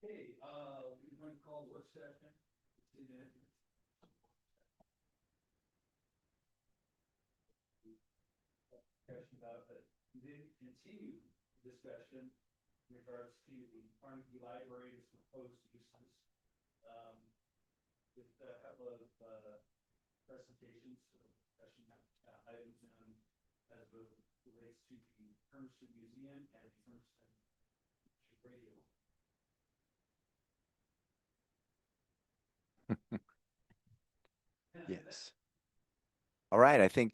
Okay, we're going to call work session. Discussion about the continued discussion in regards to the Carnegie Library's proposed uses. With a couple of presentations, discussion items as it relates to the Hermiston Museum and the Hermiston Radio. Yes. All right. I think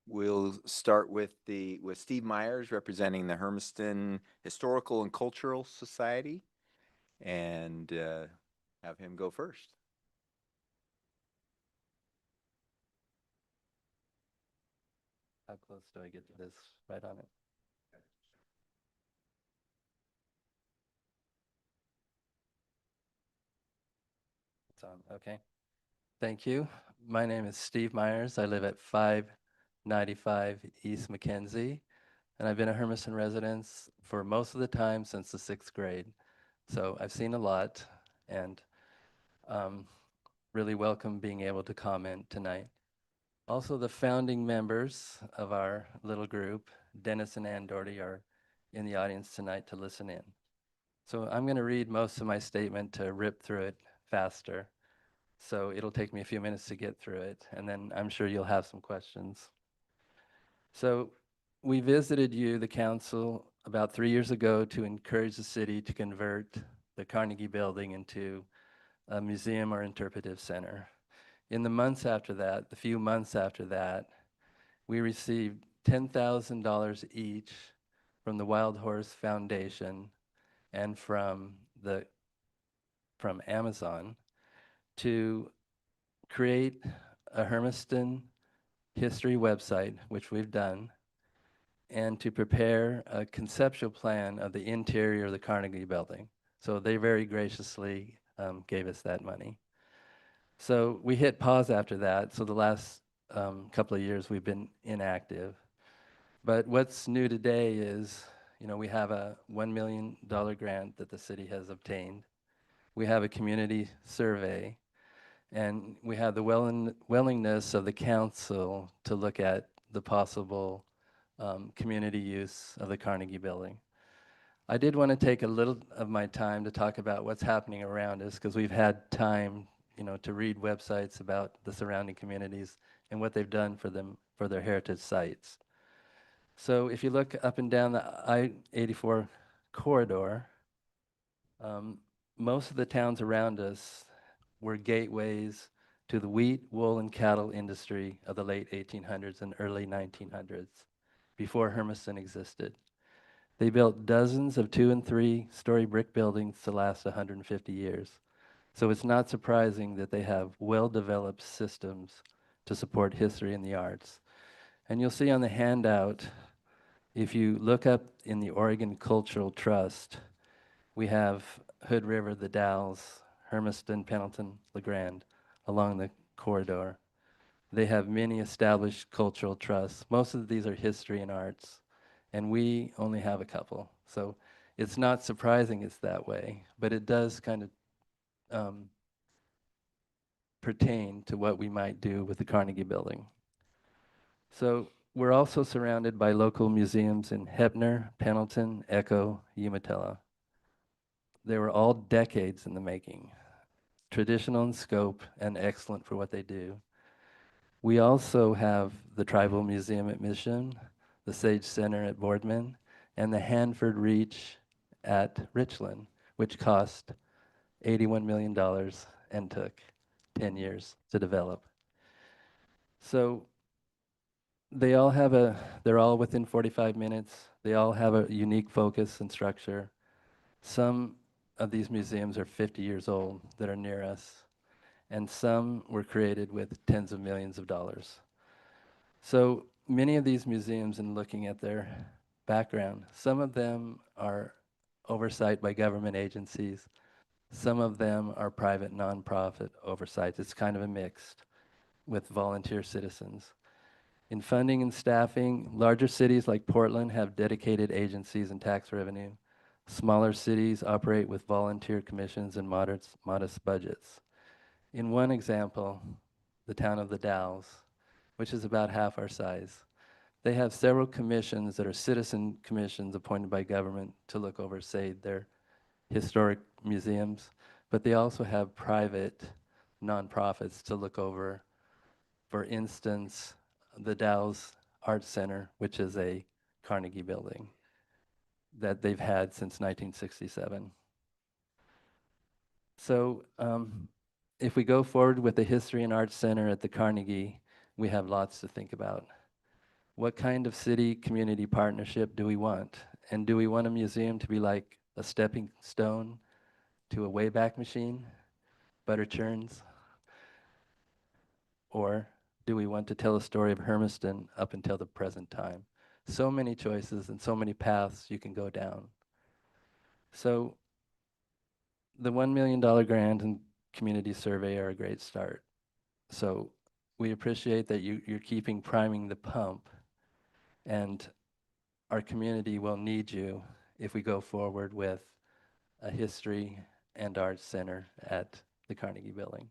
we'll start with Steve Myers representing the Hermiston Historical and Cultural Society, and have him go first. How close do I get to this? Right on it. It's on. Okay. Thank you. My name is Steve Myers. I live at 595 East Mackenzie, and I've been a Hermiston resident for most of the time since the 6th grade. So I've seen a lot, and really welcome being able to comment tonight. Also, the founding members of our little group, Dennis and Ann Doherty, are in the audience tonight to listen in. So I'm going to read most of my statement to rip through it faster. So it'll take me a few minutes to get through it, and then I'm sure you'll have some questions. So we visited you, the council, about 3 years ago to encourage the city to convert the Carnegie Building into a museum or interpretive center. In the months after that, the few months after that, we received $10,000 each from the Wild Horse Foundation and from Amazon to create a Hermiston history website, which we've done, and to prepare a conceptual plan of the interior of the Carnegie Building. So they very graciously gave us that money. So we hit pause after that. So the last couple of years we've been inactive. But what's new today is, we have a $1 million grant that the city has obtained. We have a community survey, and we have the willingness of the council to look at the possible community use of the Carnegie Building. I did want to take a little of my time to talk about what's happening around us, because we've had time, to read websites about the surrounding communities and what they've done for them, for their heritage sites. So if you look up and down the I-84 corridor, most of the towns around us were gateways to the wheat, wool, and cattle industry of the late 1800s and early 1900s, before Hermiston existed. They built dozens of 2- and 3-story brick buildings to last 150 years. So it's not surprising that they have well-developed systems to support history and the arts. And you'll see on the handout, if you look up in the Oregon Cultural Trust, we have Hood River, the Dalles, Hermiston, Pendleton, LeGrand along the corridor. They have many established cultural trusts. Most of these are history and arts, and we only have a couple. So it's not surprising it's that way, but it does kind of pertain to what we might do with the Carnegie Building. So we're also surrounded by local museums in Heppner, Pendleton, Echo, Umatilla. They were all decades in the making, traditional in scope and excellent for what they do. We also have the Tribal Museum at Mission, the Sage Center at Boardman, and the Hanford Reach at Richland, which cost $81 million and took 10 years to develop. So they're all within 45 minutes. They all have a unique focus and structure. Some of these museums are 50 years old that are near us, and some were created with tens of millions of dollars. So many of these museums, in looking at their background, some of them are oversight by government agencies. Some of them are private nonprofit oversights. It's kind of a mixed with volunteer citizens. In funding and staffing, larger cities like Portland have dedicated agencies and tax revenue. Smaller cities operate with volunteer commissions and modest budgets. In one example, the town of the Dalles, which is about half our size, they have several commissions that are citizen commissions appointed by government to look over, say, their historic museums, but they also have private nonprofits to look over, for instance, the Dalles Art Center, which is a Carnegie building that they've had since 1967. So if we go forward with the History and Arts Center at the Carnegie, we have lots to think about. What kind of city-community partnership do we want? And do we want a museum to be like a stepping stone to a Wayback Machine, butter churns? Or do we want to tell a story of Hermiston up until the present time? So many choices and so many paths you can go down. So the $1 million grant and community survey are a great start. So we appreciate that you're keeping priming the pump, and our community will need you if we go forward with a history and arts center at the Carnegie Building.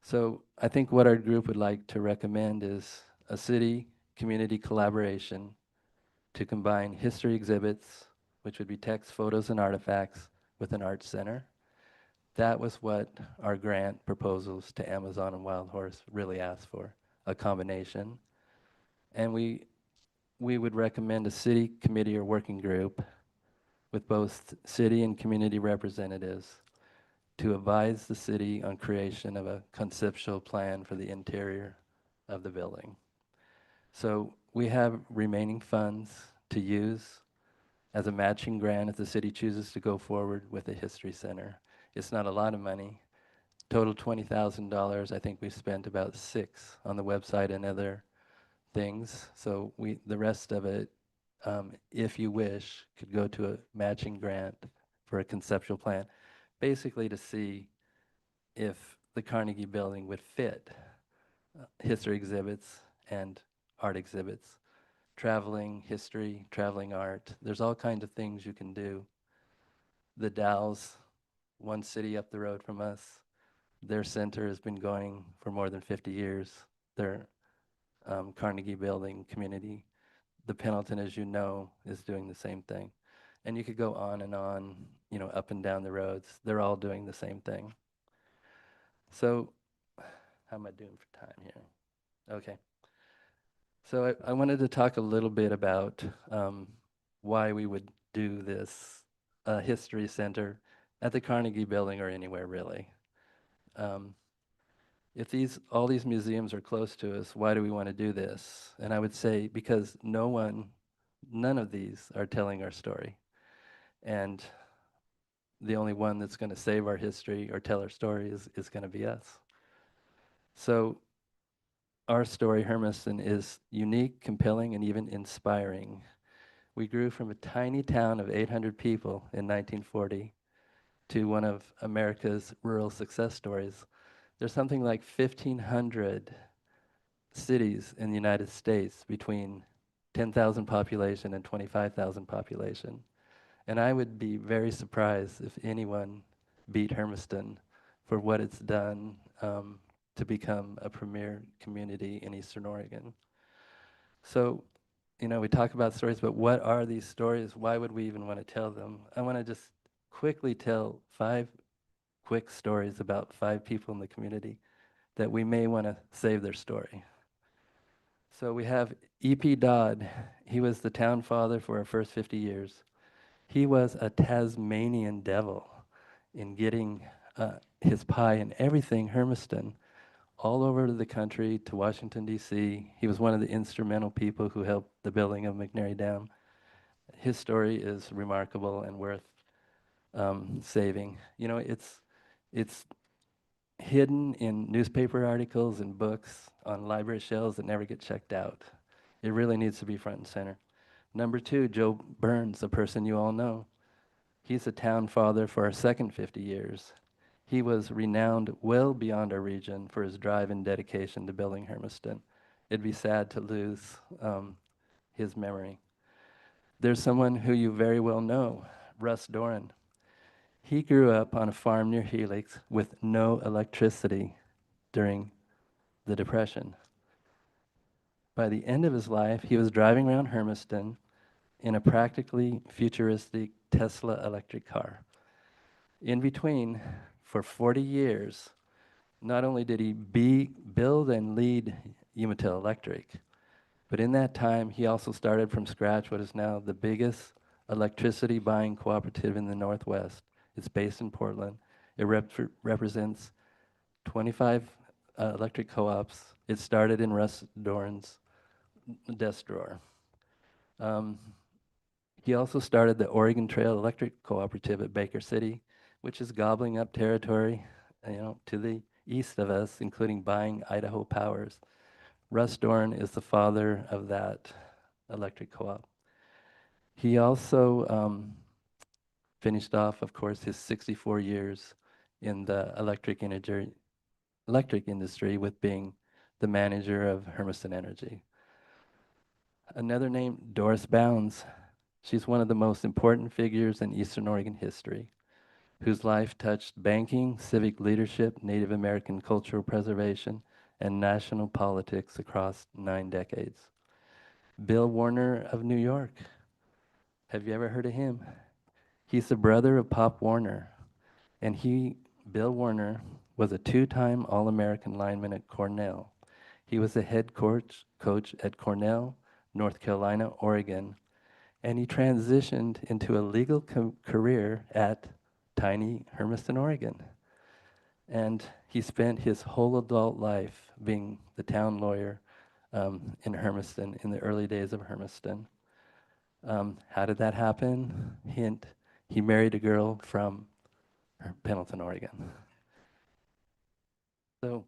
So I think what our group would like to recommend is a city-community collaboration to combine history exhibits, which would be text, photos, and artifacts, with an arts center. That was what our grant proposals to Amazon and Wild Horse really asked for, a combination. And we would recommend a city committee or working group with both city and community representatives to advise the city on creation of a conceptual plan for the interior of the building. So we have remaining funds to use as a matching grant if the city chooses to go forward with a history center. It's not a lot of money. Total $20,000. I think we spent about $6 on the website and other things. So the rest of it, if you wish, could go to a matching grant for a conceptual plan, basically to see if the Carnegie Building would fit history exhibits and art exhibits. Traveling history, traveling art. There's all kinds of things you can do. The Dalles, one city up the road from us, their center has been going for more than 50 years. Their Carnegie Building community. The Pendleton, as you know, is doing the same thing. And you could go on, you know, up and down the roads. They're all doing the same thing. So how am I doing for time here? Okay. So I wanted to talk a little bit about why we would do this history center at the Carnegie Building or anywhere really. If all these museums are close to us, why do we want to do this? And I would say because none of these are telling our story. And the only one that's going to save our history or tell our story is going to be us. So our story, Hermiston, is unique, compelling, and even inspiring. We grew from a tiny town of 800 people in 1940 to one of America's rural success stories. There's something like 1,500 cities in the United States between 10,000 population and 25,000 population. And I would be very surprised if anyone beat Hermiston for what it's done to become a premier community in Eastern Oregon. So, you know, we talk about stories, but what are these stories? Why would we even want to tell them? I want to just quickly tell 5 quick stories about 5 people in the community that we may want to save their story. So we have E.P. Dodd. He was the town father for our first 50 years. He was a Tasmanian devil in getting his pie and everything Hermiston all over the country to Washington, D.C. He was one of the instrumental people who helped the building of McNary Dam. His story is remarkable and worth saving. You know, it's hidden in newspaper articles and books on library shelves that never get checked out. It really needs to be front and center. Number 2, Joe Burns, a person you all know. He's a town father for our second 50 years. He was renowned well beyond our region for his drive and dedication to building Hermiston. It'd be sad to lose his memory. There's someone who you very well know, Russ Doran. He grew up on a farm near Helix with no electricity during the Depression. By the end of his life, he was driving around Hermiston in a practically futuristic Tesla electric car. In between, for 40 years, not only did he build and lead Umatilla Electric, but in that time, he also started from scratch what is now the biggest electricity buying cooperative in the Northwest. It's based in Portland. It represents 25 electric co-ops. It started in Russ Doran's desk drawer. He also started the Oregon Trail Electric Cooperative at Baker City, which is gobbling up territory, to the east of us, including buying Idaho Powers. Russ Doran is the father of that electric co-op. He also finished off, of course, his 64 years in the electric industry with being the manager of Hermiston Energy. Another name, Doris Bounds. She's one of the most important figures in Eastern Oregon history, whose life touched banking, civic leadership, Native American cultural preservation, and national politics across 9 decades. Bill Warner of New York. Have you ever heard of him? He's the brother of Pop Warner, and Bill Warner, was a 2-time All-American lineman at Cornell. He was the head coach at Cornell, North Carolina, Oregon, and he transitioned into a legal career at tiny Hermiston, Oregon. And he spent his whole adult life being the town lawyer in Hermiston, in the early days of Hermiston. How did that happen? Hint, he married a girl from Pendleton, Oregon. So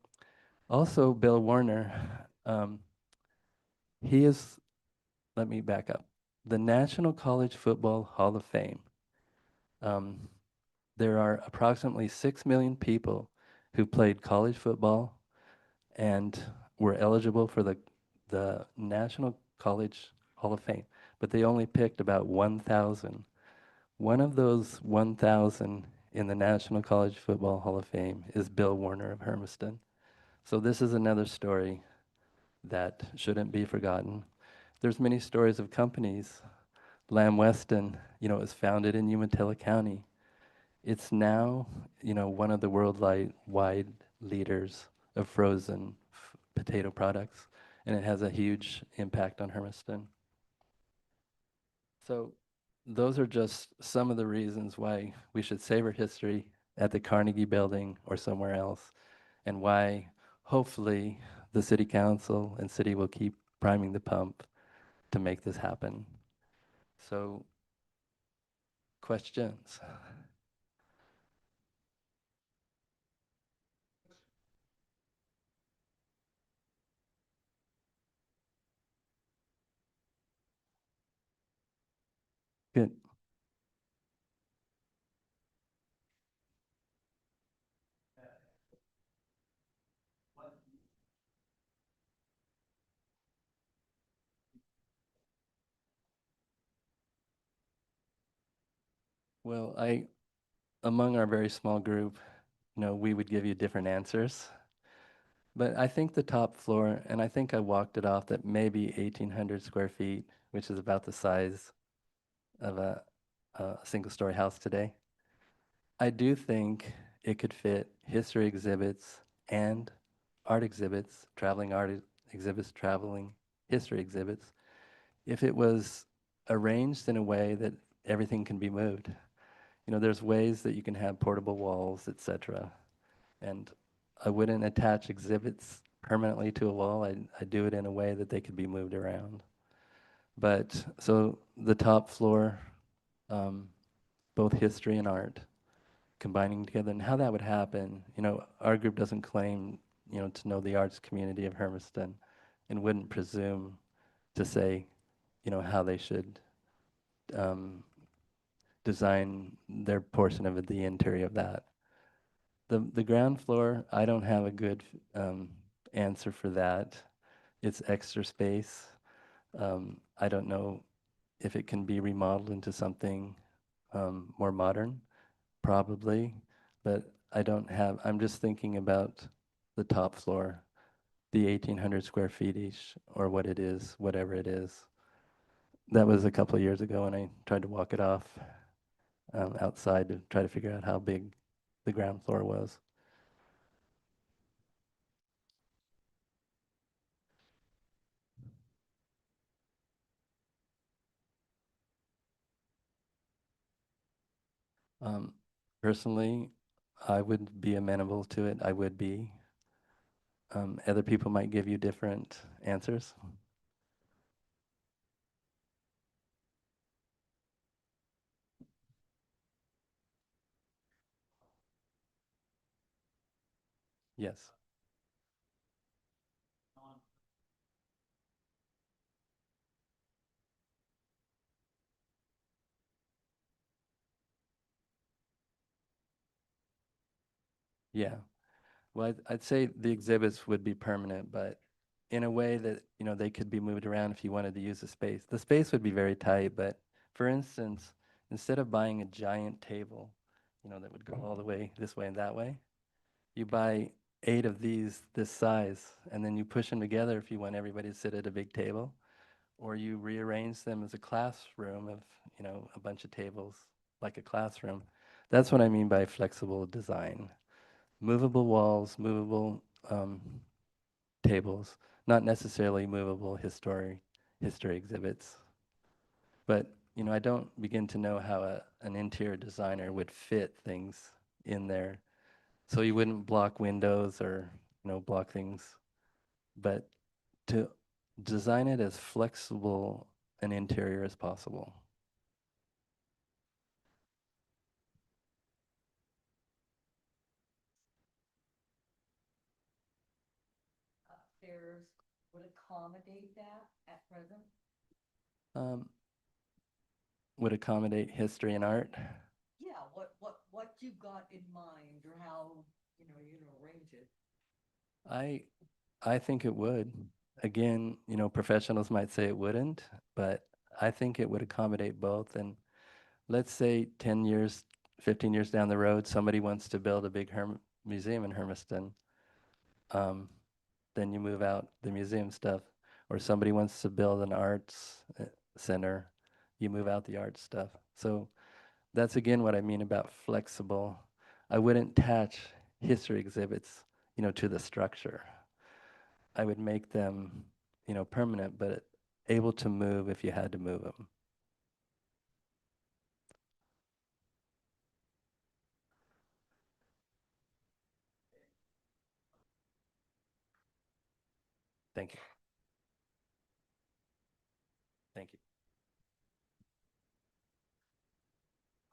also Bill Warner, he is, let me back up, the National College Football Hall of Fame. There are approximately 6 million people who played college football and were eligible for the National College Hall of Fame, but they only picked about 1,000. One of those 1,000 in the National College Football Hall of Fame is Bill Warner of Hermiston. So this is another story that shouldn't be forgotten. There's many stories of companies. Lamb Weston, is founded in Umatilla County. It's now, one of the worldwide leaders of frozen potato products, and it has a huge impact on Hermiston. So those are just some of the reasons why we should savor history at the Carnegie Building or somewhere else, and why hopefully the City Council and City will keep priming the pump to make this happen. So, questions? Good. Well, among our very small group, we would give you different answers. But I think the top floor, and I think I walked it off, that maybe 1,800 square feet, which is about the size of a single-story house today. I do think it could fit history exhibits and art exhibits, traveling art exhibits, traveling history exhibits, if it was arranged in a way that everything can be moved. There's ways that you can have portable walls, etc. And I wouldn't attach exhibits permanently to a wall. I do it in a way that they could be moved around. But so the top floor, both history and art combining together, and how that would happen. Our group doesn't claim, to know the arts community of Hermiston, and wouldn't presume to say, how they should design their portion of the interior of that. The ground floor, I don't have a good answer for that. It's extra space. I don't know if it can be remodeled into something more modern, probably, but I'm just thinking about the top floor, the 1,800 square feet each, or what it is, whatever it is. That was a couple of years ago, and I tried to walk it off outside to try to figure out how big the ground floor was. Um, Personally, I would be amenable to it. I would be. Other people might give you different answers. Yes. Yeah. Well, I'd say the exhibits would be permanent, but in a way that, they could be moved around if you wanted to use the space. The space would be very tight, but for instance, instead of buying a giant table, that would go all the way this way and that way, you buy 8 of these this size, and then you push them together if you want everybody to sit at a big table, or you rearrange them as a classroom of, a bunch of tables, like a classroom. That's what I mean by flexible design. Movable walls, movable tables, not necessarily movable history exhibits. But, I don't begin to know how an interior designer would fit things in there. So you wouldn't block windows or, block things. But to design it as flexible an interior as possible. Upstairs would accommodate that at present? Um, would accommodate history and art. Yeah, what you got in mind or how, you're gonna arrange it? I think it would. Again, professionals might say it wouldn't, but I think it would accommodate both. And let's say 10 years, 15 years down the road, somebody wants to build a big museum in Hermiston. Then you move out the museum stuff. Or somebody wants to build an arts center, you move out the art stuff. So that's again what I mean about flexible. I wouldn't attach history exhibits, to the structure. I would make them, permanent, but able to move if you had to move them. Thank you. Thank you.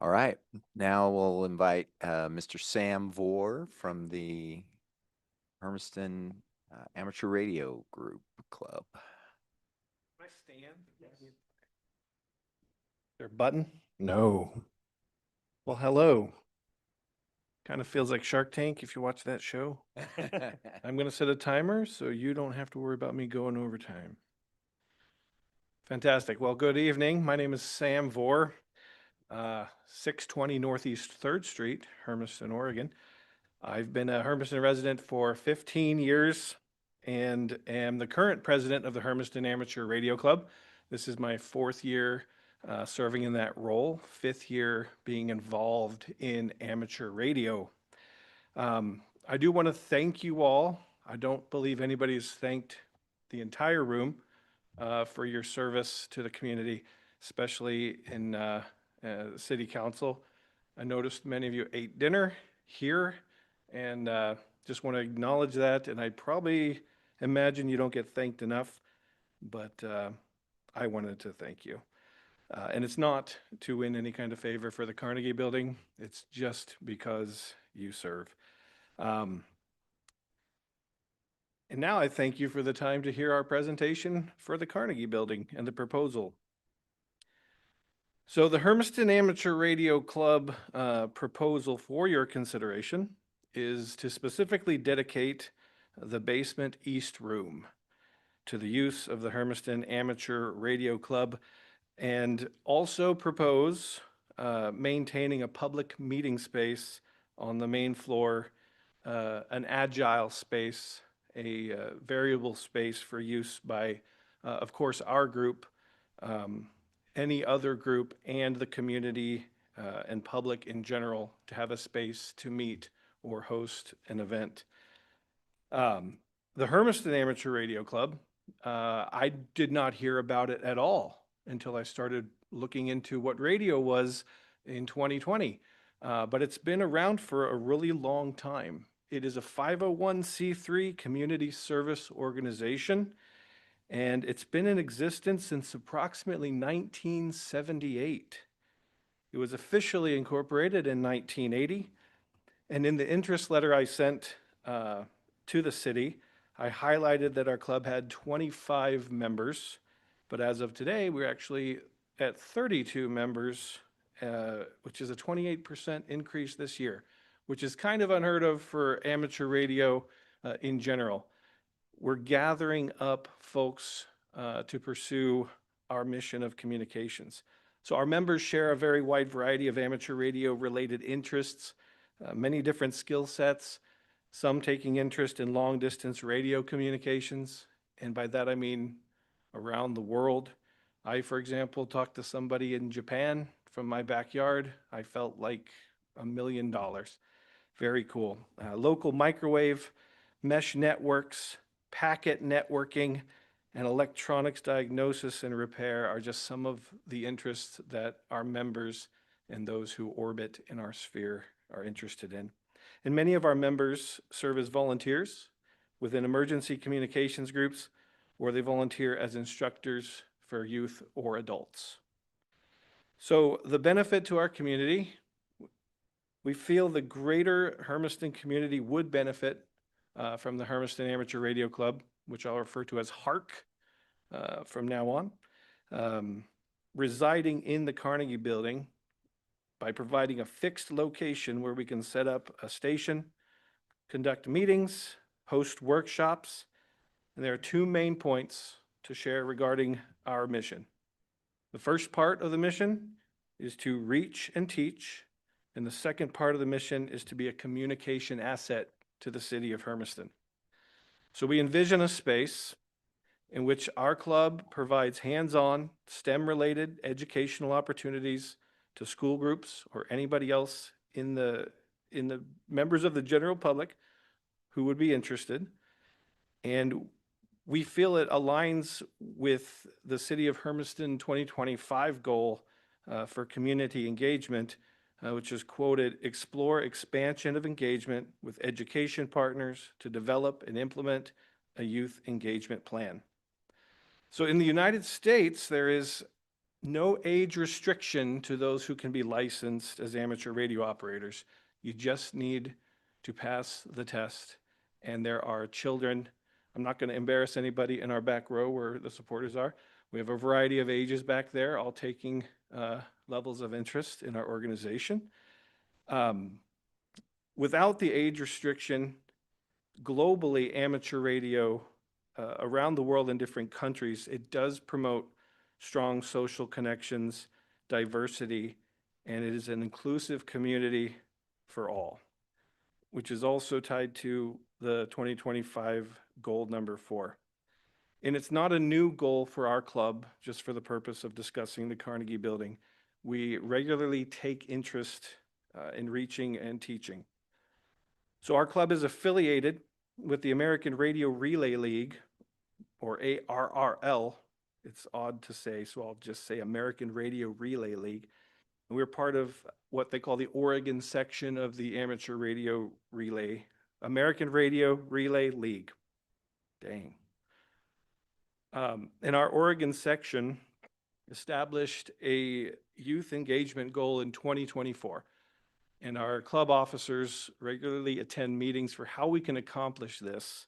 All right, now we'll invite Mr. Sam Vore from the Hermiston Amateur Radio Group Club. Can I stand? Yes. Is there a button? No. Well, hello. Kind of feels like Shark Tank if you watch that show. I'm going to set a timer so you don't have to worry about me going over time. Fantastic. Well, good evening. My name is Sam Vore, 620 Northeast 3rd Street, Hermiston, Oregon. I've been a Hermiston resident for 15 years and am the current president of the Hermiston Amateur Radio Club. This is my 4th year serving in that role, 5th year being involved in amateur radio. I do want to thank you all. I don't believe anybody's thanked the entire room for your service to the community, especially in City Council. I noticed many of you ate dinner here, and just want to acknowledge that. And I probably imagine you don't get thanked enough, but I wanted to thank you. And it's not to win any kind of favor for the Carnegie Building. It's just because you serve. And now I thank you for the time to hear our presentation for the Carnegie Building and the proposal. So the Hermiston Amateur Radio Club proposal for your consideration is to specifically dedicate the basement east room to the use of the Hermiston Amateur Radio Club, and also propose maintaining a public meeting space on the main floor, an agile space, a variable space for use by, of course, our group, any other group, and the community and public in general to have a space to meet or host an event. The Hermiston Amateur Radio Club, I did not hear about it at all until I started looking into what radio was in 2020. But it's been around for a really long time. It is a 501c3 community service organization, and it's been in existence since approximately 1978. It was officially incorporated in 1980, and in the interest letter I sent to the city, I highlighted that our club had 25 members, but as of today, we're actually at 32 members, which is a 28% increase this year, which is kind of unheard of for amateur radio in general. We're gathering up folks to pursue our mission of communications. So our members share a very wide variety of amateur radio related interests, many different skill sets, some taking interest in long distance radio communications. And by that, I mean around the world. I, for example, talked to somebody in Japan from my backyard. I felt like $1 million. Very cool. Local microwave, mesh networks, packet networking, and electronics diagnosis and repair are just some of the interests that our members and those who orbit in our sphere are interested in. And many of our members serve as volunteers within emergency communications groups, or they volunteer as instructors for youth or adults. So the benefit to our community, we feel the greater Hermiston community would benefit from the Hermiston Amateur Radio Club, which I'll refer to as HARC from now on, residing in the Carnegie Building by providing a fixed location where we can set up a station, conduct meetings, host workshops, and there are two main points to share regarding our mission. The first part of the mission is to reach and teach, and the second part of the mission is to be a communication asset to the city of Hermiston. So we envision a space in which our club provides hands-on, STEM-related educational opportunities to school groups or anybody else in the members of the general public who would be interested. And we feel it aligns with the City of Hermiston 2025 goal for community engagement, which is quoted, explore expansion of engagement with education partners to develop and implement a youth engagement plan. So in the United States, there is no age restriction to those who can be licensed as amateur radio operators. You just need to pass the test. And there are children, I'm not going to embarrass anybody in our back row where the supporters are. We have a variety of ages back there, all taking levels of interest in our organization. Without the age restriction, globally, amateur radio around the world in different countries, it does promote strong social connections, diversity, and it is an inclusive community for all, which is also tied to the 2025 goal number 4. And it's not a new goal for our club, just for the purpose of discussing the Carnegie Building. We regularly take interest in reaching and teaching. So our club is affiliated with the American Radio Relay League, or ARRL. It's odd to say, so I'll just say American Radio Relay League. And we're part of what they call the Oregon section of the Amateur Radio Relay, American Radio Relay League. Dang. And our Oregon section established a youth engagement goal in 2024. And our club officers regularly attend meetings for how we can accomplish this.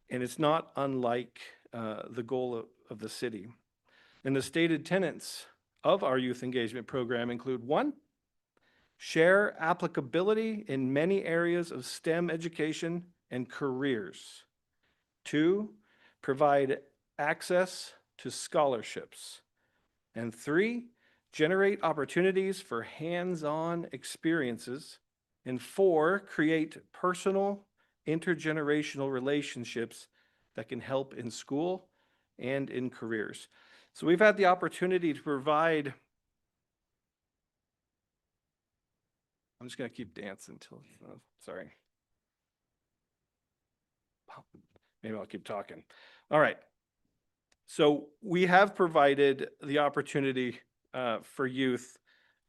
And it's not unlike the goal of the city. And the stated tenets of our youth engagement program include: 1, share applicability in many areas of STEM education and careers. 2, provide access to scholarships. And 3, generate opportunities for hands-on experiences, and 4, create personal, intergenerational relationships that can help in school and in careers. So we've had the opportunity to provide, I'm just going to keep dancing until, sorry. Maybe I'll keep talking. All right. So we have provided the opportunity for youth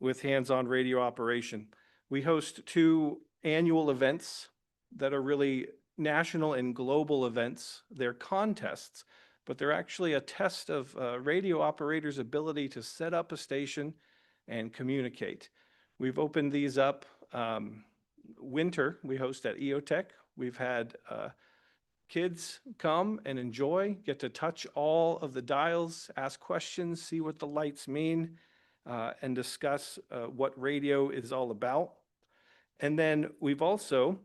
with hands-on radio operation. We host 2 annual events that are really national and global events. They're contests, but they're actually a test of radio operators' ability to set up a station and communicate. We've opened these up. Winter, we host at EOTech. We've had kids come and enjoy, get to touch all of the dials, ask questions, see what the lights mean, and discuss what radio is all about. And then we've also,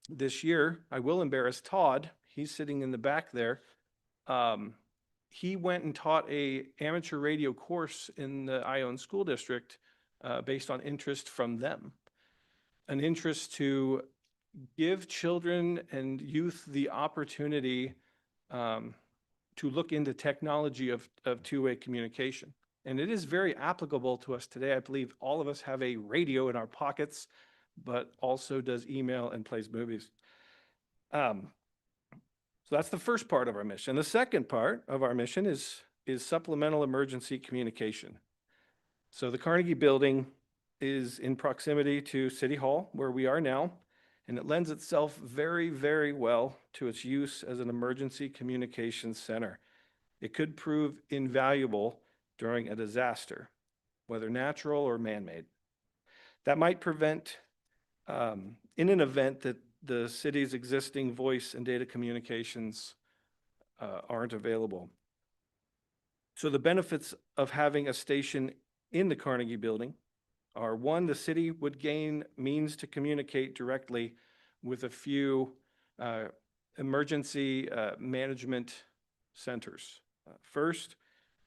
this year, I will embarrass Todd, he's sitting in the back there. He went and taught a amateur radio course in the Ione School District based on interest from them. An interest to give children and youth the opportunity to look into technology of two-way communication. And it is very applicable to us today. I believe all of us have a radio in our pockets, but also does email and plays movies. So that's the first part of our mission. The second part of our mission is supplemental emergency communication. So the Carnegie Building is in proximity to City Hall, where we are now, and it lends itself very, very well to its use as an emergency communications center. It could prove invaluable during a disaster, whether natural or man-made. That might prevent, in an event that the city's existing voice and data communications aren't available. So the benefits of having a station in the Carnegie Building are: 1, the city would gain means to communicate directly with a few emergency management centers. First,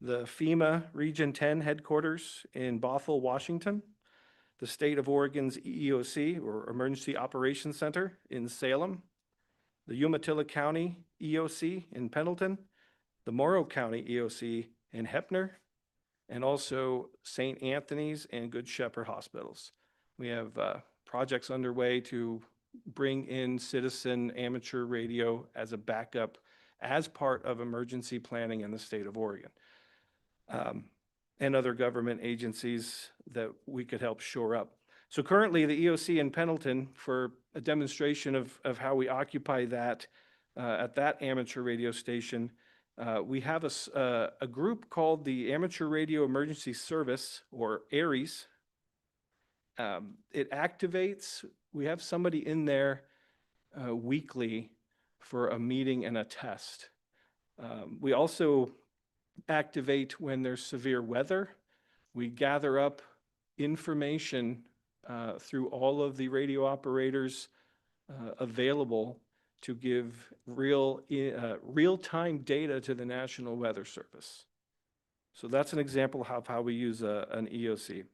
the FEMA Region 10 headquarters in Bothell, Washington, the State of Oregon's EOC, or Emergency Operations Center, in Salem, the Umatilla County EOC in Pendleton, the Morrow County EOC in Heppner, and also St. Anthony's and Good Shepherd hospitals. We have projects underway to bring in citizen amateur radio as a backup as part of emergency planning in the state of Oregon, and other government agencies that we could help shore up. So currently the EOC in Pendleton, for a demonstration of how we occupy that at that amateur radio station, we have a group called the Amateur Radio Emergency Service, or ARES. It activates, we have somebody in there weekly for a meeting and a test. We also activate when there's severe weather. We gather up information through all of the radio operators available to give real-time data to the National Weather Service. So that's an example of how we use an EOC.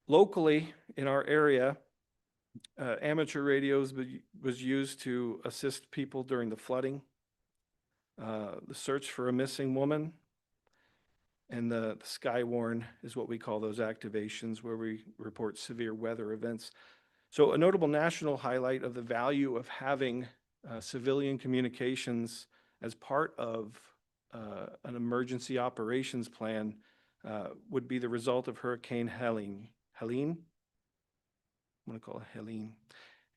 Locally, in our area, amateur radios was used to assist people during the flooding, the search for a missing woman, and the Skywarn is what we call those activations where we report severe weather events. So a notable national highlight of the value of having civilian communications as part of an emergency operations plan would be the result of Hurricane Helene? I'm going to call it Helene,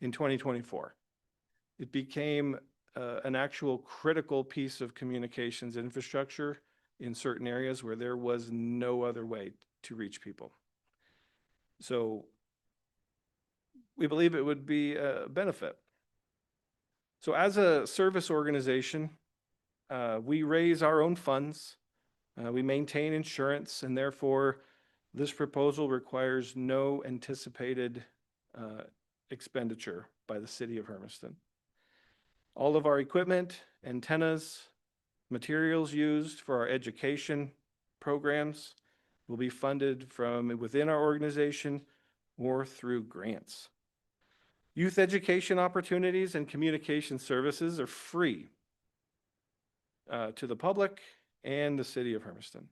in 2024. It became an actual critical piece of communications infrastructure in certain areas where there was no other way to reach people. So we believe it would be a benefit. So as a service organization, we raise our own funds, we maintain insurance, and therefore this proposal requires no anticipated expenditure by the city of Hermiston. All of our equipment, antennas, materials used for our education programs, will be funded from within our organization or through grants. Youth education opportunities and communication services are free to the public and the city of Hermiston.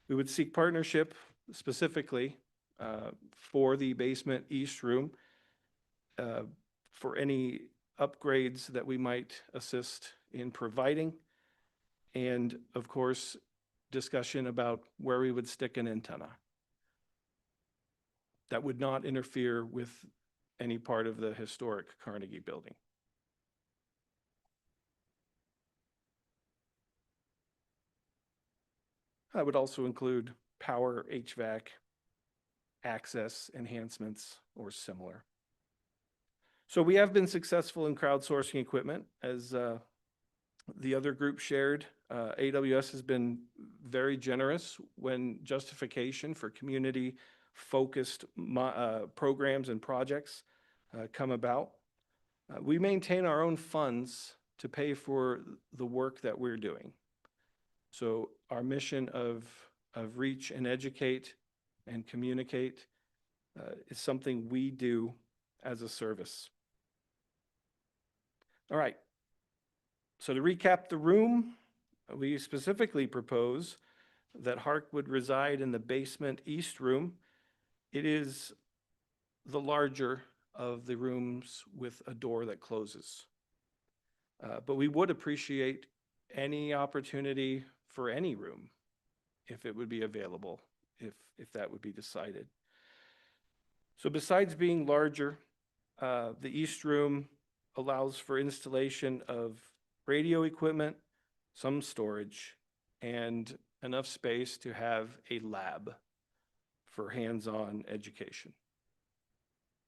We would seek partnership specifically for the basement east room for any upgrades that we might assist in providing, and of course, discussion about where we would stick an antenna. That would not interfere with any part of the historic Carnegie building. That would also include power, HVAC, access enhancements, or similar. So we have been successful in crowdsourcing equipment. As the other group shared, AWS has been very generous when justification for community-focused programs and projects come about. We maintain our own funds to pay for the work that we're doing. So our mission of reach and educate and communicate is something we do as a service. All right. So to recap the room, we specifically propose that Hark would reside in the basement east room. It is the larger of the rooms with a door that closes. But we would appreciate any opportunity for any room if it would be available, if that would be decided. So besides being larger, the east room allows for installation of radio equipment, some storage, and enough space to have a lab for hands-on education.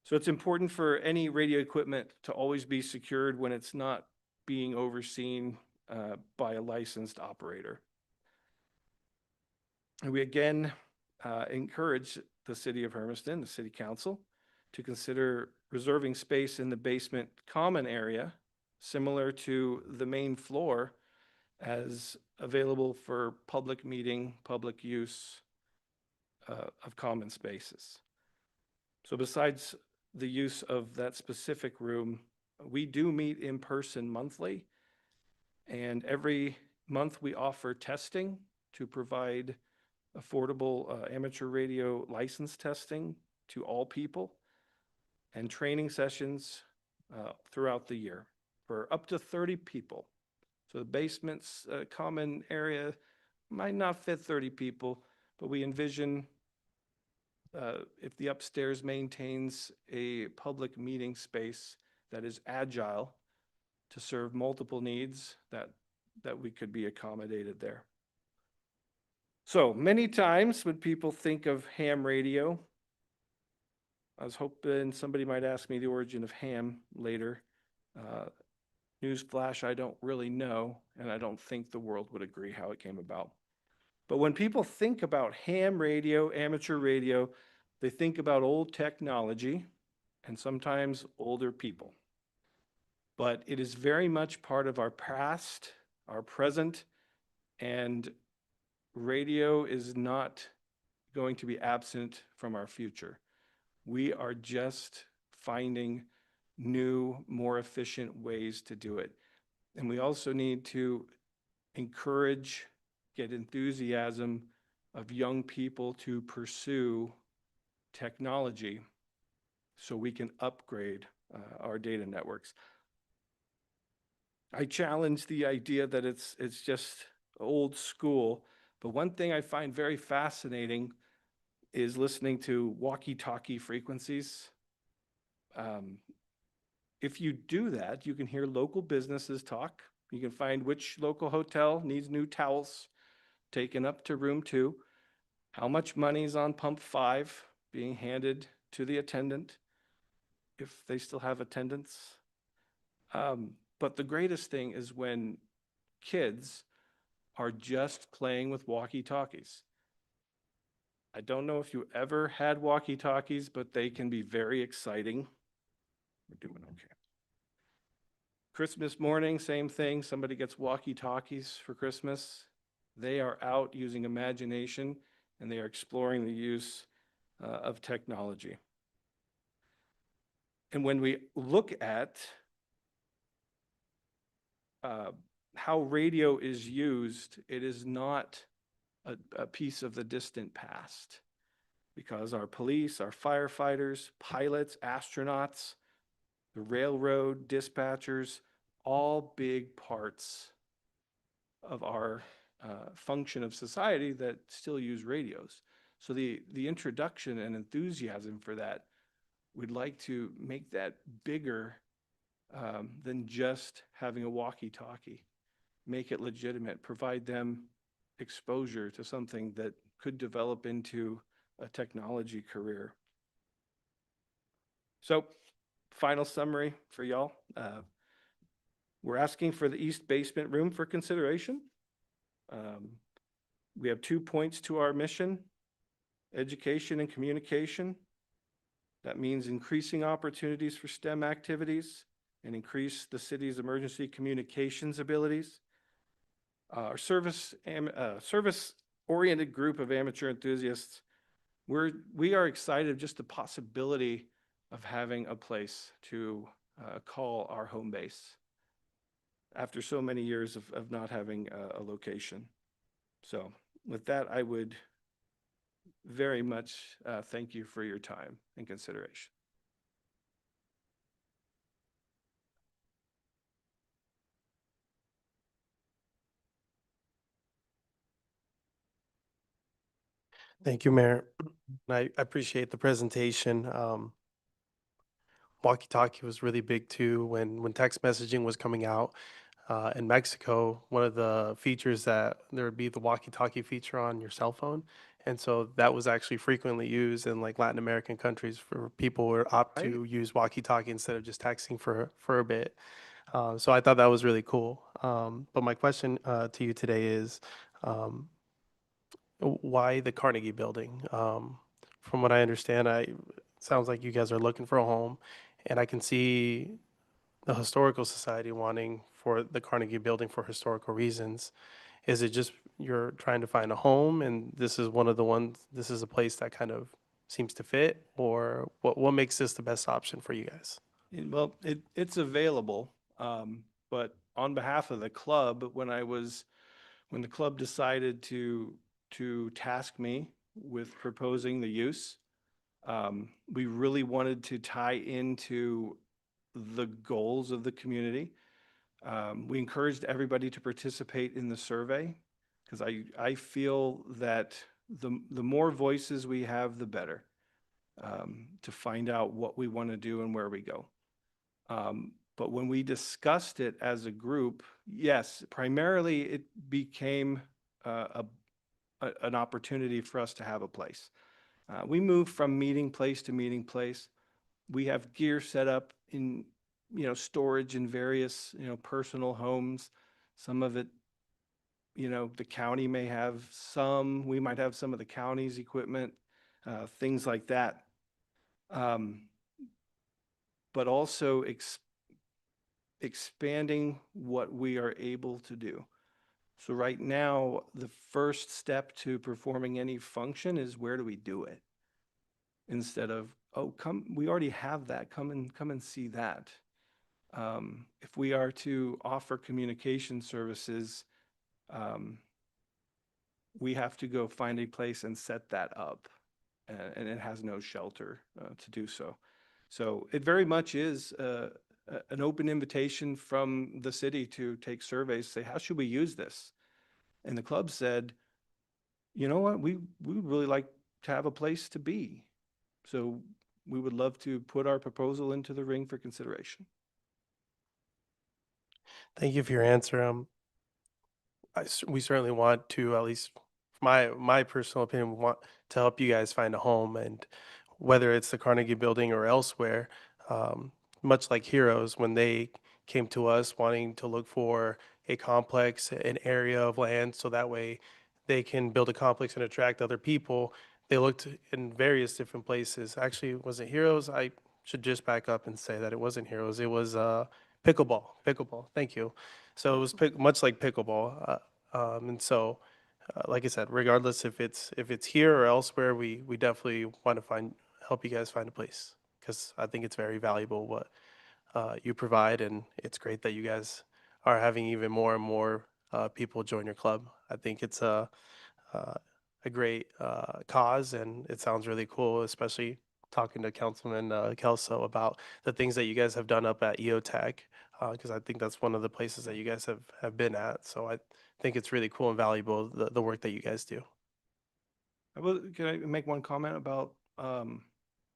So it's important for any radio equipment to always be secured when it's not being overseen by a licensed operator. And we again encourage the City of Hermiston, the City Council, to consider reserving space in the basement common area, similar to the main floor, as available for public meeting, public use of common spaces. So besides the use of that specific room, we do meet in person monthly, and every month we offer testing to provide affordable amateur radio license testing to all people, and training sessions throughout the year for up to 30 people. So the basement's common area might not fit 30 people, but we envision if the upstairs maintains a public meeting space that is agile to serve multiple needs, that we could be accommodated there. So many times when people think of ham radio, I was hoping somebody might ask me the origin of ham later. Newsflash, I don't really know, and I don't think the world would agree how it came about. But when people think about ham radio, amateur radio, they think about old technology and sometimes older people. But it is very much part of our past, our present, and radio is not going to be absent from our future. We are just finding new, more efficient ways to do it. And we also need to encourage, get enthusiasm of young people to pursue technology so we can upgrade our data networks. I challenge the idea that it's just old school, but one thing I find very fascinating is listening to walkie-talkie frequencies. If you do that, you can hear local businesses talk. You can find which local hotel needs new towels taken up to room 2, how much money is on pump 5 being handed to the attendant, if they still have attendants. But the greatest thing is when kids are just playing with walkie-talkies. I don't know if you ever had walkie-talkies, but they can be very exciting. We're doing okay. Christmas morning, same thing. Somebody gets walkie-talkies for Christmas. They are out using imagination and they are exploring the use of technology. And when we look at how radio is used, it is not a piece of the distant past, because our police, our firefighters, pilots, astronauts, the railroad dispatchers, all big parts of our function of society that still use radios. So the introduction and enthusiasm for that, we'd like to make that bigger than just having a walkie-talkie. Make it legitimate, provide them exposure to something that could develop into a technology career. So, final summary for y'all. We're asking for the east basement room for consideration. We have 2 points to our mission: education and communication. That means increasing opportunities for STEM activities and increase the city's emergency communications abilities. Our service-oriented group of amateur enthusiasts, we are excited just the possibility of having a place to call our home base after so many years of not having a location. So with that, I would very much thank you for your time and consideration. Thank you, Mayor. I appreciate the presentation. Walkie-talkie was really big too when text messaging was coming out. In Mexico, one of the features that there would be the walkie-talkie feature on your cell phone. And so that was actually frequently used in like Latin American countries for people who opt to use walkie-talkie instead of just texting for a bit. So I thought that was really cool. But my question to you today is, why the Carnegie Building? From what I understand, it sounds like you guys are looking for a home, and I can see the Historical Society wanting for the Carnegie Building for historical reasons. Is it just you're trying to find a home, and this is one of the ones? This is a place that kind of seems to fit, or what makes this the best option for you guys? Well, it's available, but on behalf of the club, when the club decided to task me with proposing the use, we really wanted to tie into the goals of the community. We encouraged everybody to participate in the survey, because I feel that the more voices we have, the better, to find out what we want to do and where we go. But when we discussed it as a group, yes, primarily it became an opportunity for us to have a place. We moved from meeting place to meeting place. We have gear set up in, storage in various, personal homes. Some of it, the county may have some, we might have some of the county's equipment, things like that. But also expanding what we are able to do. So right now, the first step to performing any function is, where do we do it? Instead of, oh, we already have that, come and see that. If we are to offer communication services, we have to go find a place and set that up, and it has no shelter to do so. So it very much is an open invitation from the city to take surveys, say, how should we use this? And the club said, you know what, we would really like to have a place to be. So we would love to put our proposal into the ring for consideration. Thank you for your answer. We certainly want to, at least my personal opinion, want to help you guys find a home, and whether it's the Carnegie Building or elsewhere, much like Heroes, when they came to us wanting to look for a complex, an area of land, so that way they can build a complex and attract other people. They looked in various different places. Actually, was it Heroes? I should just back up and say that it wasn't Heroes. It was pickleball. Thank you. So it was much like pickleball. And so like I said, regardless if it's here or elsewhere, we definitely want to help you guys find a place because I think it's very valuable what you provide, and it's great that you guys are having even more and more people join your club. I think it's uh, a great cause, and it sounds really cool, especially talking to Councilman Kelso about the things that you guys have done up at EOTech, because I think that's one of the places that you guys have been at. So I think it's really cool and valuable, the work that you guys do. Can I make one comment about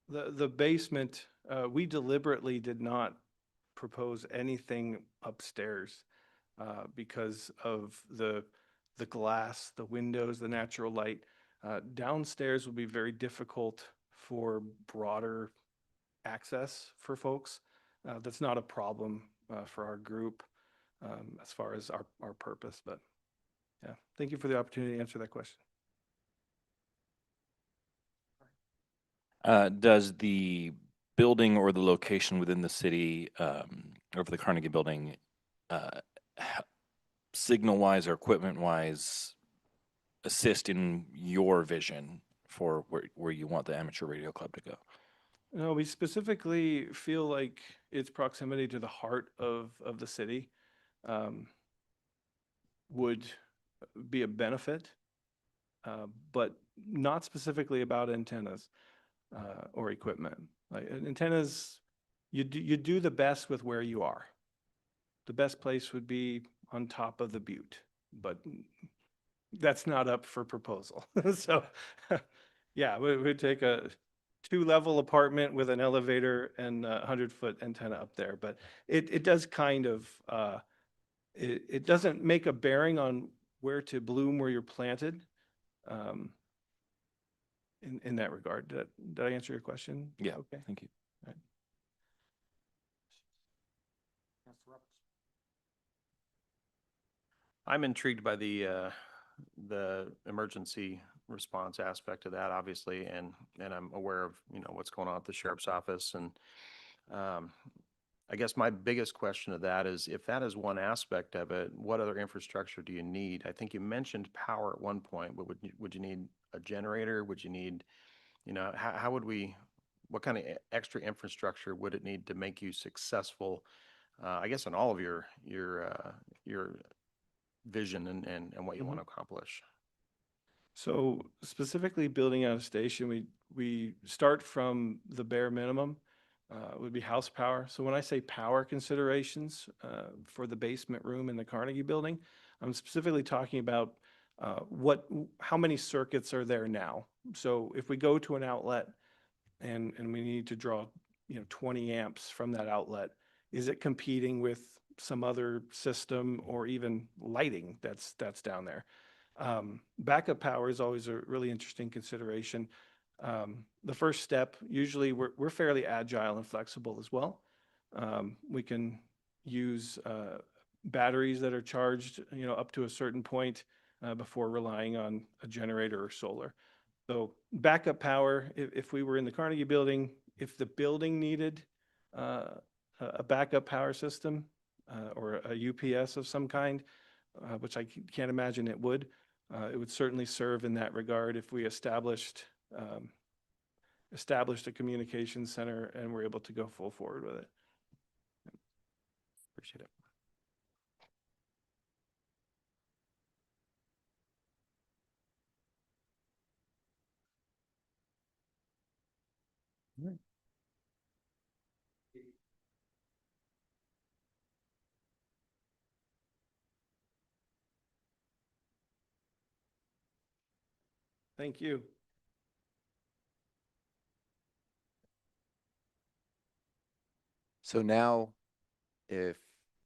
the basement? We deliberately did not propose anything upstairs because of the glass, the windows, the natural light. Downstairs would be very difficult for broader access for folks. That's not a problem for our group as far as our purpose, but yeah, thank you for the opportunity to answer that question. Does the building or the location within the city, or for the Carnegie Building, signal-wise or equipment-wise, assist in your vision for where you want the amateur radio club to go? No, we specifically feel like its proximity to the heart of the city would be a benefit, but not specifically about antennas or equipment. Like antennas, you do the best with where you are. The best place would be on top of the butte, but that's not up for proposal. So, yeah, we'd take a 2-level apartment with an elevator and a 100-foot antenna up there, but it does kind of it doesn't make a bearing on where to bloom where you're planted. In that regard, did I answer your question? Yeah. Okay. Thank you. All right. I'm intrigued by the emergency response aspect of that, obviously, and I'm aware of, what's going on at the sheriff's office. And I guess my biggest question to that is, if that is one aspect of it, what other infrastructure do you need? I think you mentioned power at one point, but would you need a generator? Would you need, how would what kind of extra infrastructure would it need to make you successful? I guess in all of your vision and what you want to accomplish. So specifically building out a station, we start from the bare minimum, would be house power. So when I say power considerations for the basement room in the Carnegie Building, I'm specifically talking about how many circuits are there now. So if we go to an outlet and we need to draw 20 amps from that outlet, is it competing with some other system or even lighting that's down there? Backup power is always a really interesting consideration. The first step, usually we're fairly agile and flexible as well. We can use batteries that are charged, up to a certain point before relying on a generator or solar. So backup power, if we were in the Carnegie Building, if the building needed a backup power system or a UPS of some kind, which I can't imagine it would certainly serve in that regard if we established a communications center and were able to go full forward with it. Appreciate it. Thank you. So now, if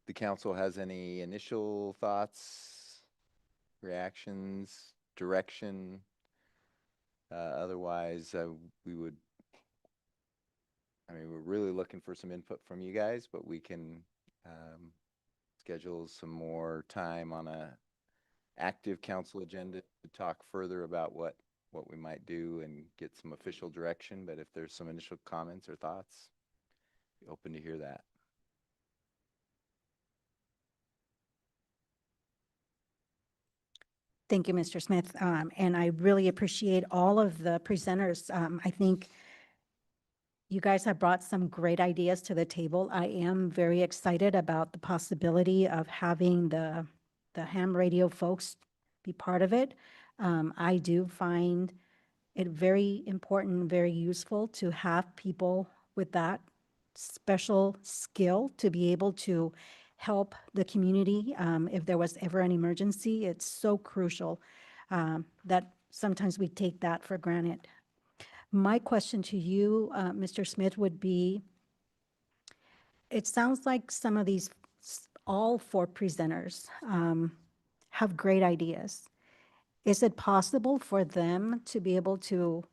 the council has any initial thoughts, reactions, direction, otherwise, we're really looking for some input from you guys, but we can schedule some more time on a active council agenda to talk further about what we might do and get some official direction. But if there's some initial comments or thoughts, be open to hear that. Thank you, Mr. Smith. And I really appreciate all of the presenters. I think you guys have brought some great ideas to the table. I am very excited about the possibility of having the ham radio folks be part of it. I do find it very important, very useful to have people with that special skill to be able to help the community if there was ever an emergency. It's so crucial that sometimes we take that for granted. My question to you, Mr. Smith, would be, it sounds like some of these, all four presenters have great ideas. Is it possible for them to be able to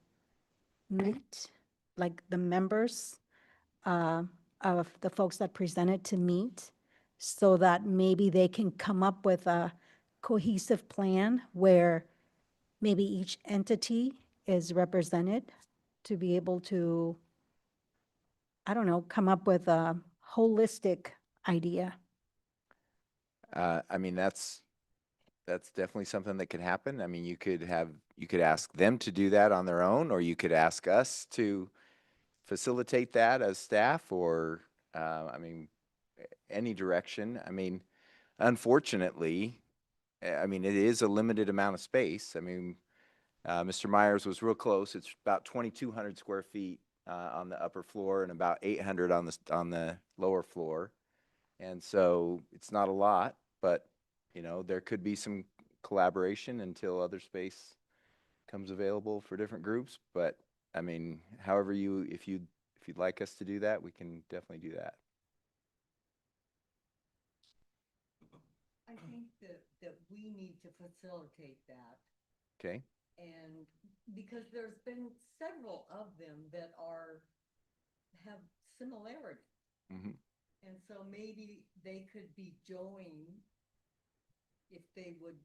meet, like the members of the folks that presented to meet, so that maybe they can come up with a cohesive plan where maybe each entity is represented to be able to, I don't know, come up with a holistic idea? I mean, that's definitely something that could happen. I mean, you could ask them to do that on their own, or you could ask us to facilitate that as staff, or, I mean, any direction. I mean, unfortunately, I mean, it is a limited amount of space. I mean, Mr. Myers was real close. It's about 2,200 square feet on the upper floor and about 800 on the lower floor. And so it's not a lot, but you know, there could be some collaboration until other space comes available for different groups. But I mean, however if you'd like us to do that, we can definitely do that. I think that we need to facilitate that. Okay. And because there's been several of them that have similarity. Mm-hmm. And so maybe they could be joined if they would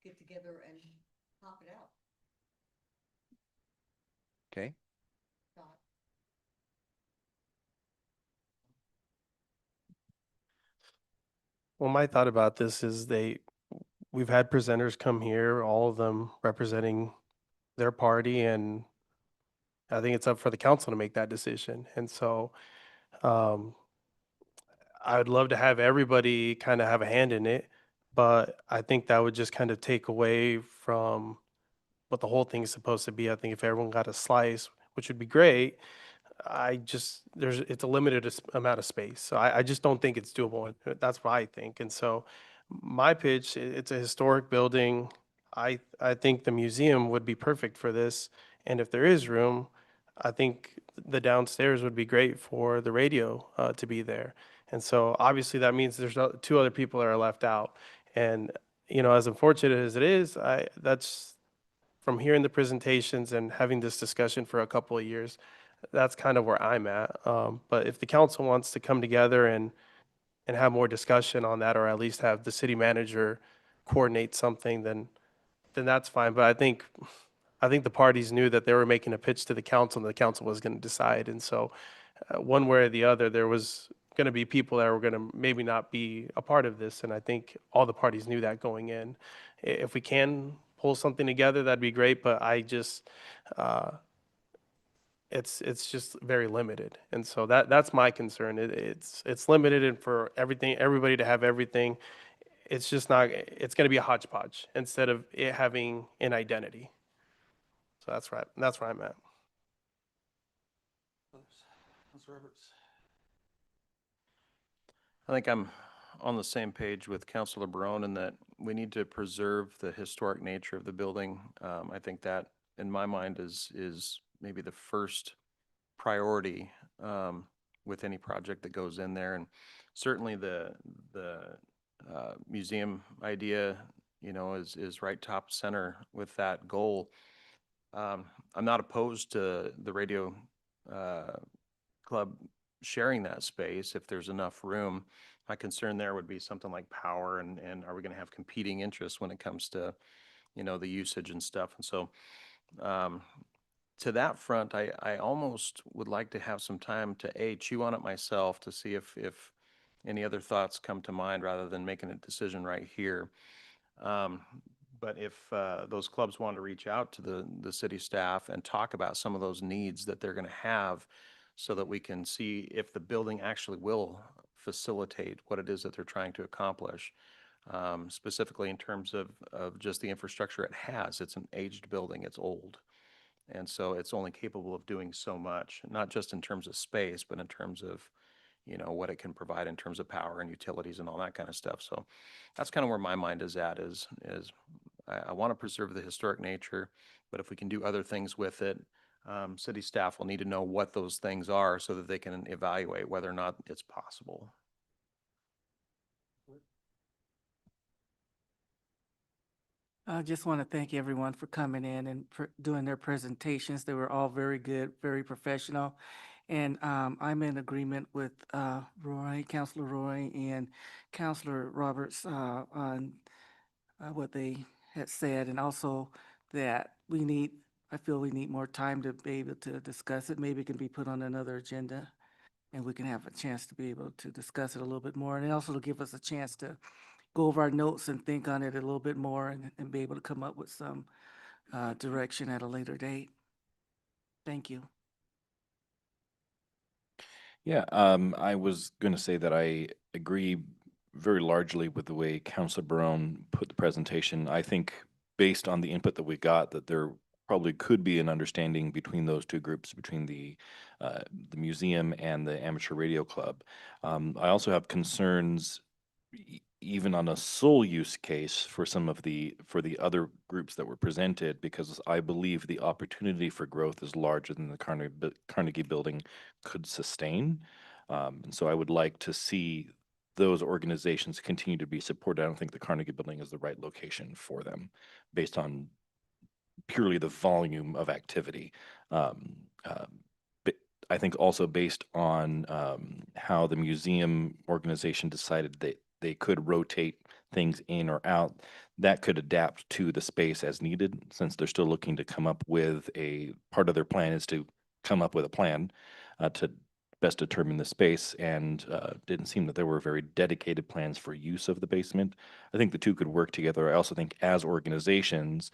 get together and pop it out. Okay. Thought. Well, my thought about this is we've had presenters come here, all of them representing their party, and I think it's up for the council to make that decision. And so, um, I would love to have everybody kind of have a hand in it, but I think that would just kind of take away from what the whole thing is supposed to be. I think if everyone got a slice, which would be great, it's a limited amount of space. So I just don't think it's doable. And that's what I think. And so my pitch, it's a historic building. I think the museum would be perfect for this. And if there is room, I think the downstairs would be great for the radio to be there. And so obviously that means there's two other people that are left out. And, you know, as unfortunate as it is, that's from hearing the presentations and having this discussion for a couple of years, that's kind of where I'm at. But if the council wants to come together and have more discussion on that, or at least have the city manager coordinate something, then that's fine. But I think the parties knew that they were making a pitch to the council, and the council was going to decide. And so, one way or the other, there was going to be people that were going to maybe not be a part of this. And I think all the parties knew that going in. If we can pull something together, that'd be great. But I just, it's just very limited. And so that's my concern. It's limited, and for everybody to have everything, it's just not, it's going to be a hodgepodge instead of it having an identity. So that's right. That's where I'm at. I think I'm on the same page with Councilor Barone in that we need to preserve the historic nature of the building. I think that, in my mind, is maybe the first priority with any project that goes in there. And certainly the museum idea, you know, is right top center with that goal. I'm not opposed to the radio club sharing that space if there's enough room. My concern there would be something like power, and are we going to have competing interests when it comes to, you know, the usage and stuff. And so to that front, I almost would like to have some time to chew on it myself to see if any other thoughts come to mind rather than making a decision right here. But if those clubs want to reach out to the city staff and talk about some of those needs that they're going to have so that we can see if the building actually will facilitate what it is that they're trying to accomplish, specifically in terms of just the infrastructure it has. It's an aged building, it's old. And so it's only capable of doing so much, not just in terms of space, but in terms of, you know, what it can provide in terms of power and utilities and all that kind of stuff. So that's kind of where my mind is at is I want to preserve the historic nature, but if we can do other things with it, city staff will need to know what those things are so that they can evaluate whether or not it's possible. I just want to thank everyone for coming in and for doing their presentations. They were all very good, very professional. And I'm in agreement with Councilor Roy and Councilor Roberts on what they had said, and also that I feel we need more time to be able to discuss it. Maybe it can be put on another agenda and we can have a chance to be able to discuss it a little bit more. And it also will give us a chance to go over our notes and think on it a little bit more and be able to come up with some direction at a later date. Thank you. Yeah, I was going to say that I agree very largely with the way Councilor Barone put the presentation. I think based on the input that we got, that there probably could be an understanding between those two groups, between the museum and the amateur radio club. I also have concerns even on a sole use case for for the other groups that were presented, because I believe the opportunity for growth is larger than the Carnegie Building could sustain. And so I would like to see those organizations continue to be supported. I don't think the Carnegie Building is the right location for them based on purely the volume of activity. But I think also based on how the museum organization decided that they could rotate things in or out, that could adapt to the space as needed, since they're still looking to come up with part of their plan is to come up with a plan to best determine the space, and didn't seem that there were very dedicated plans for use of the basement. I think the two could work together. I also think as organizations,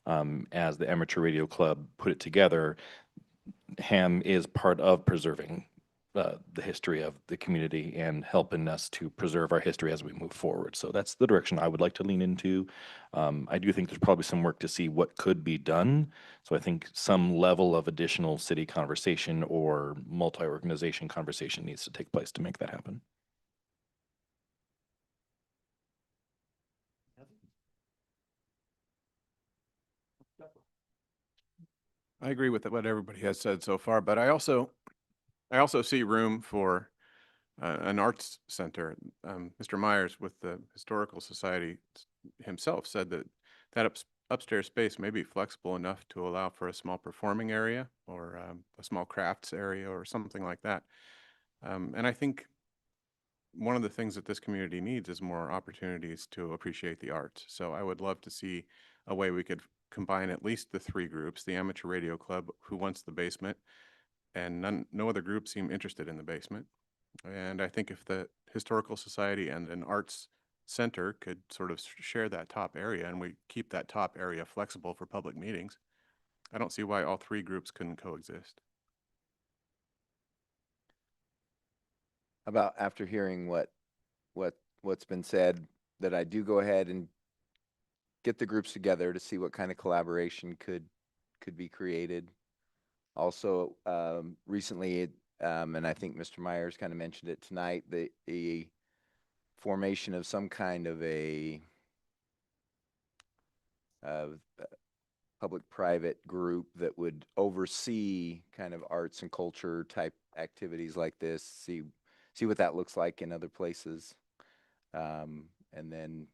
as the Amateur Radio Club put it together, HAM is part of preserving the history of the community and helping us to preserve our history as we move forward. So that's the direction I would like to lean into. I do think there's probably some work to see what could be done. So I think some level of additional city conversation or multi-organization conversation needs to take place to make that happen. I agree with what everybody has said so far, but I also see room for an arts center. Mr. Myers with the Historical Society himself said that upstairs space may be flexible enough to allow for a small performing area or a small crafts area or something like that. And I think one of the things that this community needs is more opportunities to appreciate the arts. So I would love to see a way we could combine at least the three groups: the Amateur Radio Club, who wants the basement, and no other group seem interested in the basement. And I think if the Historical Society and an arts center could sort of share that top area, and we keep that top area flexible for public meetings, I don't see why all three groups couldn't coexist. About after hearing what's been said, that I do go ahead and get the groups together to see what kind of collaboration could be created. Also, recently, and I think Mr. Myers kind of mentioned it tonight, the formation of some kind of a public-private group that would oversee kind of arts and culture type activities like this, see what that looks like in other places. And then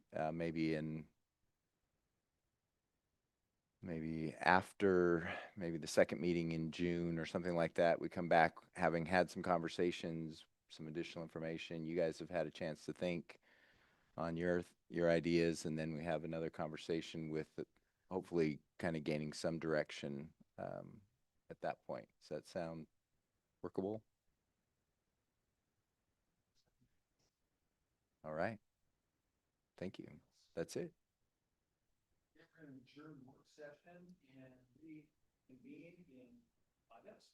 maybe after the second meeting in June or something like that, we come back having had some conversations, some additional information. You guys have had a chance to think on your ideas, and then we have another conversation with hopefully kind of gaining some direction at that point. Does that sound workable? All right. Thank you. That's it. adjourn work session and reconvene in 5 minutes.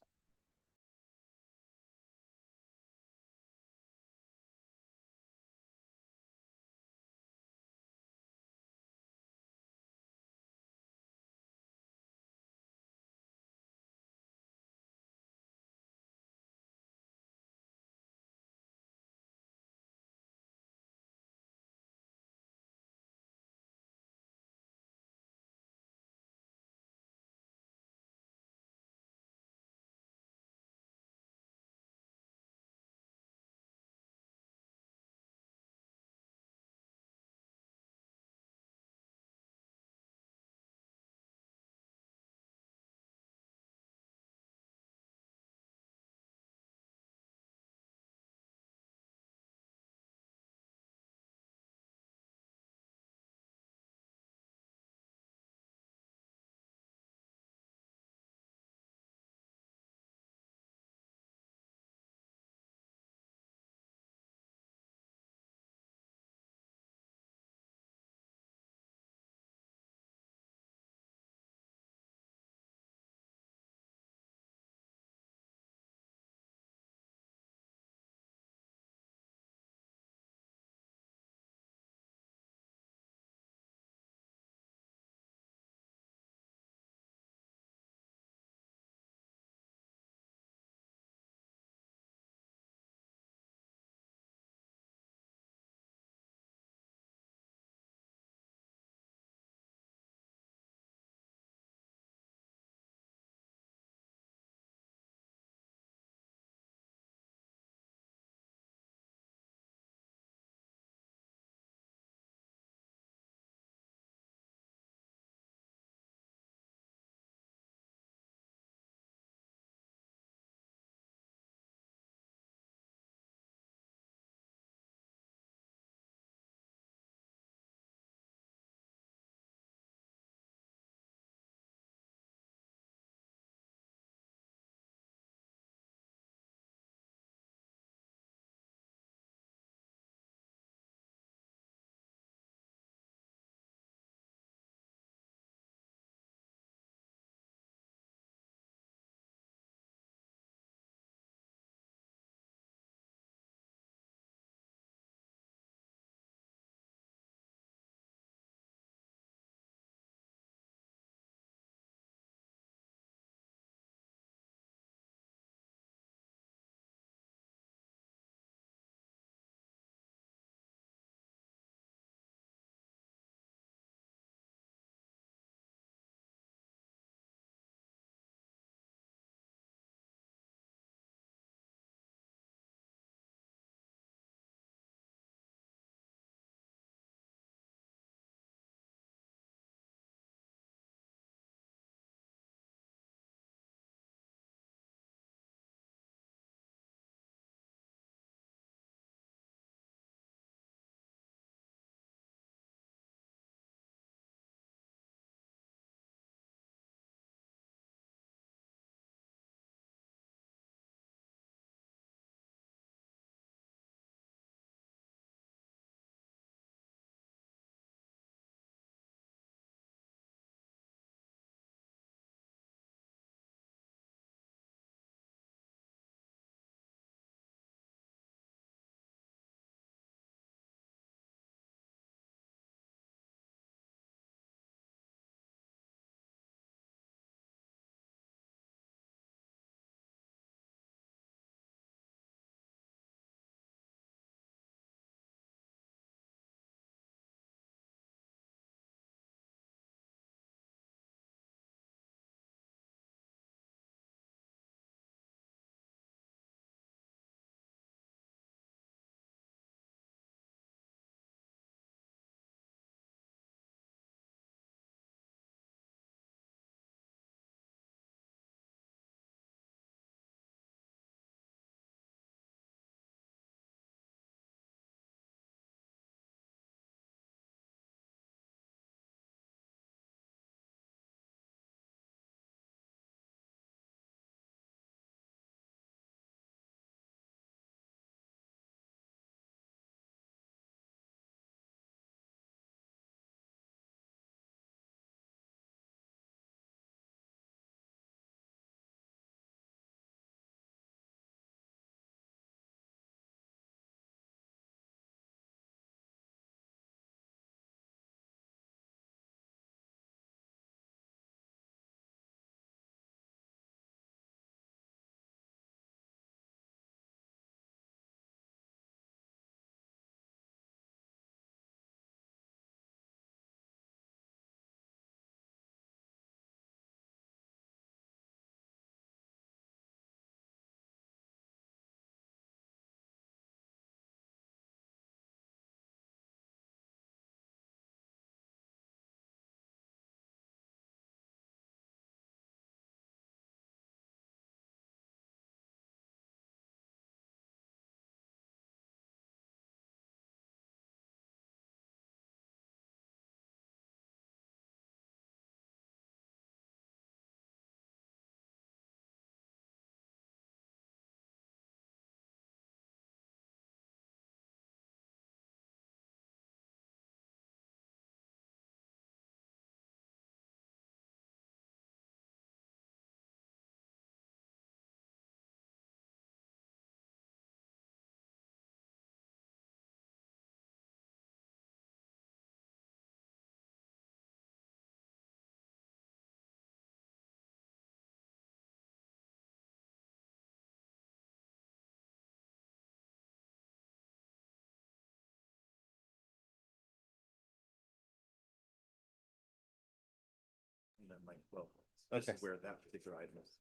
like, well, this Okay. is where that particular item is.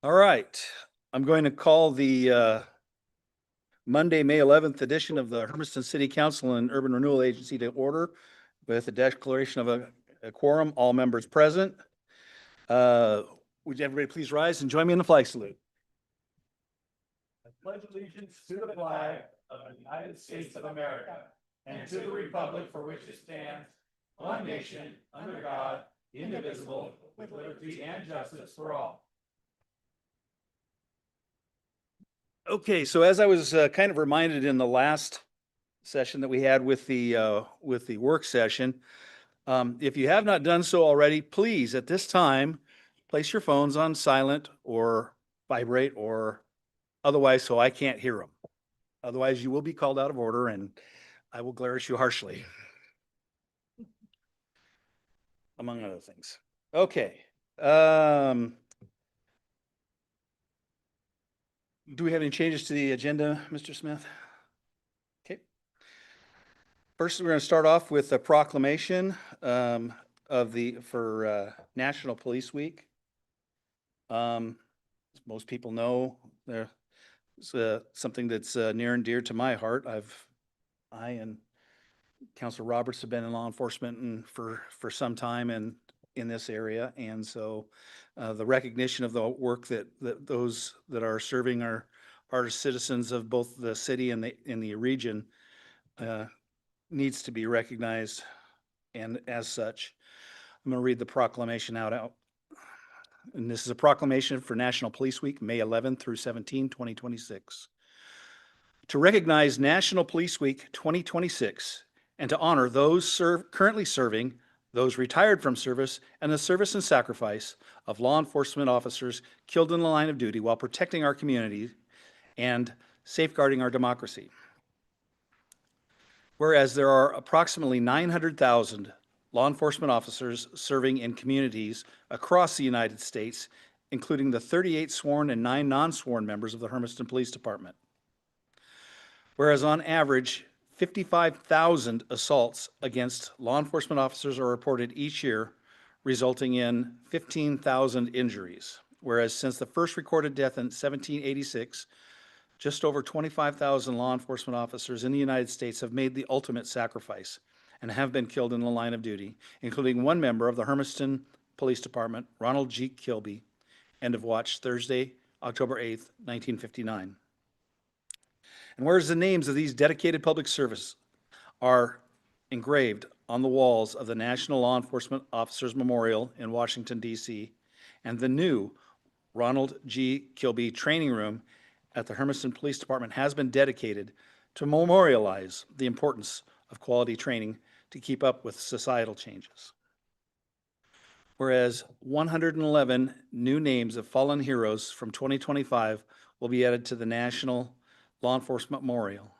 All right, I'm going to call the Monday, May 11th edition of the Hermiston City Council and Urban Renewal Agency to order with a declaration of a quorum, all members present. Would everybody please rise and join me in the flag salute? I pledge allegiance to the flag of the United States of America and to the republic for which it stands, one nation, under God, indivisible, with liberty and justice for all. Okay, so as I was kind of reminded in the last session that we had with the work session, if you have not done so already, please, at this time, place your phones on silent or vibrate or otherwise so I can't hear them. Otherwise, you will be called out of order and I will glare at you harshly. Among other things. Okay. Do we have any changes to the agenda, Mr. Smith? Okay. First, we're going to start off with a proclamation for National Police Week. As most people know, it's something that's near and dear to my heart. I and Councilor Roberts have been in law enforcement and for some time in this area, and so the recognition of the work that those that are serving are citizens of both the city and the region needs to be recognized, and as such, I'm going to read the proclamation out. And this is a proclamation for National Police Week, May 11 through 17, 2026. To recognize National Police Week 2026 and to honor those currently serving, those retired from service, and the service and sacrifice of law enforcement officers killed in the line of duty while protecting our community and safeguarding our democracy. Whereas there are approximately 900,000 law enforcement officers serving in communities across the United States, including the 38 sworn and 9 non-sworn members of the Hermiston Police Department. Whereas on average, 55,000 assaults against law enforcement officers are reported each year, resulting in 15,000 injuries. Whereas since the first recorded death in 1786, just over 25,000 law enforcement officers in the United States have made the ultimate sacrifice and have been killed in the line of duty, including one member of the Hermiston Police Department, Ronald G. Kilby, end of watch Thursday, October 8th, 1959. And whereas the names of these dedicated public service are engraved on the walls of the National Law Enforcement Officers Memorial in Washington, D.C., and the new Ronald G. Kilby Training Room at the Hermiston Police Department has been dedicated to memorialize the importance of quality training to keep up with societal changes. Whereas 111 new names of fallen heroes from 2025 will be added to the National Law Enforcement Memorial.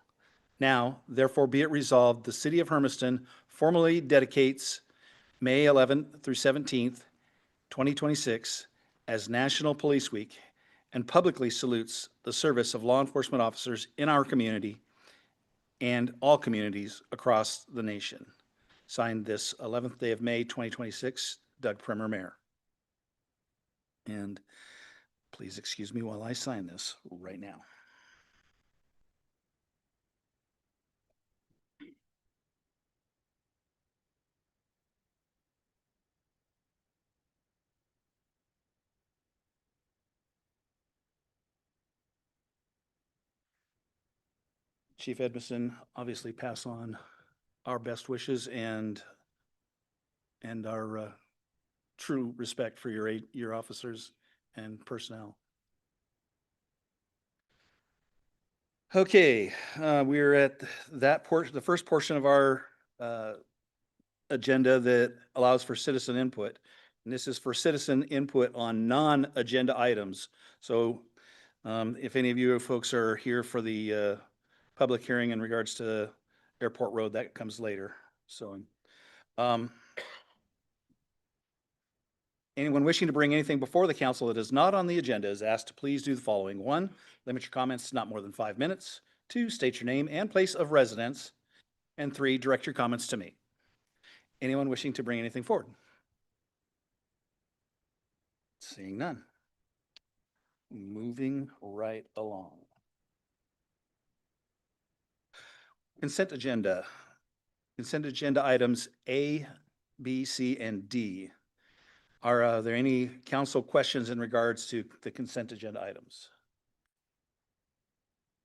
Now, therefore, be it resolved, the City of Hermiston formally dedicates May 11th through 17th, 2026 as National Police Week and publicly salutes the service of law enforcement officers in our community and all communities across the nation. Signed this 11th day of May, 2026, Doug Primer, Mayor. And please excuse me while I sign this right now. Chief Edmondson, obviously pass on our best wishes and our true respect for your officers and personnel. Okay, we're at that portion, the first portion of our agenda that allows for citizen input. And this is for citizen input on non-agenda items. So if any of you folks are here for the public hearing in regards to Airport Road, that comes later. So anyone wishing to bring anything before the council that is not on the agenda is asked to please do the following. 1, limit your comments to not more than 5 minutes. 2, state your name and place of residence. And 3, direct your comments to me. Anyone wishing to bring anything forward? Seeing none. Moving right along. Consent agenda. Consent agenda items A, B, C, and D. Are there any council questions in regards to the consent agenda items?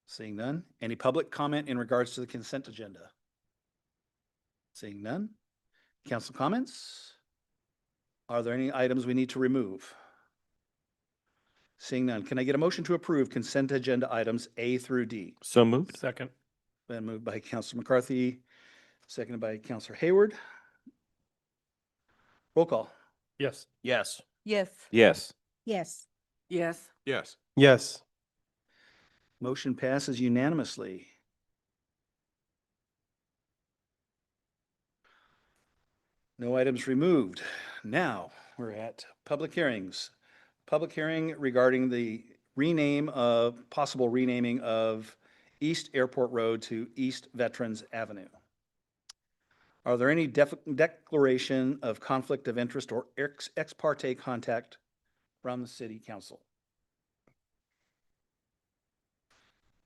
Seeing none. Any public comment in regards to the consent agenda? Seeing none. Council comments? Are there any items we need to remove? Seeing none. Can I get a motion to approve consent agenda items A through D? So moved. Second. Been moved by Councilor McCarthy, seconded by Councilor Hayward. Roll call. Yes. Yes. Yes. Yes. Yes. Yes. Yes. Yes. Motion passes unanimously. No items removed. Now, we're at public hearings. Public hearing regarding the possible renaming of East Airport Road to East Veterans Avenue. Are there any declaration of conflict of interest or ex parte contact from the city council?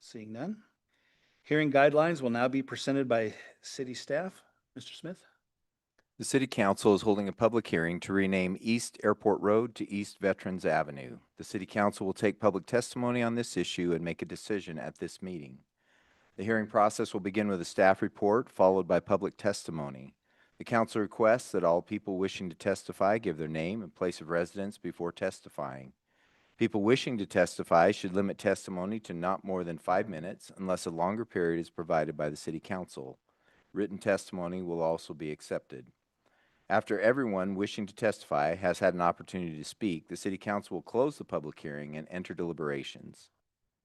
Seeing none. Hearing guidelines will now be presented by city staff. Mr. Smith? The City Council is holding a public hearing to rename East Airport Road to East Veterans Avenue. The City Council will take public testimony on this issue and make a decision at this meeting. The hearing process will begin with a staff report, followed by public testimony. The council requests that all people wishing to testify give their name and place of residence before testifying. People wishing to testify should limit testimony to not more than 5 minutes unless a longer period is provided by the City Council. Written testimony will also be accepted. After everyone wishing to testify has had an opportunity to speak, the City Council will close the public hearing and enter deliberations.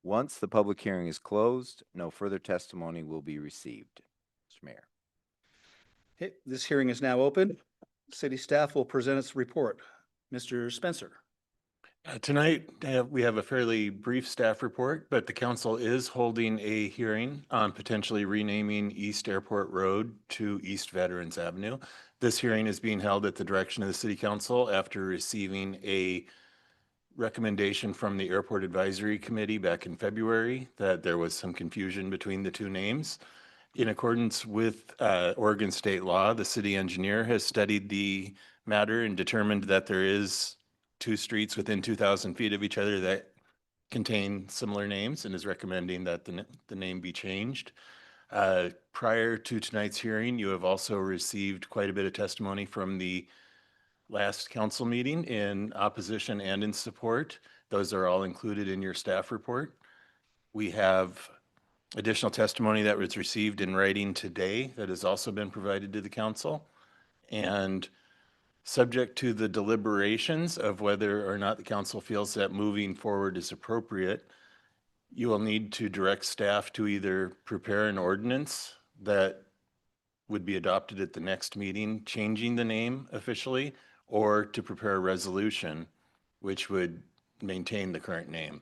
Once the public hearing is closed, no further testimony will be received. Mr. Mayor. Okay, this hearing is now open. City staff will present its report. Mr. Spencer. Tonight, we have a fairly brief staff report, but the council is holding a hearing on potentially renaming East Airport Road to East Veterans Avenue. This hearing is being held at the direction of the City Council after receiving a recommendation from the Airport Advisory Committee back in February that there was some confusion between the two names. In accordance with Oregon state law, the city engineer has studied the matter and determined that there is 2 streets within 2,000 feet of each other that contain similar names and is recommending that the name be changed. Prior to tonight's hearing, you have also received quite a bit of testimony from the last council meeting in opposition and in support. Those are all included in your staff report. We have additional testimony that was received in writing today that has also been provided to the council. And subject to the deliberations of whether or not the council feels that moving forward is appropriate, you will need to direct staff to either prepare an ordinance that would be adopted at the next meeting, changing the name officially, or to prepare a resolution which would maintain the current name.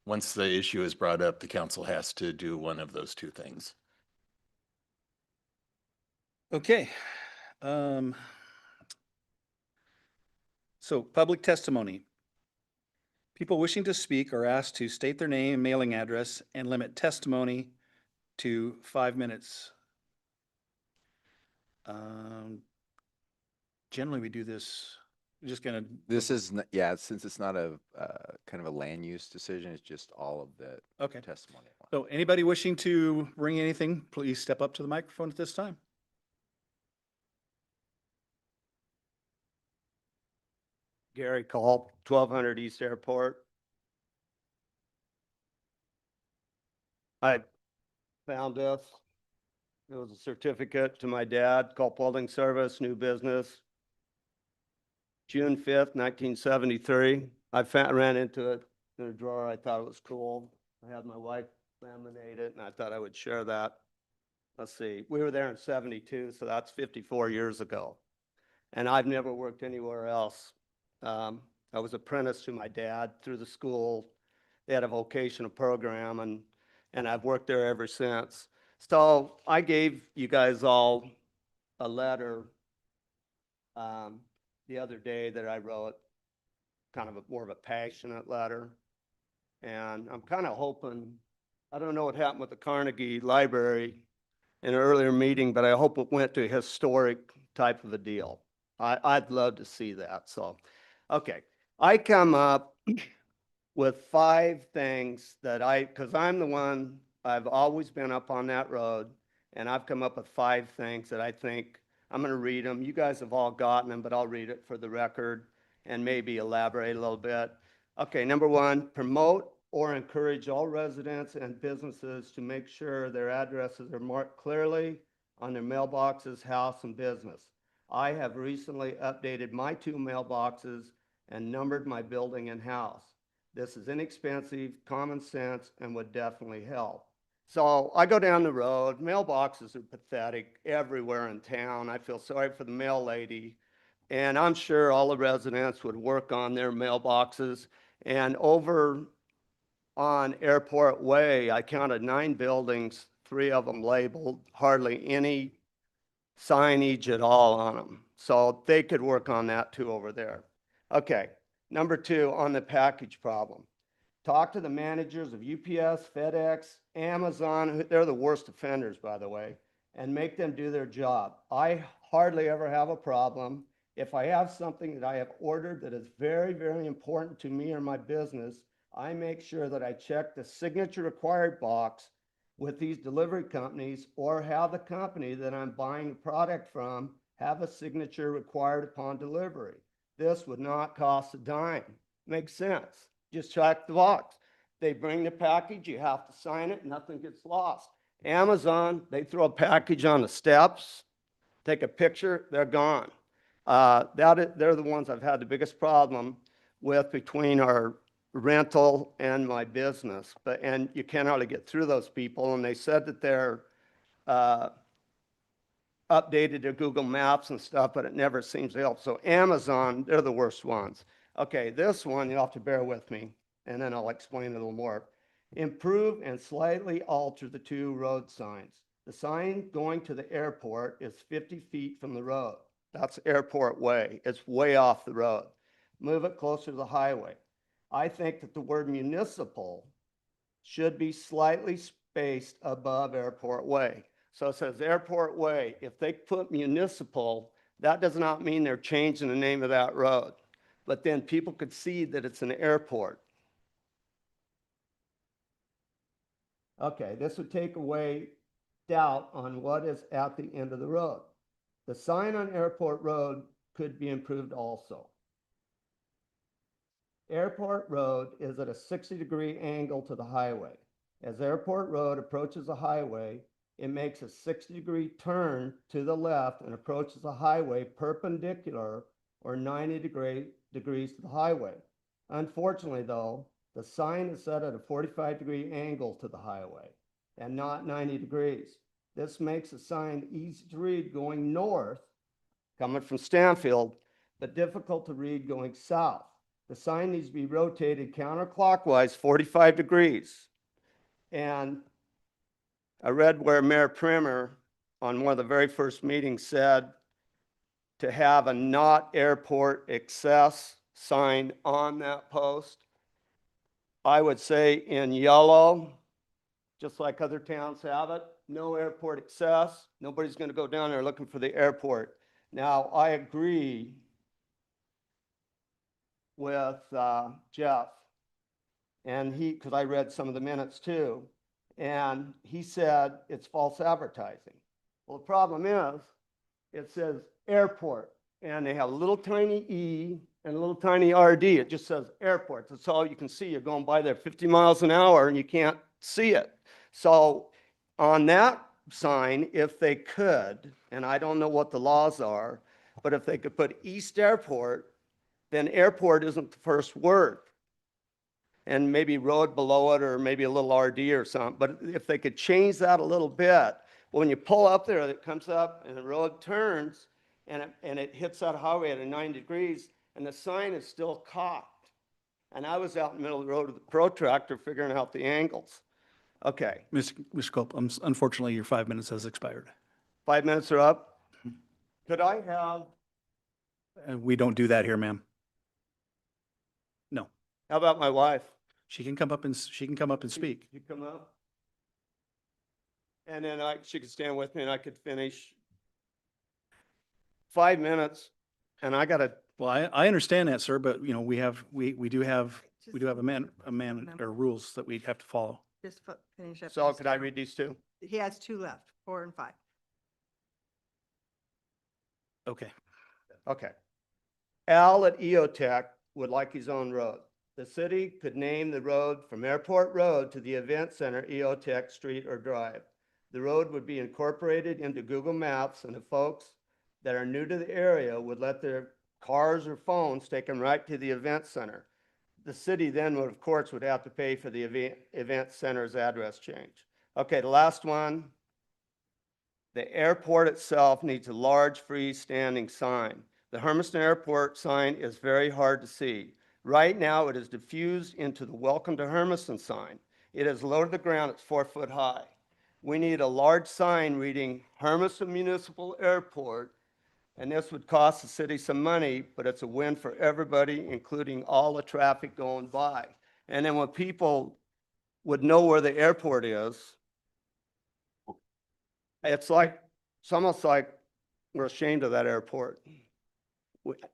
Once the issue is brought up, the council has to do one of those 2 things. Okay. So public testimony. People wishing to speak are asked to state their name and mailing address and limit testimony to 5 minutes. Generally, we do this, we're just gonna. This is, yeah, since it's not a kind of a land use decision, it's just all of the Okay. testimony. So anybody wishing to bring anything, please step up to the microphone at this time. Gary Culp, 1200 East Airport. I found this. It was a certificate to my dad, Culp Welding Service, new business. June 5th, 1973. I ran into it in a drawer. I thought it was cool. I had my wife laminate it and I thought I would share that. Let's see, we were there in 72, so that's 54 years ago. And I've never worked anywhere else. I was apprenticed to my dad through the school. They had a vocational program and I've worked there ever since. So I gave you guys all a letter the other day that I wrote, kind of more of a passionate letter. And I'm kind of hoping, I don't know what happened with the Carnegie Library in an earlier meeting, but I hope it went to a historic type of a deal. I'd love to see that. So, okay. I come up with 5 things that because I'm the one, I've always been up on that road, and I've come up with 5 things that I think, I'm going to read them. You guys have all gotten them, but I'll read it for the record and maybe elaborate a little bit. Okay, number 1, promote or encourage all residents and businesses to make sure their addresses are marked clearly on their mailboxes, house, and business. I have recently updated my 2 mailboxes and numbered my building and house. This is inexpensive, common sense, and would definitely help. So I go down the road, mailboxes are pathetic everywhere in town. I feel sorry for the mail lady. And I'm sure all the residents would work on their mailboxes. And over on Airport Way, I counted 9 buildings, 3 of them labeled, hardly any signage at all on them. So they could work on that too over there. Okay, number 2, on the package problem. Talk to the managers of UPS, FedEx, Amazon, they're the worst offenders, by the way, and make them do their job. I hardly ever have a problem. If I have something that I have ordered that is very, very important to me or my business, I make sure that I check the signature required box with these delivery companies, or have the company that I'm buying the product from have a signature required upon delivery. This would not cost a dime. Makes sense. Just check the box. They bring the package, you have to sign it, nothing gets lost. Amazon, they throw a package on the steps, take a picture, they're gone. They're the ones I've had the biggest problem with between our rental and my business. And you can't hardly get through those people. And they said that they're updated their Google Maps and stuff, but it never seems to help. So Amazon, they're the worst ones. Okay, this one, you'll have to bear with me, and then I'll explain it a little more. Improve and slightly alter the 2 road signs. The sign going to the airport is 50 feet from the road. That's Airport Way. It's way off the road. Move it closer to the highway. I think that the word municipal should be slightly spaced above Airport Way. So it says Airport Way. If they put municipal, that does not mean they're changing the name of that road. But then people could see that it's an airport. Okay, this would take away doubt on what is at the end of the road. The sign on Airport Road could be improved also. Airport Road is at a 60-degree angle to the highway. As Airport Road approaches the highway, it makes a 60-degree turn to the left and approaches the highway perpendicular or 90 degrees to the highway. Unfortunately, though, the sign is set at a 45-degree angle to the highway and not 90 degrees. This makes the sign easy to read going north, coming from Stanfield, but difficult to read going south. The sign needs to be rotated counterclockwise 45 degrees. And I read where Mayor Primer on one of the very first meetings said to have a not airport access sign on that post. I would say in yellow, just like other towns have it, no airport access. Nobody's going to go down there looking for the airport. Now, I agree with Jeff, and because I read some of the minutes too, and he said it's false advertising. Well, the problem is, it says airport, and they have a little tiny E and a little tiny RD. It just says airport. That's all you can see. You're going by there 50 miles an hour and you can't see it. So on that sign, if they could, and I don't know what the laws are, but if they could put East Airport, then airport isn't the first word. And maybe road below it, or maybe a little RD or something. But if they could change that a little bit, when you pull up there, it comes up and the road turns and it hits that highway at a 90 degrees and the sign is still cocked. And I was out in the middle of the road with the protractor figuring out the angles. Okay, Mr. Culp, unfortunately, your 5 minutes has expired. 5 minutes are up. Could I have, We don't do that here, ma'am. No, how about my wife? she can come up and speak. You come up? And then she could stand with me and I could finish. 5 minutes, and I gotta, Well, I understand that, sir, but we do have or rules that we have to follow. Just finish up. so his could I term. read these two? He has two left, 4 and 5. Okay. Okay. Al at EOTech would like his own road. The city could name the road from Airport Road to the Event Center, EOTech Street or Drive. The road would be incorporated into Google Maps, and the folks that are new to the area would let their cars or phones take them right to the event center. The city then would, of course, would have to pay for the event center's address change. Okay, the last one. The airport itself needs a large freestanding sign. The Hermiston Airport sign is very hard to see. Right now, it is diffused into the Welcome to Hermiston sign. It is low to the ground, it's 4 foot high. We need a large sign reading Hermiston Municipal Airport, and this would cost the city some money, but it's a win for everybody, including all the traffic going by. And then when people would know where the airport is, it's almost like we're ashamed of that airport.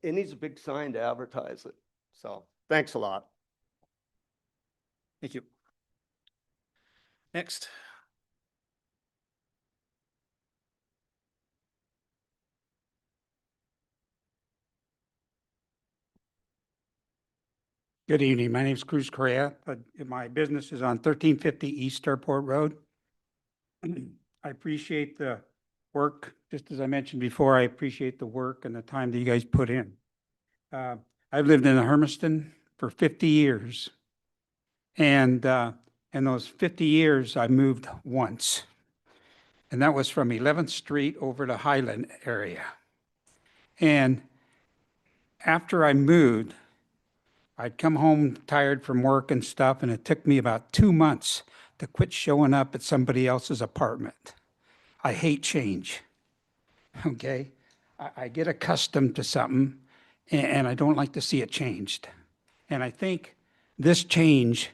It needs a big sign to advertise it. So, thanks a lot. Thank you. Next. Good evening. My name is Cruz Correa. My business is on 1350 East Airport Road. I appreciate the work. Just as I mentioned before, I appreciate the work and the time that you guys put in. I've lived in Hermiston for 50 years. And in those 50 years, I moved once. And that was from 11th Street over to Highland area. And after I moved, I'd come home tired from work and stuff, and it took me about 2 months to quit showing up at somebody else's apartment. I hate change, okay? I get accustomed to something, and I don't like to see it changed. And I think this change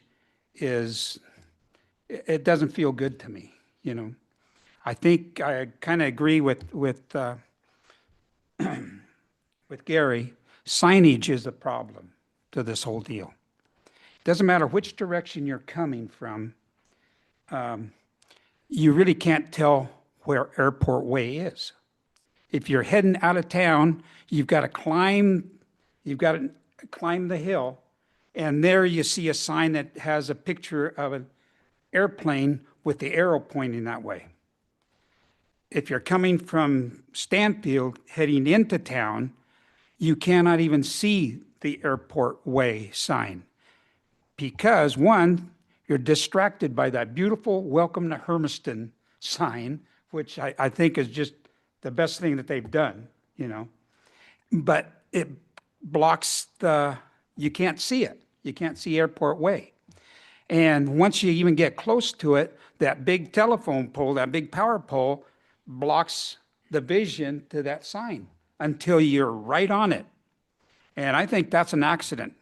it doesn't feel good to me, I think I kind of agree with Gary. Signage is a problem to this whole deal. Doesn't matter which direction you're coming from, you really can't tell where Airport Way is. If you're heading out of town, you've got to climb the hill, and there you see a sign that has a picture of an airplane with the arrow pointing that way. If you're coming from Stanfield heading into town, you cannot even see the Airport Way sign because, one, you're distracted by that beautiful Welcome to Hermiston sign, which I think is just the best thing that they've done, but it blocks you can't see it. You can't see Airport Way. And once you even get close to it, that big telephone pole, that big power pole blocks the vision to that sign until you're right on it. And I think that's an accident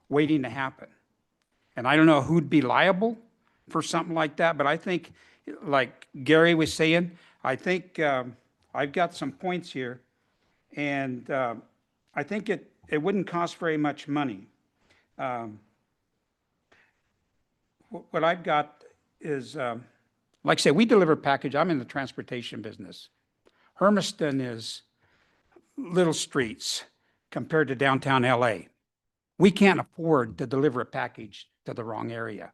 waiting to happen. And I don't know who'd be liable for something like that, but I think, like Gary was saying, I think I've got some points here, and I think it wouldn't cost very much money. What I've got is, like I say, we deliver package. I'm in the transportation business. Hermiston is little streets compared to downtown LA. We can't afford to deliver a package to the wrong area.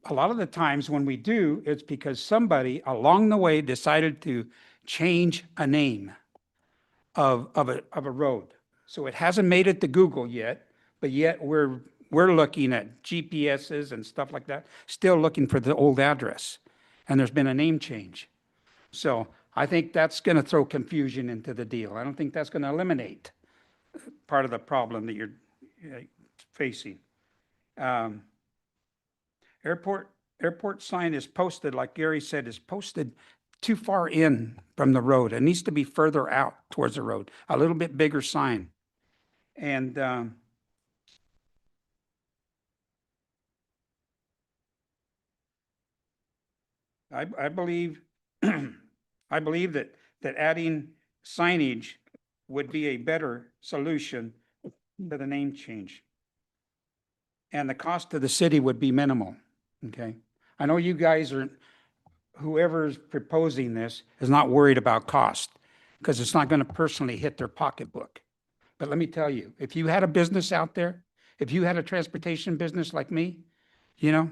A lot of the times when we do, it's because somebody along the way decided to change a name of a road. So it hasn't made it to Google yet, but yet we're looking at GPSs and stuff like that, still looking for the old address. And there's been a name change. So I think that's going to throw confusion into the deal. I don't think that's going to eliminate part of the problem that you're facing. Airport airport sign is posted, like Gary said, is posted too far in from the road. It needs to be further out towards the road, a little bit bigger sign. And I believe, I believe that adding signage would be a better solution to the name change. And the cost to the city would be minimal, okay? I know you guys are, whoever's proposing this is not worried about cost because it's not going to personally hit their pocketbook. But let me tell you, if you had a business out there, if you had a transportation business like me, you know,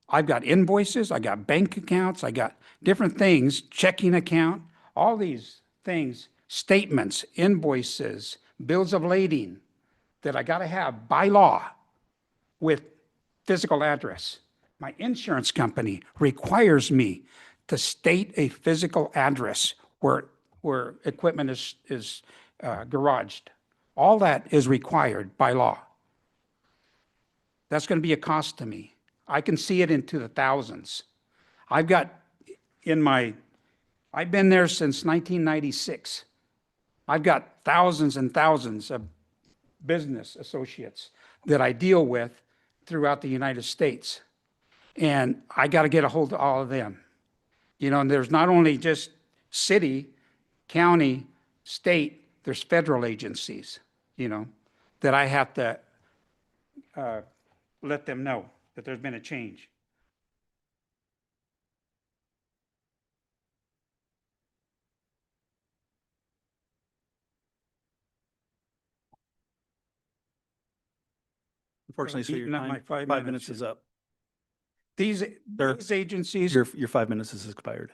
I've got invoices, I got bank accounts, I got different things, checking account, all these things, statements, invoices, bills of lading that I got to have by law with physical address. My insurance company requires me to state a physical address where equipment is garaged. All that is required by law. That's going to be a cost to me. I can see it into the thousands. I've been there since 1996. I've got thousands and thousands of business associates that I deal with throughout the United States. And I got to get a hold of all of them. You know, and there's not only just city, county, state, there's federal agencies, you know, that I have to let them know that there's been a change. Unfortunately, so your Eating up time, my 5 5 minutes. minutes is up. These Sir, agencies, Your 5 minutes has expired.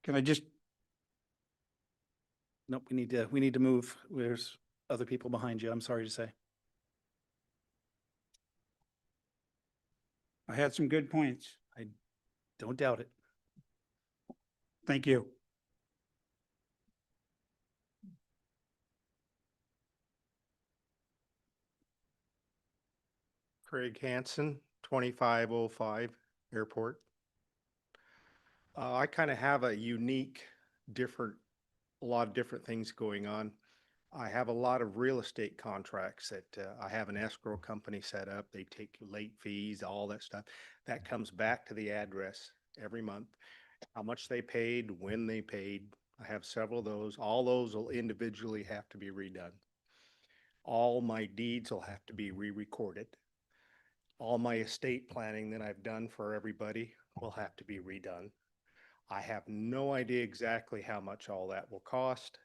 can I just, Nope, we need to move. There's other people behind you, I'm sorry to say. I had some good points. Don't doubt it. Thank you. Craig Hansen, 2505 Airport. I kind of have a unique, a lot of different things going on. I have a lot of real estate contracts that I have an escrow company set up. They take late fees, all that stuff. That comes back to the address every month. How much they paid, when they paid. I have several of those. All those will individually have to be redone. All my deeds will have to be re-recorded. All my estate planning that I've done for everybody will have to be redone. I have no idea exactly how much all that will cost.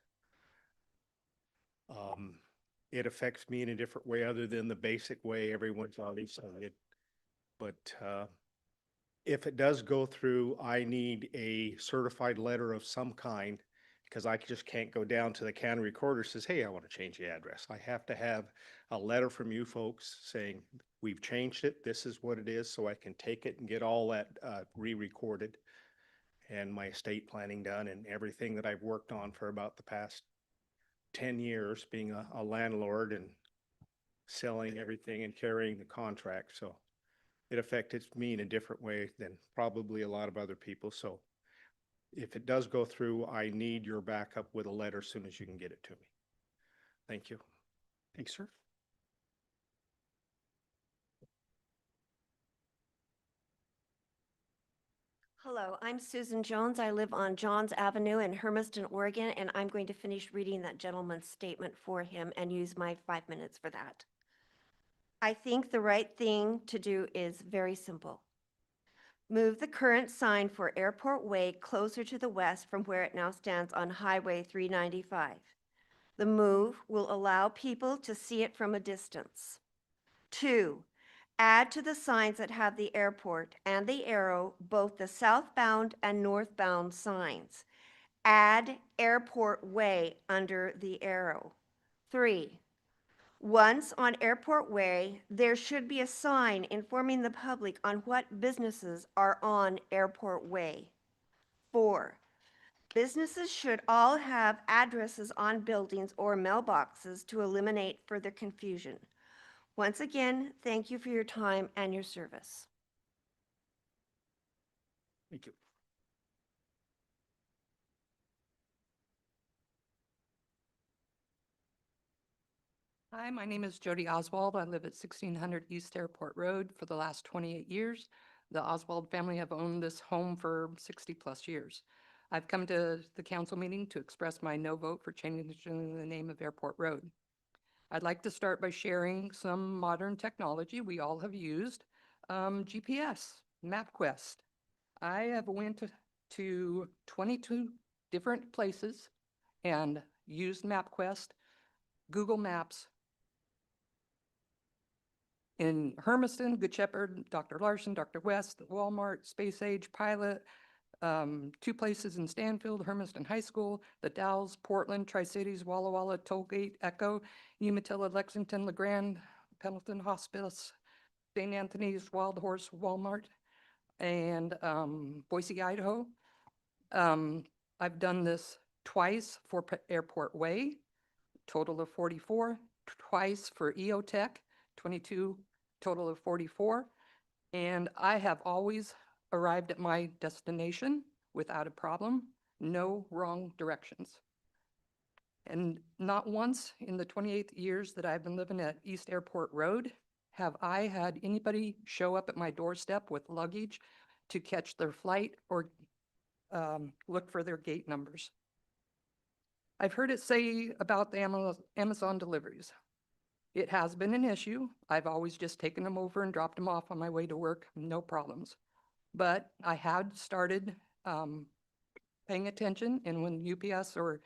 It affects me in a different way other than the basic way everyone's already said. But if it does go through, I need a certified letter of some kind because I just can't go down to the county recorder says, hey, I want to change the address. I have to have a letter from you folks saying, we've changed it, this is what it is, so I can take it and get all that re-recorded and my estate planning done and everything that I've worked on for about the past 10 years being a landlord and selling everything and carrying the contract. So it affected me in a different way than probably a lot of other people. So if it does go through, I need your backup with a letter as soon as you can get it to me. Thank you. Thanks, sir. Hello, I'm Susan Jones. I live on Johns Avenue in Hermiston, Oregon, and I'm going to finish reading that gentleman's statement for him and use my 5 minutes for that. I think the right thing to do is very simple. Move the current sign for Airport Way closer to the west from where it now stands on Highway 395. The move will allow people to see it from a distance. 2, add to the signs that have the airport and the arrow, both the southbound and northbound signs. Add Airport Way under the arrow. 3, once on Airport Way, there should be a sign informing the public on what businesses are on Airport Way. 4, businesses should all have addresses on buildings or mailboxes to eliminate further confusion. Once again, thank you for your time and your service. Thank you. Hi, my name is Jody Oswald. I live at 1600 East Airport Road for the last 28 years. The Oswald family have owned this home for 60+ years. I've come to the council meeting to express my no vote for changing the name of Airport Road. I'd like to start by sharing some modern technology we all have used. GPS, MapQuest. I have went to 22 different places and used MapQuest, Google Maps, in Hermiston, Good Shepherd, Dr. Larson, Dr. West, Walmart, Space Age, Pilot, 2 places in Stanfield, Hermiston High School, the Dalles, Portland, Tri-Cities, Walla Walla, Tollgate, Echo, Umatilla, Lexington, LeGrand, Pendleton Hospice, St. Anthony's, Wild Horse, Walmart, and Boise, Idaho. I've done this twice for Airport Way, total of 44, twice for EOTech, 22, total of 44. And I have always arrived at my destination without a problem, no wrong directions. And not once in the 28 years that I've been living at East Airport Road have I had anybody show up at my doorstep with luggage to catch their flight or look for their gate numbers. I've heard it say about the Amazon deliveries. It has been an issue. I've always just taken them over and dropped them off on my way to work, no problems. But I had started paying attention, and when UPS or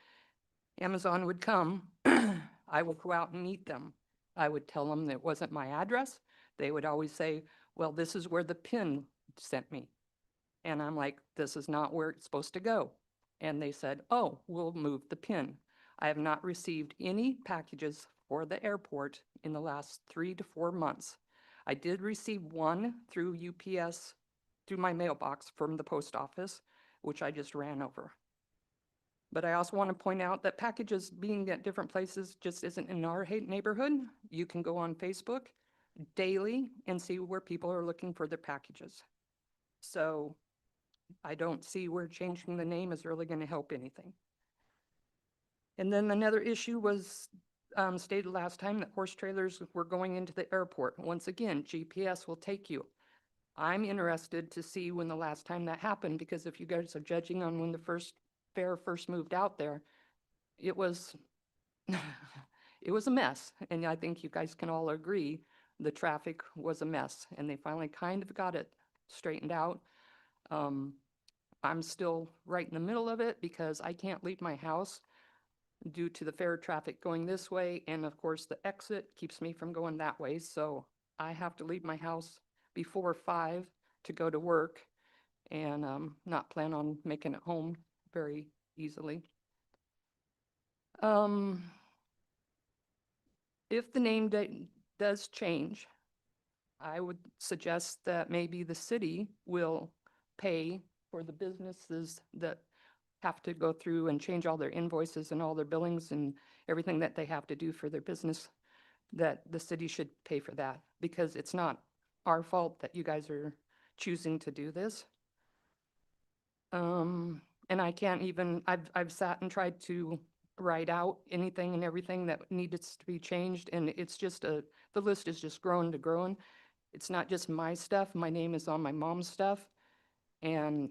Amazon would come, I would go out and meet them. I would tell them that it wasn't my address. They would always say, well, this is where the PIN sent me. And I'm like, this is not where it's supposed to go. And they said, oh, we'll move the PIN. I have not received any packages for the airport in the last 3 to 4 months. I did receive one through UPS, through my mailbox from the post office, which I just ran over. But I also want to point out that packages being at different places just isn't in our neighborhood. You can go on Facebook daily and see where people are looking for their packages. So I don't see where changing the name is really going to help anything. And then another issue was stated last time that horse trailers were going into the airport. Once again, GPS will take you. I'm interested to see when the last time that happened, because if you guys are judging on when the fair first moved out there, it was it was a mess. And I think you guys can all agree the traffic was a mess, and they finally kind of got it straightened out. I'm still right in the middle of it because I can't leave my house due to the fair traffic going this way. And of course, the exit keeps me from going that way. So I have to leave my house before 5 to go to work, and not plan on making it home very easily. If the name does change, I would suggest that maybe the city will pay for the businesses that have to go through and change all their invoices and all their billings and everything that they have to do for their business, that the city should pay for that, because it's not our fault that you guys are choosing to do this. And I can't even, I've sat and tried to write out anything and everything that needed to be changed, and it's just the list is just growing to growing. It's not just my stuff. My name is on my mom's stuff. And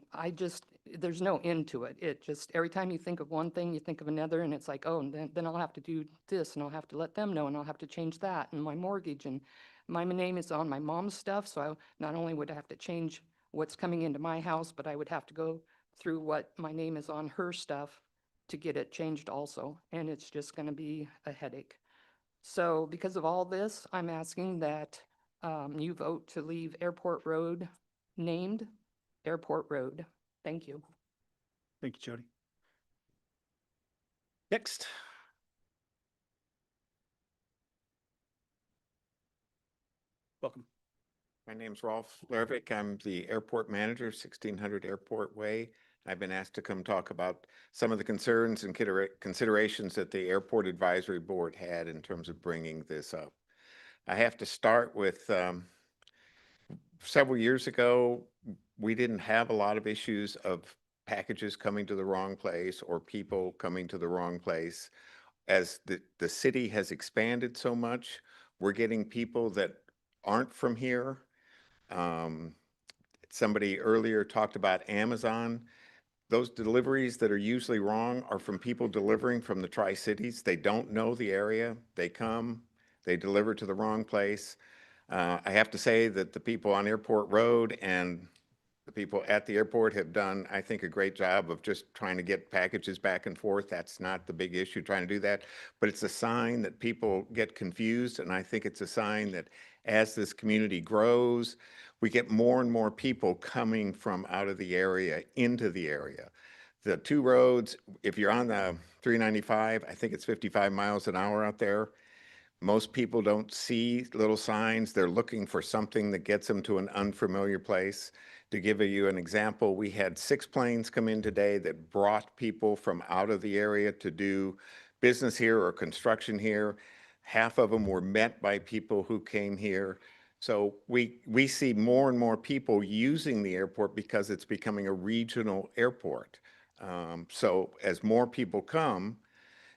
there's no end to it. It just, every time you think of one thing, you think of another, and it's like, oh, and then I'll have to do this, and I'll have to let them know, and I'll have to change that, and my mortgage, and my name is on my mom's stuff, so not only would I have to change what's coming into my house, but I would have to go through what my name is on her stuff to get it changed also, and it's just gonna be a headache. So because of all this, I'm asking that you vote to leave Airport Road named Airport Road. Thank you. Thank you, Jody. Next. Welcome. My name's Rolf Lervik. I'm the airport manager, 1600 Airport Way. I've been asked to come talk about some of the concerns and considerations that the Airport Advisory Board had in terms of bringing this up. I have to start with several years ago, we didn't have a lot of issues of packages coming to the wrong place or people coming to the wrong place. As the city has expanded so much, we're getting people that aren't from here. Um, Somebody earlier talked about Amazon. Those deliveries that are usually wrong are from people delivering from the Tri-Cities. They don't know the area. They come, they deliver to the wrong place. I have to say that the people on Airport Road and the people at the airport have done, I think, a great job of just trying to get packages back and forth. That's not the big issue, trying to do that. But it's a sign that people get confused, and I think it's a sign that as this community grows, we get more and more people coming from out of the area into the area. The two roads, if you're on the 395, I think it's 55 miles an hour out there. Most people don't see little signs. They're looking for something that gets them to an unfamiliar place. To give you an example, we had 6 planes come in today that brought people from out of the area to do business here or construction here. Half of them were met by people who came here. So we see more and more people using the airport because it's becoming a regional airport. So as more people come,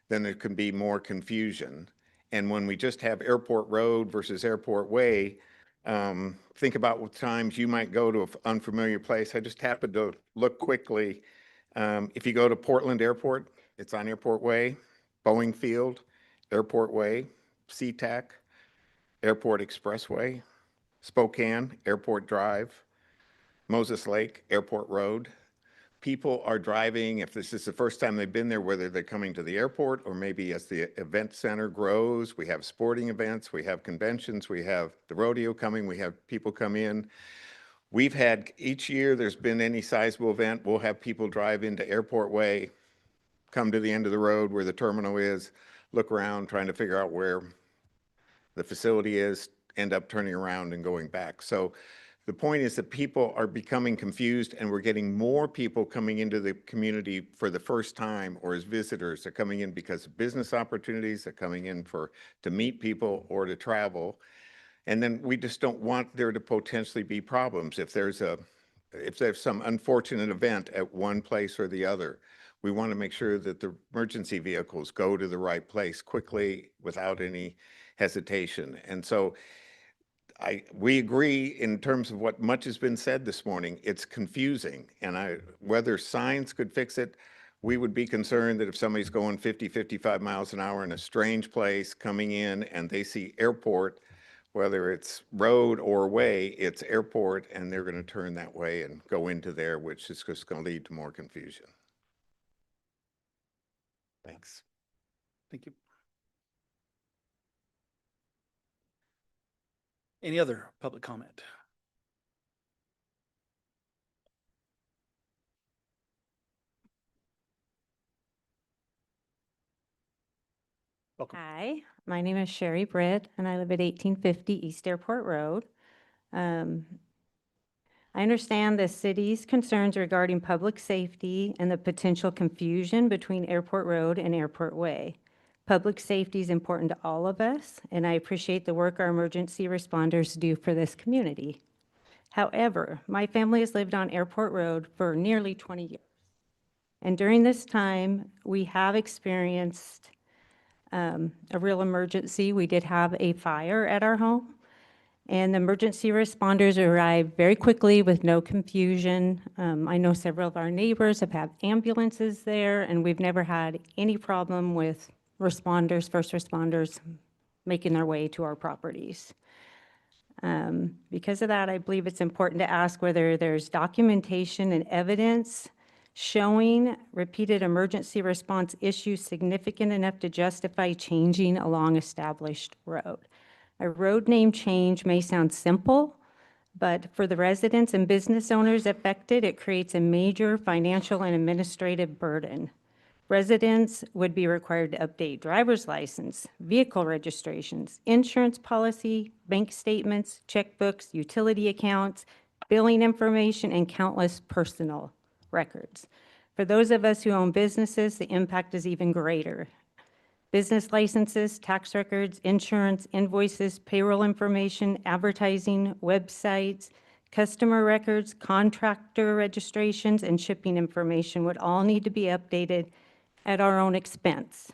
then there can be more confusion. And when we just have Airport Road versus Airport Way, think about what times you might go to an unfamiliar place. I just happened to look quickly. If you go to Portland Airport, it's on Airport Way, Boeing Field, Airport Way, SeaTac, Airport Expressway, Spokane, Airport Drive, Moses Lake, Airport Road. People are driving, if this is the first time they've been there, whether they're coming to the airport or maybe as the event center grows, we have sporting events, we have conventions, we have the rodeo coming, we have people come in. We've had, each year there's been any sizable event, we'll have people drive into Airport Way, come to the end of the road where the terminal is, look around, trying to figure out where the facility is, end up turning around and going back. So the point is that people are becoming confused, and we're getting more people coming into the community for the first time or as visitors. They're coming in because of business opportunities, they're coming in to meet people or to travel. And then we just don't want there to potentially be problems. If there's some unfortunate event at one place or the other, we want to make sure that the emergency vehicles go to the right place quickly without any hesitation. And so we agree in terms of what much has been said this morning. It's confusing, and whether signs could fix it, we would be concerned that if somebody's going 50, 55 miles an hour in a strange place coming in and they see airport, whether it's road or way, it's airport, and they're going to turn that way and go into there, which is just going to lead to more confusion. Thanks. Thank you. Any other public comment? Welcome. Hi, my name is Sherry Britt, and I live at 1850 East Airport Road. I understand the city's concerns regarding public safety and the potential confusion between Airport Road and Airport Way. Public safety is important to all of us, and I appreciate the work our emergency responders do for this community. However, my family has lived on Airport Road for nearly 20 years. And during this time, we have experienced a real emergency. We did have a fire at our home, and the emergency responders arrived very quickly with no confusion. I know several of our neighbors have had ambulances there, and we've never had any problem with responders, first responders, making their way to our properties. Because of that, I believe it's important to ask whether there's documentation and evidence showing repeated emergency response issues significant enough to justify changing a long-established road. A road name change may sound simple, but for the residents and business owners affected, it creates a major financial and administrative burden. Residents would be required to update driver's license, vehicle registrations, insurance policy, bank statements, checkbooks, utility accounts, billing information, and countless personal records. For those of us who own businesses, the impact is even greater. Business licenses, tax records, insurance, invoices, payroll information, advertising, websites, Customer records, contractor registrations, and shipping information would all need to be updated at our own expense.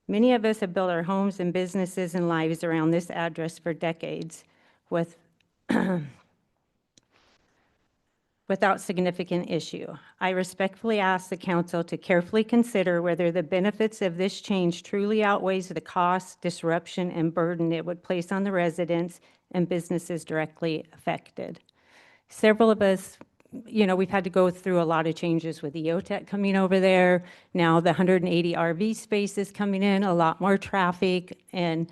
Many of us have built our homes and businesses and lives around this address for decades with without significant issue. I respectfully ask the council to carefully consider whether the benefits of this change truly outweighs the cost, disruption, and burden it would place on the residents and businesses directly affected. Several of us, we've had to go through a lot of changes with EOTech coming over there. Now the 180 RV spaces coming in, a lot more traffic. And,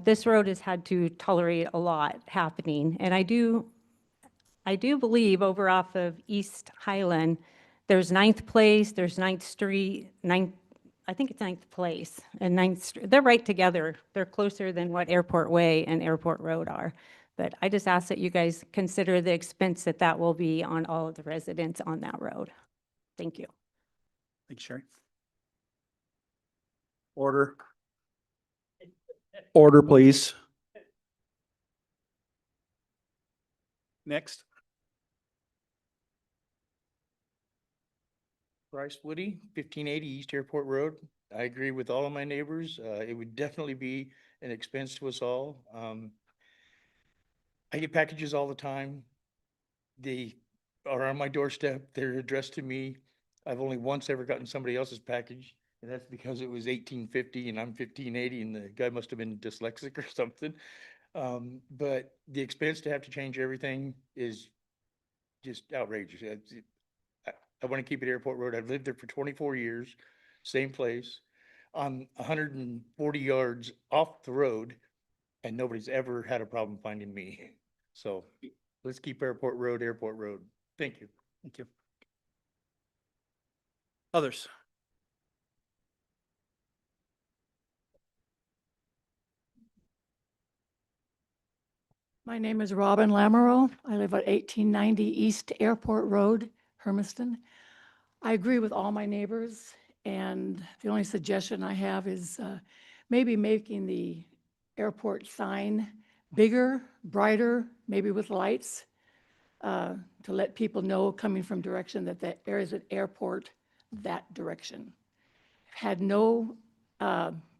this road has had to tolerate a lot happening. And I do believe over off of East Highland, there's 9th Place, there's 9th Street, I think it's 9th Place and 9th Street. They're right together. They're closer than what Airport Way and Airport Road are. But I just ask that you guys consider the expense that will be on all of the residents on that road. Thank you. Thank you, Sherry. Order. Order, please. Next. Bryce Woody, 1580 East Airport Road. I agree with all of my neighbors. It would definitely be an expense to us all. I get packages all the time. They are on my doorstep. They're addressed to me. I've only once ever gotten somebody else's package, and that's because it was 1850 and I'm 1580 and the guy must have been dyslexic or something. But the expense to have to change everything is just outrageous. I want to keep it Airport Road. I've lived there for 24 years, same place. I'm 140 yards off the road, and nobody's ever had a problem finding me. So let's keep Airport Road, Airport Road. Thank you. Thank you. Others? My name is Robin Lamoureux. I live at 1890 East Airport Road, Hermiston. I agree with all my neighbors, and the only suggestion I have is maybe making the airport sign bigger, brighter, maybe with lights, to let people know coming from direction that there is an airport that direction. Had no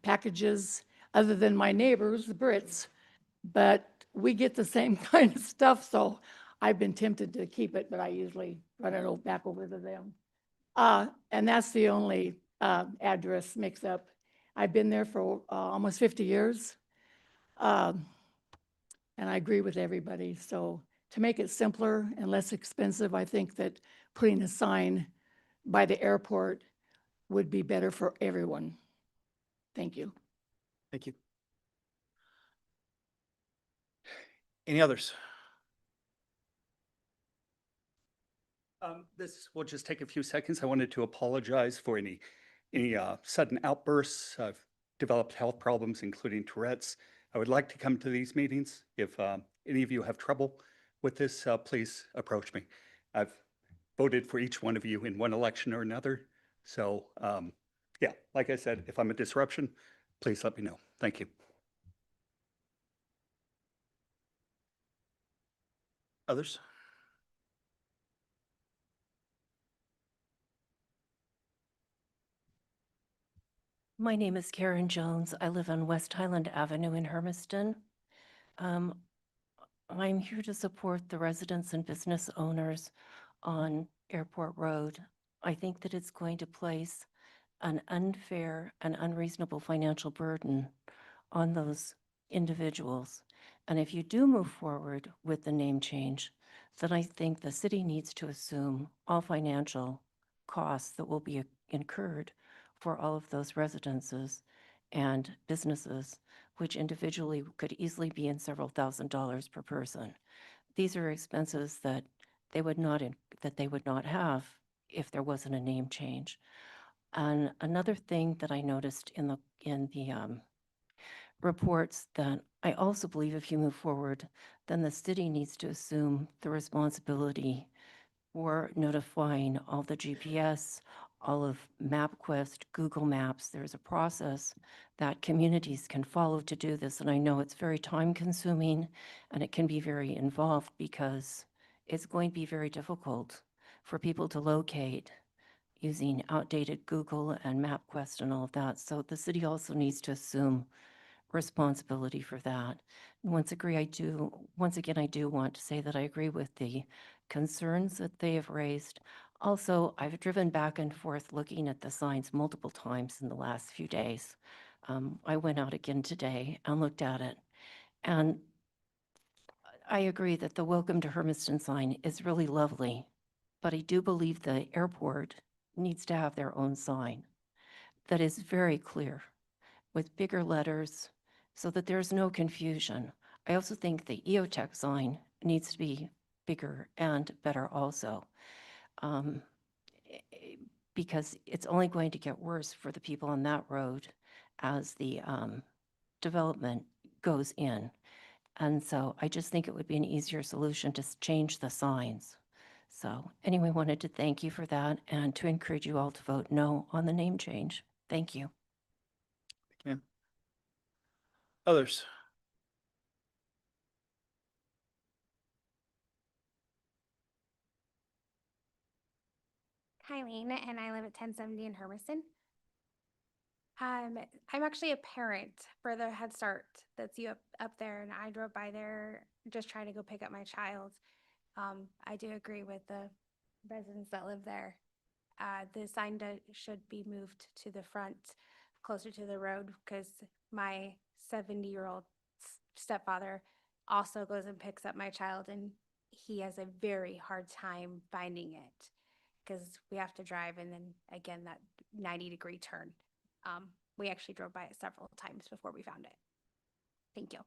packages other than my neighbors, the Brits, but we get the same kind of stuff, so I've been tempted to keep it, but I usually run it back over to them. And that's the only address mix-up. I've been there for almost 50 years, and I agree with everybody. So to make it simpler and less expensive, I think that putting a sign by the airport would be better for everyone. Thank you. Thank you. Any others? This will just take a few seconds. I wanted to apologize for any sudden outbursts. I've developed health problems, including Tourette's. I would like to come to these meetings. If any of you have trouble with this, please approach me. I've voted for each one of you in one election or another. So yeah, like I said, if I'm a disruption, please let me know. Thank you. Others? My name is Karen Jones. I live on West Highland Avenue in Hermiston. I'm here to support the residents and business owners on Airport Road. I think that it's going to place an unfair and unreasonable financial burden on those individuals. And if you do move forward with the name change, then I think the city needs to assume all financial costs that will be incurred for all of those residences and businesses, which individually could easily be in several $1,000s per person. These are expenses that they would not have if there wasn't a name change. And another thing that I noticed in the reports, that I also believe if you move forward, then the city needs to assume the responsibility for notifying all the GPS, all of MapQuest, Google Maps. There's a process that communities can follow to do this. And I know it's very time consuming and it can be very involved because it's going to be very difficult for people to locate using outdated Google and MapQuest and all of that. So the city also needs to assume responsibility for that. And once again, I do want to say that I agree with the concerns that they have raised. Also, I've driven back and forth looking at the signs multiple times in the last few days. I went out again today and looked at it. And I agree that the Welcome to Hermiston sign is really lovely, but I do believe the airport needs to have their own sign that is very clear with bigger letters so that there's no confusion. I also think the EOTech sign needs to be bigger and better also. Because it's only going to get worse for the people on that road as the development goes in. And so I just think it would be an easier solution to change the signs. So anyway, wanted to thank you for that and to encourage you all to vote no on the name change. Thank you. Thank you, ma'am. Others? Hi, Lane, and I live at 1070 in Hermiston. I'm actually a parent for the Head Start that's up there, and I drove by there just trying to go pick up my child. I do agree with the residents that live there. The sign should be moved to the front, closer to the road, because my 70-year-old stepfather also goes and picks up my child, and he has a very hard time finding it because we have to drive and then again that 90-degree turn. We actually drove by it several times before we found it. Thank you.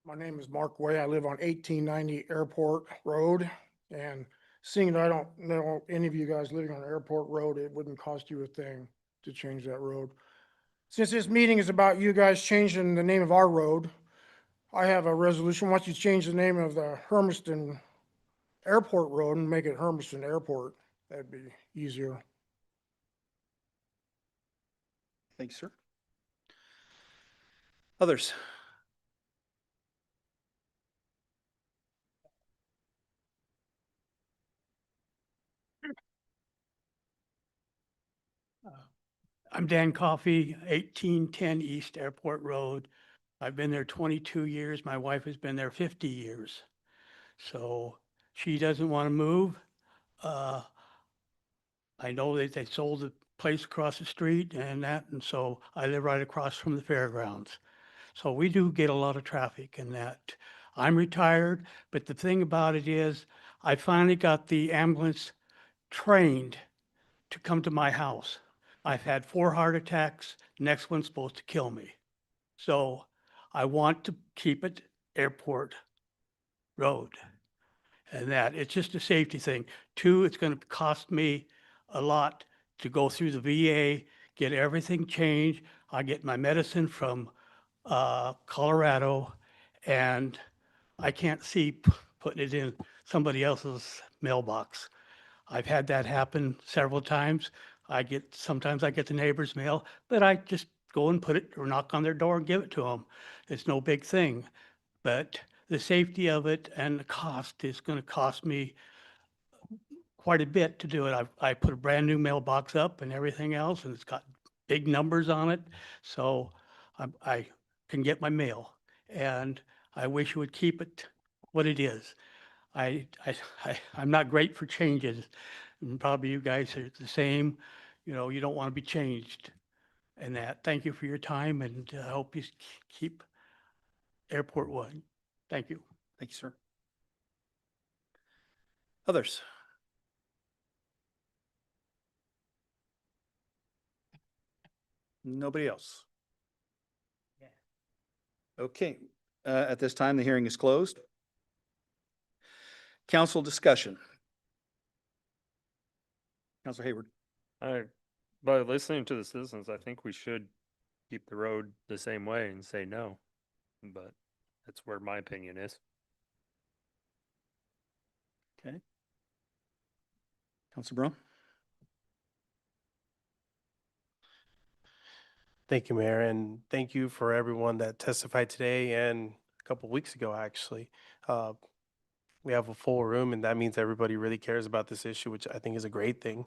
My name is Mark Way. I live on 1890 Airport Road. And seeing that I don't know any of you guys living on Airport Road, it wouldn't cost you a thing to change that road. Since this meeting is about you guys changing the name of our road, I have a resolution. Once you change the name of the Hermiston Airport Road and make it Hermiston Airport, that'd be easier. Thank you, sir. Others? I'm Dan Coffey, 1810 East Airport Road. I've been there 22 years. My wife has been there 50 years. So she doesn't want to move. I know that they sold the place across the street and so I live right across from the fairgrounds. So we do get a lot of traffic in that. I'm retired, but the thing about it is I finally got the ambulance trained to come to my house. I've had 4 heart attacks. Next one's supposed to kill me. So I want to keep it Airport Road. And that it's just a safety thing. 2, it's going to cost me a lot to go through the VA, get everything changed. I get my medicine from Colorado, and I can't see putting it in somebody else's mailbox. I've had that happen several times. Sometimes I get the neighbor's mail, but I just go and put it or knock on their door and give it to them. It's no big thing. But the safety of it and the cost is going to cost me quite a bit to do it. I put a brand new mailbox up and everything else, and it's got big numbers on it. So I can get my mail, and I wish you would keep it what it is. I'm not great for changes, and probably you guys are the same. You know, you don't want to be changed. And that, thank you for your time, and I hope you keep Airport One. Thank you. Thank you, sir. Others? Nobody else? Okay, at this time, the hearing is closed. Council discussion. Councilor Hayward. By listening to the citizens, I think we should keep the road the same way and say no. But that's where my opinion is. Okay. Council Brown? Thank you, Mayor, and thank you for everyone that testified today and a couple weeks ago, actually. Uh, we have a full room, and that means everybody really cares about this issue, which I think is a great thing.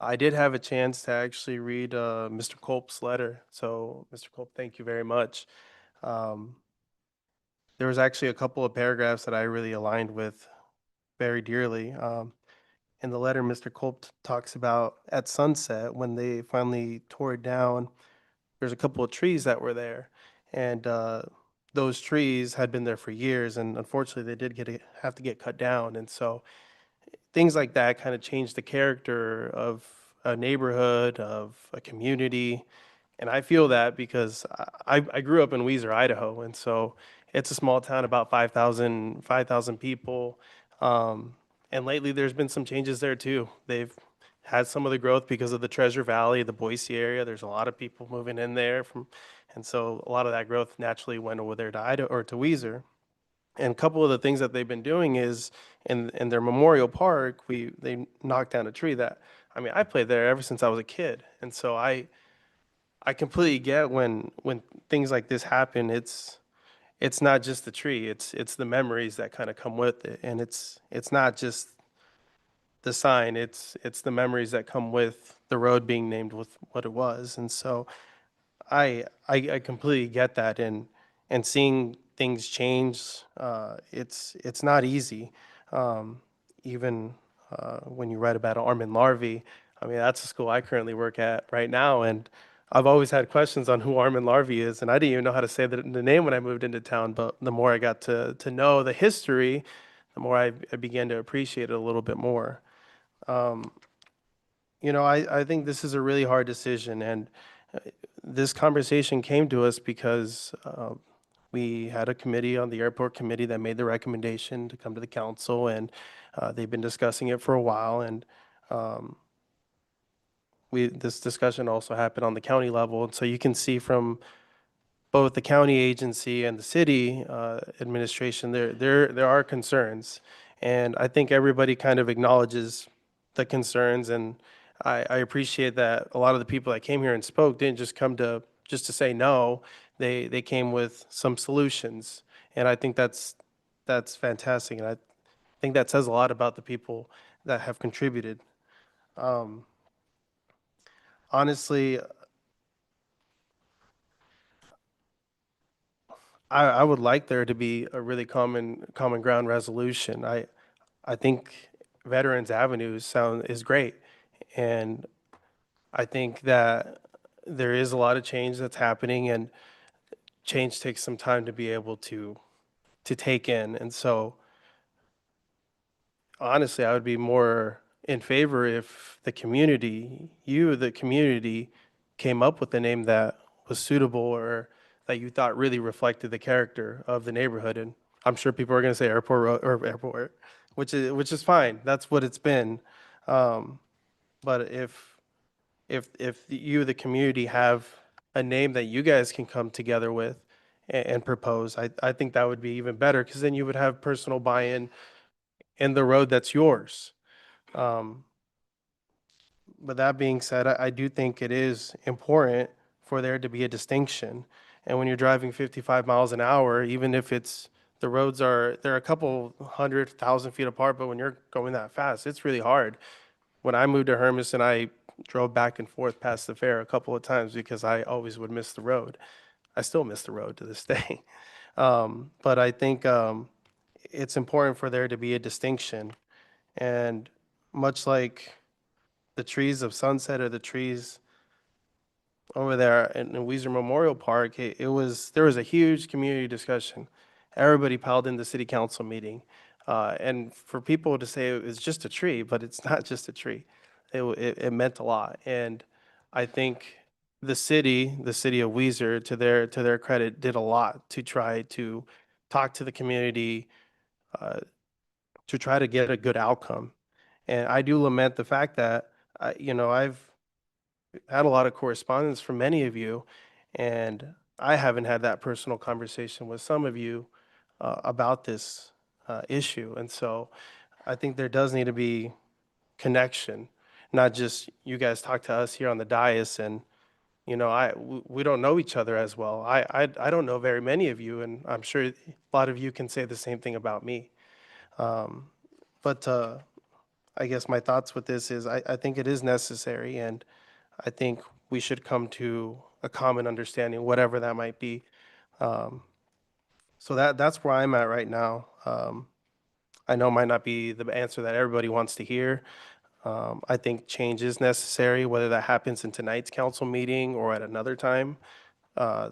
I did have a chance to actually read Mr. Culp's letter. So, Mr. Culp, thank you very much. Um, there was actually a couple of paragraphs that I really aligned with very dearly. In the letter, Mr. Culp talks about at sunset when they finally tore it down. There's a couple of trees that were there, and those trees had been there for years, and unfortunately, they did have to get cut down. And so, things like that kind of change the character of a neighborhood, of a community. And I feel that because I grew up in Weiser, Idaho, and so it's a small town, about 5,000 people. Um, and lately, there's been some changes there too. They've had some of the growth because of the Treasure Valley, the Boise area. There's a lot of people moving in there and so a lot of that growth naturally went over there to Idaho or to Weiser. And a couple of the things that they've been doing is in their memorial park, they knocked down a tree that, I mean, I played there ever since I was a kid. And so I completely get when things like this happen, it's not just the tree, it's the memories that kind of come with it. And it's not just the sign, it's the memories that come with the road being named with what it was. And so I completely get that, and seeing things change, it's not easy. Even when you read about Armin Larvey, I mean that's the school I currently work at right now, and I've always had questions on who Armin Larvey is, and I didn't even know how to say the name when I moved into town. But the more I got to know the history, the more I began to appreciate it a little bit more. Um, I think this is a really hard decision, and uh, this conversation came to us because we had a committee on the airport committee that made the recommendation to come to the council, and they've been discussing it for a while, and um, this discussion also happened on the county level, and so you can see from both the county agency and the city administration, there are concerns, and I think everybody kind of acknowledges the concerns, and I appreciate that a lot of the people that came here and spoke didn't just come just to say no. They came with some solutions, and I think that's fantastic, and I think that says a lot about the people that have contributed. Um, honestly, I would like there to be a really common ground resolution. I think Veterans Avenue is great, and I think that there is a lot of change that's happening, and change takes some time to be able to take in. And so, honestly, I would be more in favor if the community, came up with a name that was suitable or that you thought really reflected the character of the neighborhood. And I'm sure people are going to say Airport Road or Airport, which is fine. That's what it's been. Um, but if you, the community, have a name that you guys can come together with and propose, I think that would be even better because then you would have personal buy-in in the road that's yours. Um, but that being said, I do think it is important for there to be a distinction. And when you're driving 55 miles an hour, even if they're a couple 100,000 feet apart, but when you're going that fast, it's really hard. When I moved to Hermiston, I drove back and forth past the fair a couple of times because I always would miss the road. I still miss the road to this day. But I think it's important for there to be a distinction. And much like the trees of Sunset or the trees over there in Weiser Memorial Park, there was a huge community discussion. Everybody piled in the city council meeting. And for people to say it was just a tree, but it's not just a tree. It meant a lot. And I think the city of Weiser, to their credit, did a lot to try to talk to the community, uh, to try to get a good outcome. And I do lament the fact that, I've had a lot of correspondence from many of you, and I haven't had that personal conversation with some of you about this issue. And so I think there does need to be connection, not just you guys talk to us here on the dais and, you know, we don't know each other as well. I don't know very many of you, and I'm sure a lot of you can say the same thing about me. But I guess my thoughts with this is I think it is necessary, and I think we should come to a common understanding, whatever that might be. So that's where I'm at right now. I know it might not be the answer that everybody wants to hear. I think change is necessary, whether that happens in tonight's council meeting or at another time. Uh,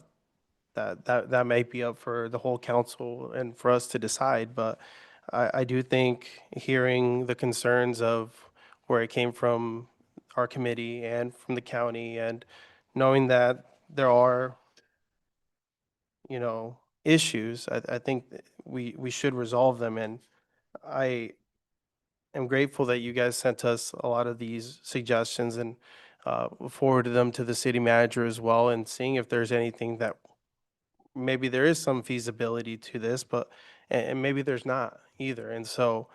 that may be up for the whole council and for us to decide, but I do think hearing the concerns of where it came from our committee and from the county, and knowing that there are, you know, issues, I think that we should resolve them. And I am grateful that you guys sent us a lot of these suggestions and forwarded them to the city manager as well, and seeing if there's anything that maybe there is some feasibility to this, but and maybe there's not either. And so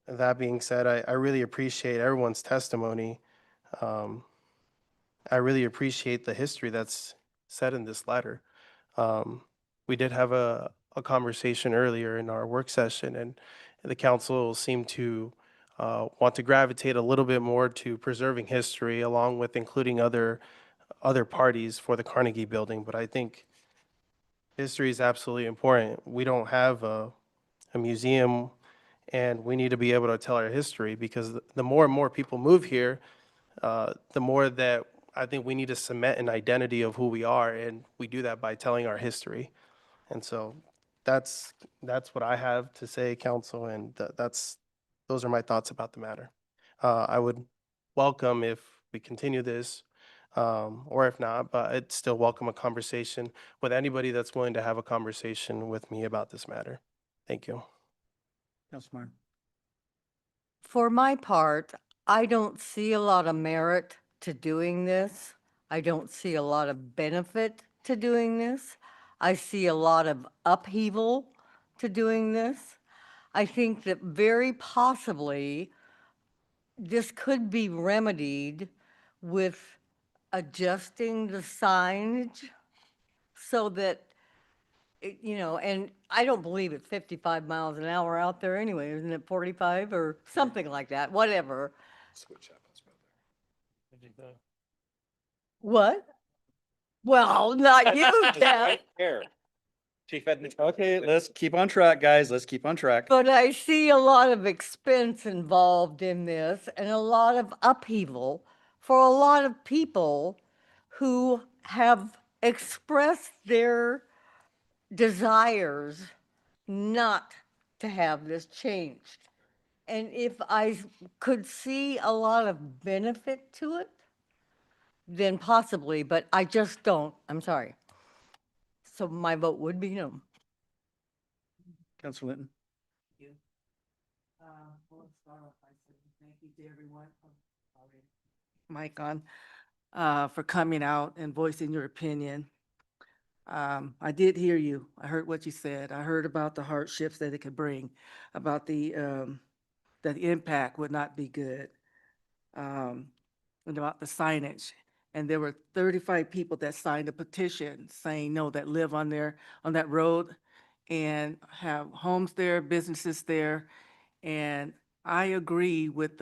that being said, I really appreciate everyone's testimony. Um, I really appreciate the history that's said in this letter. We did have a conversation earlier in our work session, and the council seemed to want to gravitate a little bit more to preserving history, along with including other parties for the Carnegie Building. But I think history is absolutely important. We don't have a museum, and we need to be able to tell our history, because the more and more people move here, the more that I think we need to cement an identity of who we are, and we do that by telling our history. And so that's what I have to say, council, and those are my thoughts about the matter. I would welcome if we continue this, or if not, but I'd still welcome a conversation with anybody that's willing to have a conversation with me about this matter. Thank you. Councilor For my part, I don't see a lot of merit to doing this. I don't see a lot of benefit to doing this. I see a lot of upheaval to doing this. I think that very possibly this could be remedied with adjusting the signage so that, you know, and I don't believe it's 55 miles an hour out there anyway, isn't it 45 or something like that, whatever. What? Well, not you, Jeff. Chief Okay, let's keep on track, guys. Let's keep on track. But I see a lot of expense involved in this and a lot of upheaval for a lot of people who have expressed their desires not to have this changed. And if I could see a lot of benefit to it, then possibly, but I just don't. I'm sorry. So my vote would be no. Councilor Linton. Thank you to everyone. Mic on, for coming out and voicing your opinion. I did hear you. I heard what you said. I heard about the hardships that it could bring, about that the impact would not be good. And about the signage. And there were 35 people that signed a petition saying no, that live on that road and have homes there, businesses there. And I agree with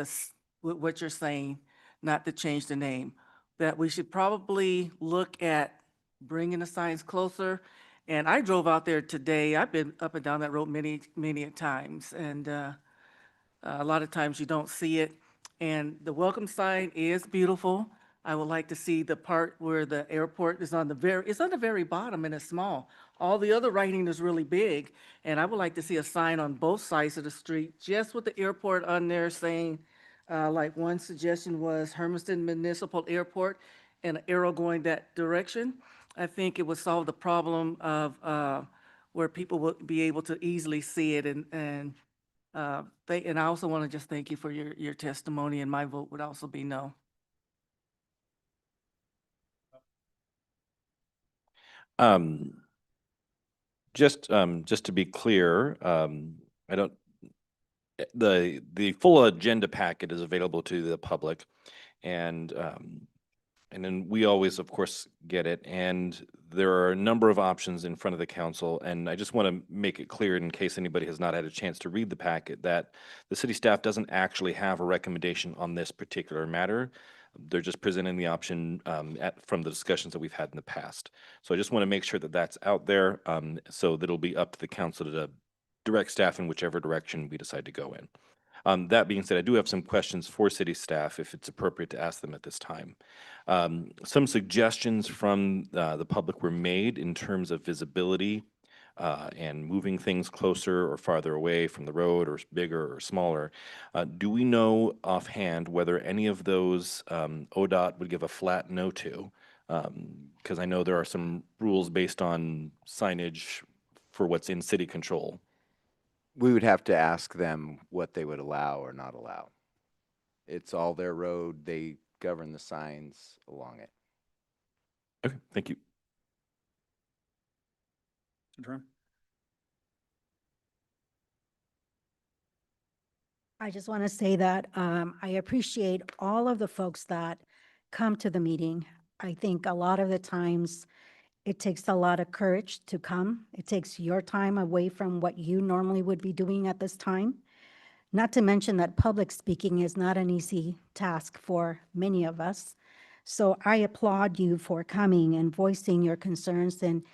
with what you're saying, not to change the name, that we should probably look at bringing the signs closer. And I drove out there today. I've been up and down that road many, many a times. And a lot of times you don't see it. And the welcome sign is beautiful. I would like to see the part where the airport is on it's on the very bottom and it's small. All the other writing is really big. And I would like to see a sign on both sides of the street, just with the airport on there saying, like one suggestion was Hermiston Municipal Airport and an arrow going that direction. I think it would solve the problem of where people would be able to easily see it. And I also want to just thank you for your testimony, and my vote would also be no. Just to be clear, I don't, the full agenda packet is available to the public, and then we always, of course, get it. And there are a number of options in front of the council. And I just want to make it clear, in case anybody has not had a chance to read the packet, that the city staff doesn't actually have a recommendation on this particular matter. They're just presenting the option from the discussions that we've had in the past. So I just want to make sure that that's out there, so that it'll be up to the council to direct staff in whichever direction we decide to go in. That being said, I do have some questions for city staff, if it's appropriate to ask them at this time. Some suggestions from the public were made in terms of visibility and moving things closer or farther away from the road, or bigger or smaller. Do we know offhand whether any of those ODOT would give a flat no to? Because I know there are some rules based on signage for what's in city control. We would have to ask them what they would allow or not allow. It's all their road. They govern the signs along it. Okay, thank you. Durham? I just want to say that I appreciate all of the folks that come to the meeting. I think a lot of the times it takes a lot of courage to come. It takes your time away from what you normally would be doing at this time. Not to mention that public speaking is not an easy task for many of us. So I applaud you for coming and voicing your concerns and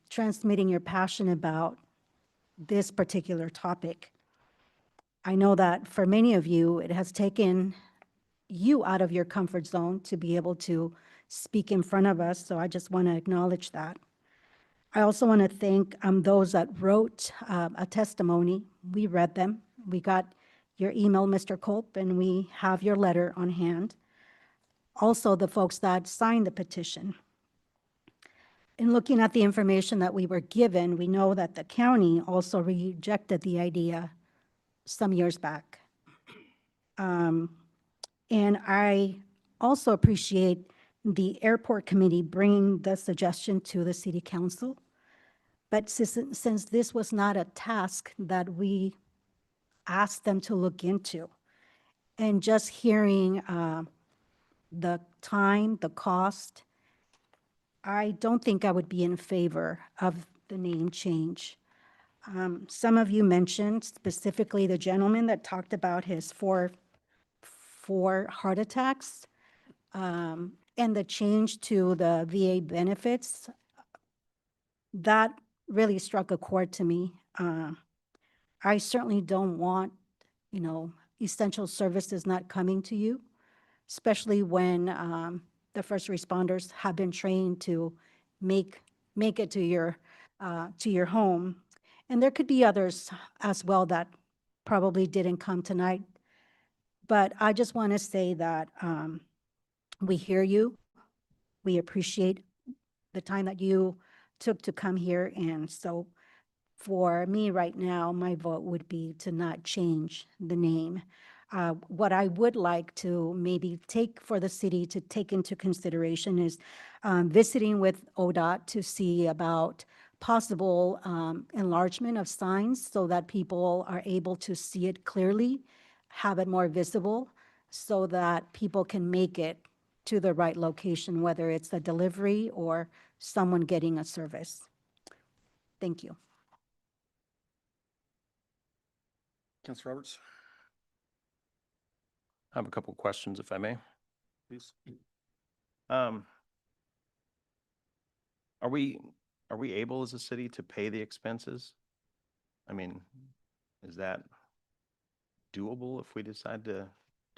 transmitting your passion about this particular topic. I know that for many of you, it has taken you out of your comfort zone to be able to speak in front of us, so I just want to acknowledge that. I also want to thank those that wrote a testimony. We read them. We got your email, Mr. Culp, and we have your letter on hand. Also, the folks that signed the petition. In looking at the information that we were given, we know that the county also rejected the idea some years back. And I also appreciate the airport committee bringing the suggestion to the city council. But since this was not a task that we asked them to look into, and just hearing the time, the cost, I don't think I would be in favor of the name change. Some of you mentioned specifically the gentleman that talked about his four heart attacks, and the change to the VA benefits. That really struck a chord to me. I certainly don't want, essential services not coming to you, especially when the first responders have been trained to make it to your home. And there could be others as well that probably didn't come tonight. But I just want to say that we hear you. We appreciate the time that you took to come here. And so for me right now, my vote would be to not change the name. What I would like to maybe take for the city to take into consideration is visiting with ODOT to see about possible enlargement of signs so that people are able to see it clearly, have it more visible, so that people can make it to the right location, whether it's a delivery or someone getting a service. Thank you. Councilor Roberts? I have a couple questions, if I may. Please. Are we able as a city to pay the expenses? I mean, is that doable if we decide to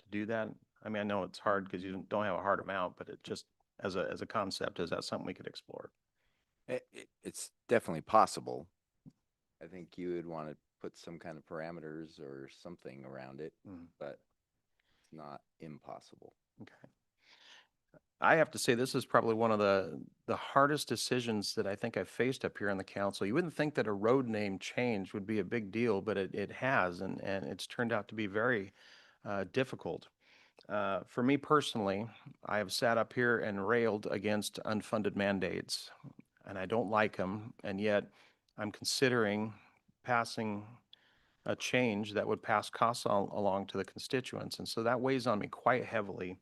do that? I mean, I know it's hard because you don't have a hard amount, but it just, as a concept, is that something we could explore? It's definitely possible. I think you would want to put some kind of parameters or something around it, but it's not impossible. Okay. I have to say, this is probably one of the hardest decisions that I think I've faced up here on the council. You wouldn't think that a road name change would be a big deal, but it has, and it's turned out to be very difficult. For me personally, I have sat up here and railed against unfunded mandates, and I don't like them, and yet I'm considering passing a change that would pass costs along to the constituents. And so that weighs on me quite heavily.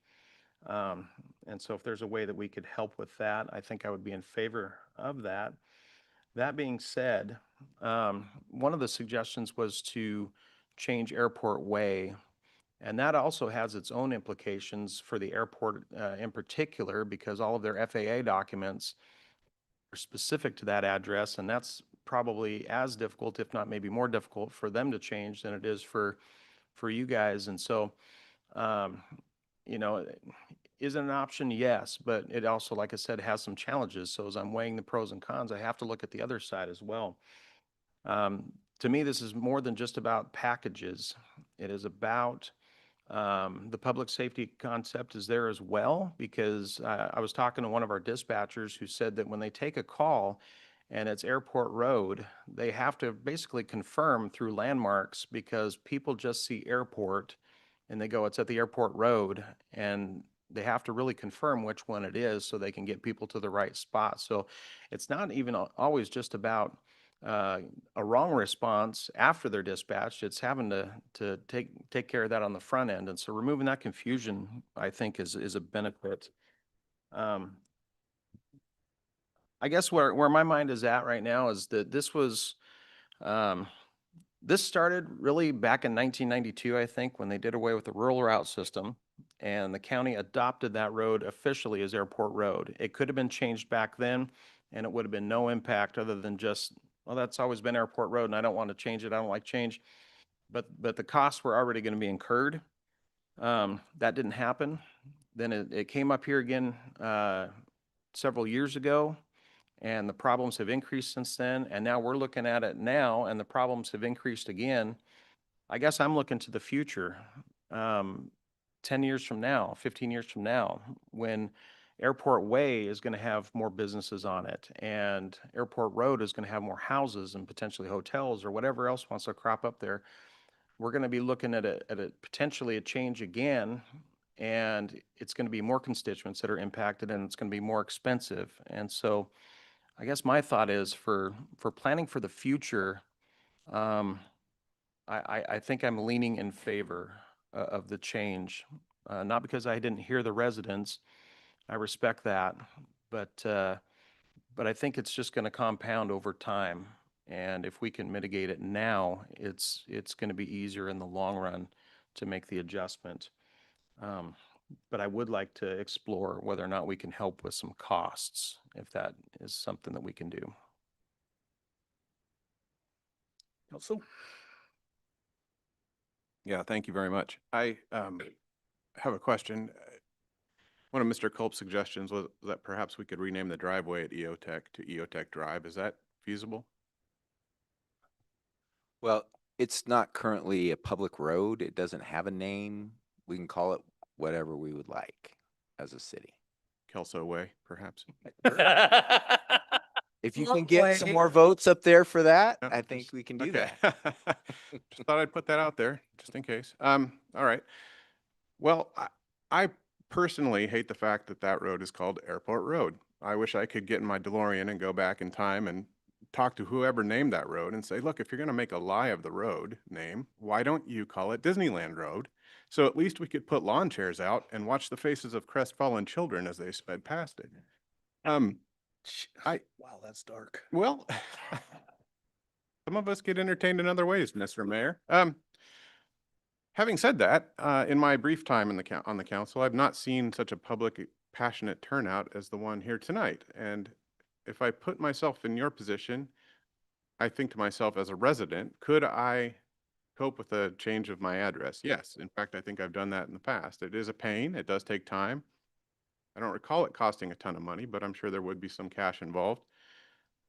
And so if there's a way that we could help with that, I think I would be in favor of that. That being said, one of the suggestions was to change Airport Way. And that also has its own implications for the airport in particular, because all of their FAA documents are specific to that address. And that's probably as difficult, if not maybe more difficult, for them to change than it is for you guys. And so, you know, is it an option? Yes, but it also, like I said, has some challenges. So as I'm weighing the pros and cons, I have to look at the other side as well. To me, this is more than just about packages. It is about the public safety concept is there as well, because I was talking to one of our dispatchers who said that when they take a call and it's Airport Road, they have to basically confirm through landmarks, because people just see airport and they go, it's at the Airport Road, and they have to really confirm which one it is so they can get people to the right spot. So it's not even always just about a wrong response after they're dispatched. It's having to take care of that on the front end. And so removing that confusion, I think, is a benefit. I guess where my mind is at right now is that this started really back in 1992, I think, when they did away with the rural route system, and the county adopted that road officially as Airport Road. It could have been changed back then, and it would have been no impact other than just, well, that's always been Airport Road, and I don't want to change it. I don't like change. But the costs were already going to be incurred. That didn't happen. Then it came up here again several years ago, and the problems have increased since then. And now we're looking at it now, and the problems have increased again. I guess I'm looking to the future, 10 years from now, 15 years from now, when Airport Way is going to have more businesses on it, and Airport Road is going to have more houses and potentially hotels or whatever else wants to crop up there. We're going to be looking at a potentially a change again, and it's going to be more constituents that are impacted, and it's going to be more expensive. And so I guess my thought is for planning for the future, I think I'm leaning in favor of the change, not because I didn't hear the residents. I respect that, but I think it's just going to compound over time. And if we can mitigate it now, it's going to be easier in the long run to make the adjustment. But I would like to explore whether or not we can help with some costs, if that is something that we can do. Council? Yeah, thank you very much. I have a question. One of Mr. Culp's suggestions was that perhaps we could rename the driveway at EOTech to EOTech Drive. Is that feasible? Well, it's not currently a public road. It doesn't have a name. We can call it whatever we would like as a city. Kelso Way, perhaps? If you can get some more votes up there for that, Yeah, I think we can do okay. that. Just thought I'd put that out there, just in case. All right. Well, I personally hate the fact that that road is called Airport Road. I wish I could get in my DeLorean and go back in time and talk to whoever named that road and say, look, if you're going to make a lie of the road name, why don't you call it Disneyland Road? So at least we could put lawn chairs out and watch the faces of crestfallen children as they sped past it. Wow, that's dark. Well, some of us get entertained in other ways, Mr. Mayor. Having said that, in my brief time on the council, I've not seen such a public, passionate turnout as the one here tonight. And if I put myself in your position, I think to myself as a resident, could I cope with a change of my address? Yes. In fact, I think I've done that in the past. It is a pain. It does take time. I don't recall it costing a ton of money, but I'm sure there would be some cash involved.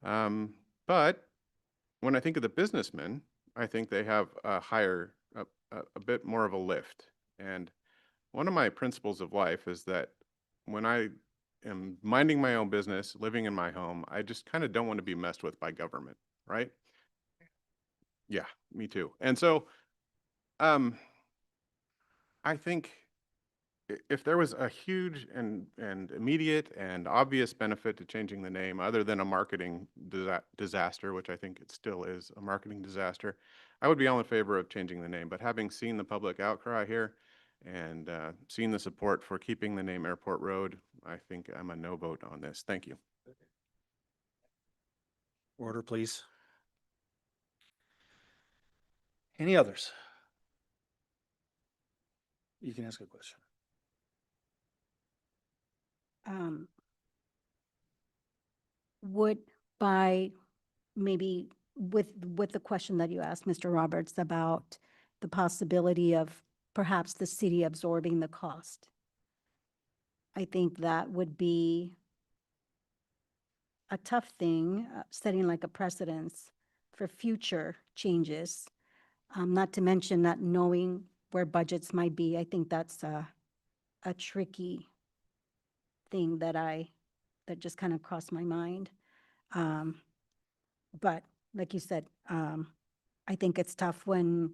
But when I think of the businessmen, I think they have a bit more of a lift. And one of my principles of life is that when I am minding my own business, living in my home, I just kind of don't want to be messed with by government, right? Yeah, me too. And so I think if there was a huge and immediate and obvious benefit to changing the name, other than a marketing disaster, which I think it still is a marketing disaster, I would be all in favor of changing the name. But having seen the public outcry here and seen the support for keeping the name Airport Road, I think I'm a no vote on this. Thank you. Order, please. Any others? You can ask a question. Would by maybe with the question that you asked, Mr. Roberts, about the possibility of perhaps the city absorbing the cost, I think that would be a tough thing, setting like a precedence for future changes. Not to mention not knowing where budgets might be. I think that's a tricky thing that just kind of crossed my mind. But like you said, I think it's tough when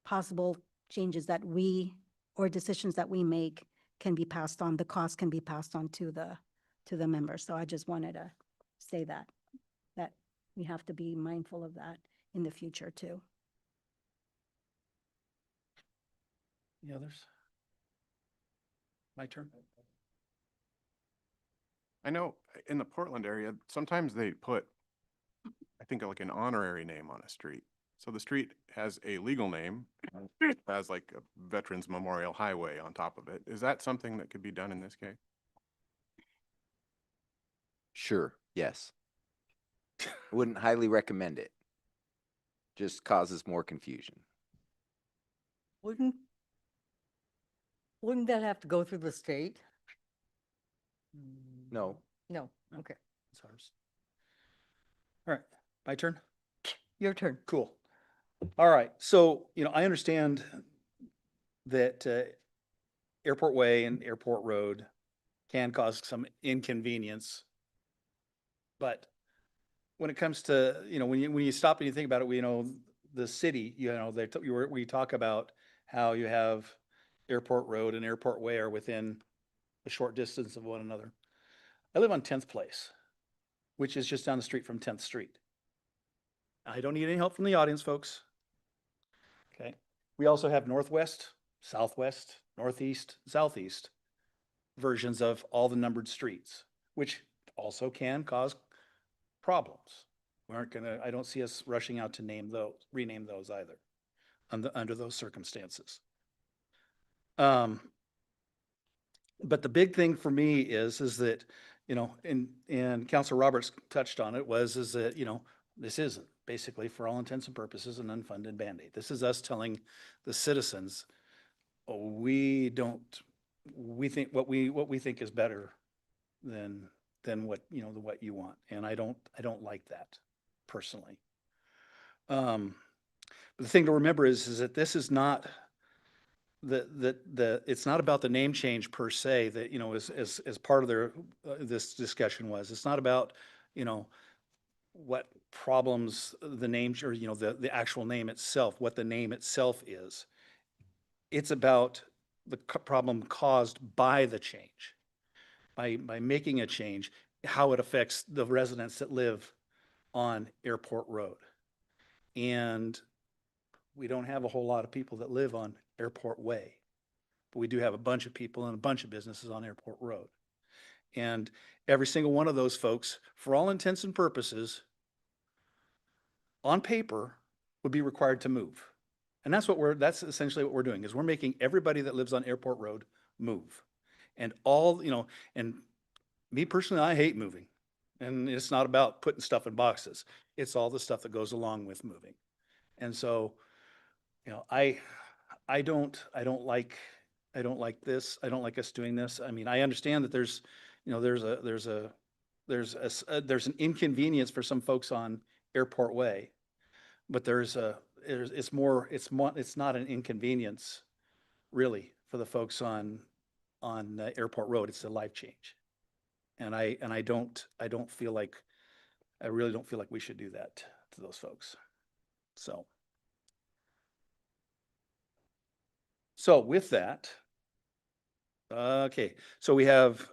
possible changes that or decisions that we make can be passed on, the cost can be passed on to the members. So I just wanted to say that we have to be mindful of that in the future too. Any others? My turn. I know in the Portland area, sometimes they put, I think, like an honorary name on a street. So the street has a legal name, has like a Veterans Memorial Highway on top of it. Is that something that could be done in this case? Sure, yes. Wouldn't highly recommend it. Just causes more confusion. Wouldn't that have to go through the state? No. No, okay. It's ours. All right, my turn? Your turn. Cool. All right, so, I understand that Airport Way and Airport Road can cause some inconvenience. But when it comes to, when you stop and you think about it, the city, we talk about how you have Airport Road and Airport Way are within a short distance of one another. I live on 10th Place, which is just down the street from 10th Street. I don't need any help from the audience, folks. Okay. We also have northwest, southwest, northeast, southeast versions of all the numbered streets, which also can cause problems. I don't see us rushing out to rename those either under those circumstances. But the big thing for me is that, and Councilor Roberts touched on it, is that, this isn't basically, for all intents and purposes, an unfunded Band-Aid. This is us telling the citizens, we think what we think is better than what, what you want. And I don't like that personally. But the thing to remember is that this is not it's not about the name change per se that, as part of this discussion was. It's not about, what problems the names or, the actual name itself, what the name itself is. It's about the problem caused by the change, by making a change, how it affects the residents that live on Airport Road. And we don't have a whole lot of people that live on Airport Way, but we do have a bunch of people and a bunch of businesses on Airport Road. And every single one of those folks, for all intents and purposes, on paper, would be required to move. And that's essentially what we're doing, is we're making everybody that lives on Airport Road move. And and me personally, I hate moving. And it's not about putting stuff in boxes. It's all the stuff that goes along with moving. And so, I don't like this. I don't like us doing this. I mean, I understand that there's an inconvenience for some folks on Airport Way, but it's not an inconvenience really for the folks on Airport Road. It's a life change. And I really don't feel like we should do that to those folks. So with that, Okay, so we have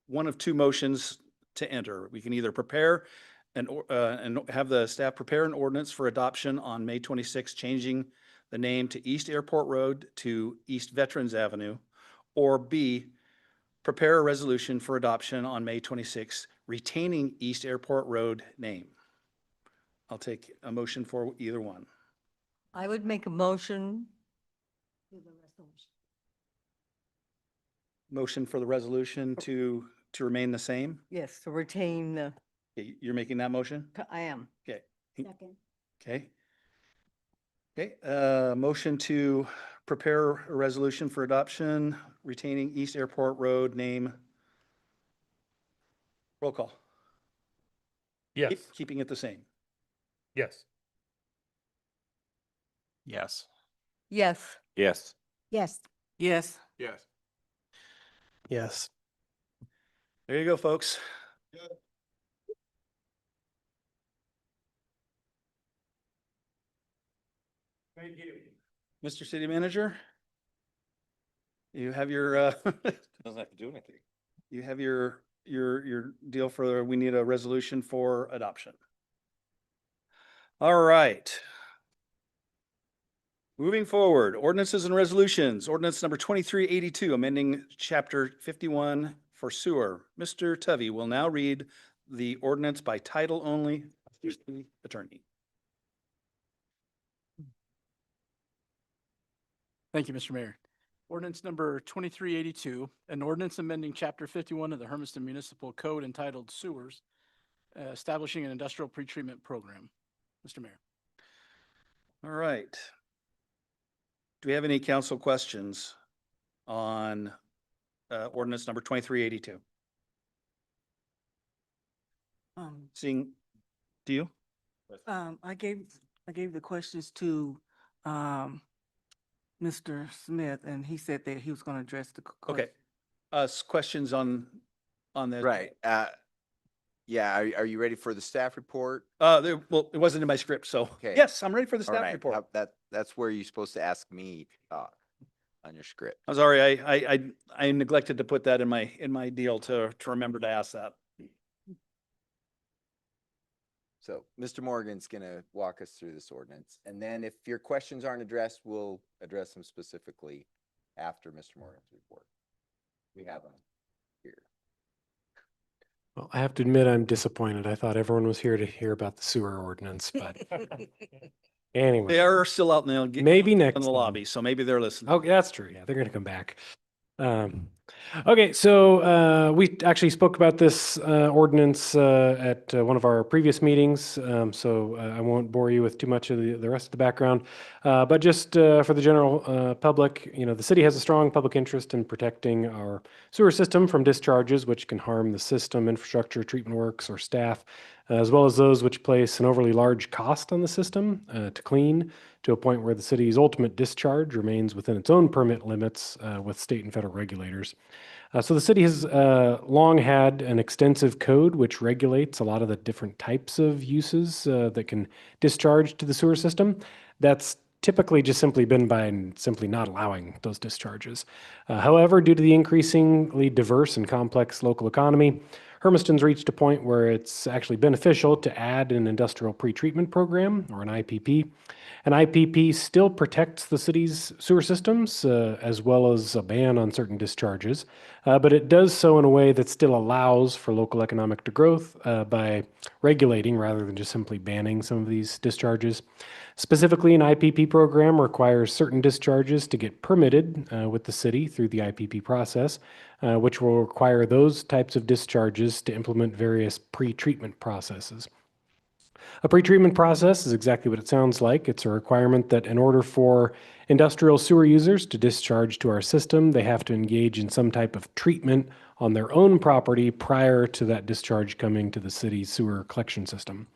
one of two motions to enter. We can either prepare and have the staff prepare an ordinance for adoption on May 26th, changing the name to East Airport Road to East Veterans Avenue, or B, prepare a resolution for adoption on May 26th, retaining East Airport Road name. I'll take a motion for either one. I would make a motion. Motion for the resolution to remain the same? Yes, to retain the, Okay, you're making that motion? I am. Okay. Second. Okay. Okay, motion to prepare a resolution for adoption, retaining East Airport Road name. Roll call. Yes. Keeping it the same. Yes. Yes. Yes. Yes. Yes. Yes. Yes. Yes. There you go, folks. Thank you. Mr. City Manager? You have your, Doesn't have to do anything. you have your deal for, we need a resolution for adoption. All right. Moving forward, ordinances and resolutions. Ordinance number 2382, amending chapter 51 for sewer. Mr. Tuvey will now read the ordinance by title only. Mr. City Attorney. Thank you, Mr. Mayor. Ordinance number 2382, an ordinance amending Chapter 51 of the Hermiston Municipal Code entitled Sewers, establishing an industrial pretreatment program. Mr. Mayor. All right. Do we have any council questions on ordinance number 2382? Seeing, do you? I gave the questions to, Mr. Smith, and he said that he was gonna address the. Okay. Questions on this? Right. Yeah, are you ready for the staff report? Well, it wasn't in my script, so Okay. yes, I'm ready for the All staff right, report. that's where you're supposed to ask me to talk on your script. I'm sorry, I neglected to put that in my deal to remember to ask that. So Mr. Morgan's gonna walk us through this ordinance, and then if your questions aren't addressed, we'll address them specifically after Mr. Morgan's report. We have them here. Well, I have to admit, I'm disappointed. I thought everyone was here to hear about the sewer ordinance, but anyway. They are still out in the, Maybe in next the time. lobby, so maybe they're listening. Oh, that's true. Yeah, they're going to come back. Okay, so we actually spoke about this ordinance at one of our previous meetings, so I won't bore you with too much of the rest of the background. But just for the general public, you know, the city has a strong public interest in protecting our sewer system from discharges which can harm the system, infrastructure, treatment works, or staff, as well as those which place an overly large cost on the system to clean, to a point where the city's ultimate discharge remains within its own permit limits with state and federal regulators. So the city has long had an extensive code which regulates a lot of the different types of uses that can discharge to the sewer system. That's typically just simply been by simply not allowing those discharges. However, due to the increasingly diverse and complex local economy, Hermiston's reached a point where it's actually beneficial to add an industrial pretreatment program, or an IPP. An IPP still protects the city's sewer systems, as well as a ban on certain discharges, but it does so in a way that still allows for local economic growth by regulating rather than just simply banning some of these discharges. Specifically, an IPP program requires certain discharges to get permitted with the city through the IPP process, which will require those types of discharges to implement various pre-treatment processes. A pretreatment process is exactly what it sounds like. It's a requirement that in order for industrial sewer users to discharge to our system, they have to engage in some type of treatment on their own property prior to that discharge coming to the city's sewer collection system.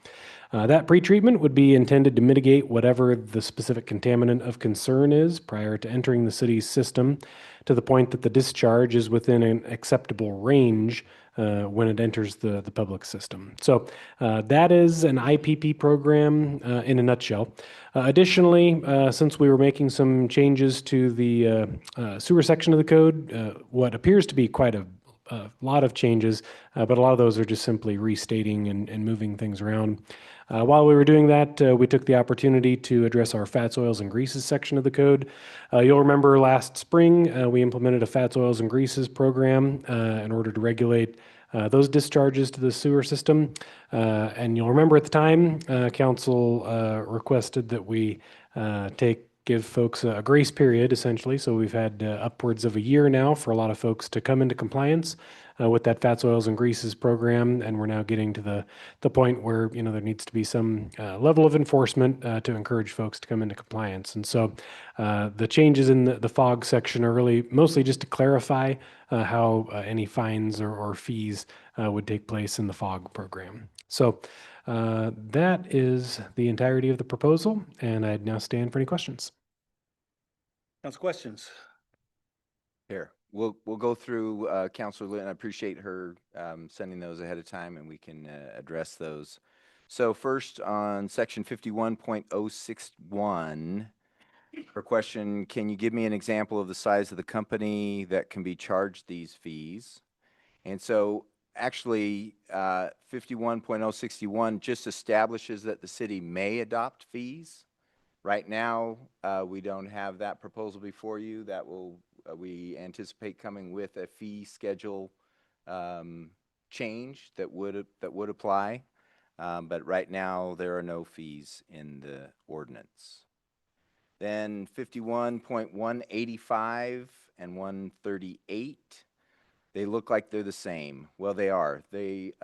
That pretreatment would be intended to mitigate whatever the specific contaminant of concern is prior to entering the city's system, to the point that the discharge is within an acceptable range when it enters the public system. So that is an IPP program in a nutshell. Additionally, since we were making some changes to the sewer section of the code, what appears to be quite a lot of changes, but a lot of those are just simply restating and moving things around. While we were doing that, we took the opportunity to address our fats, oils, and greases section of the code. You'll remember last spring, we implemented a fats, oils, and greases program in order to regulate those discharges to the sewer system. And you'll remember at the time, council requested that we give folks a grace period, essentially. So we've had upwards of a year now for a lot of folks to come into compliance with that fats, oils, and greases program, and we're now getting to the point where there needs to be some level of enforcement to encourage folks to come into compliance. And so the changes in the FOG section are really mostly just to clarify how any fines or fees would take place in the FOG program. So that is the entirety of the proposal, and I'd now stand for any questions. Council questions? Here, we'll go through Councilor Litton. I appreciate her sending those ahead of time, and we can address those. So first on section 51.061, her question, can you give me an example of the size of the company that can be charged these fees? And so actually 51.061 just establishes that the city may adopt fees. Right now, we don't have that proposal before you. That will we anticipate coming with a fee schedule change that would apply. But right now, there are no fees in the ordinance. Then 51.185 and 138, they look like they're the same. Well, they are. They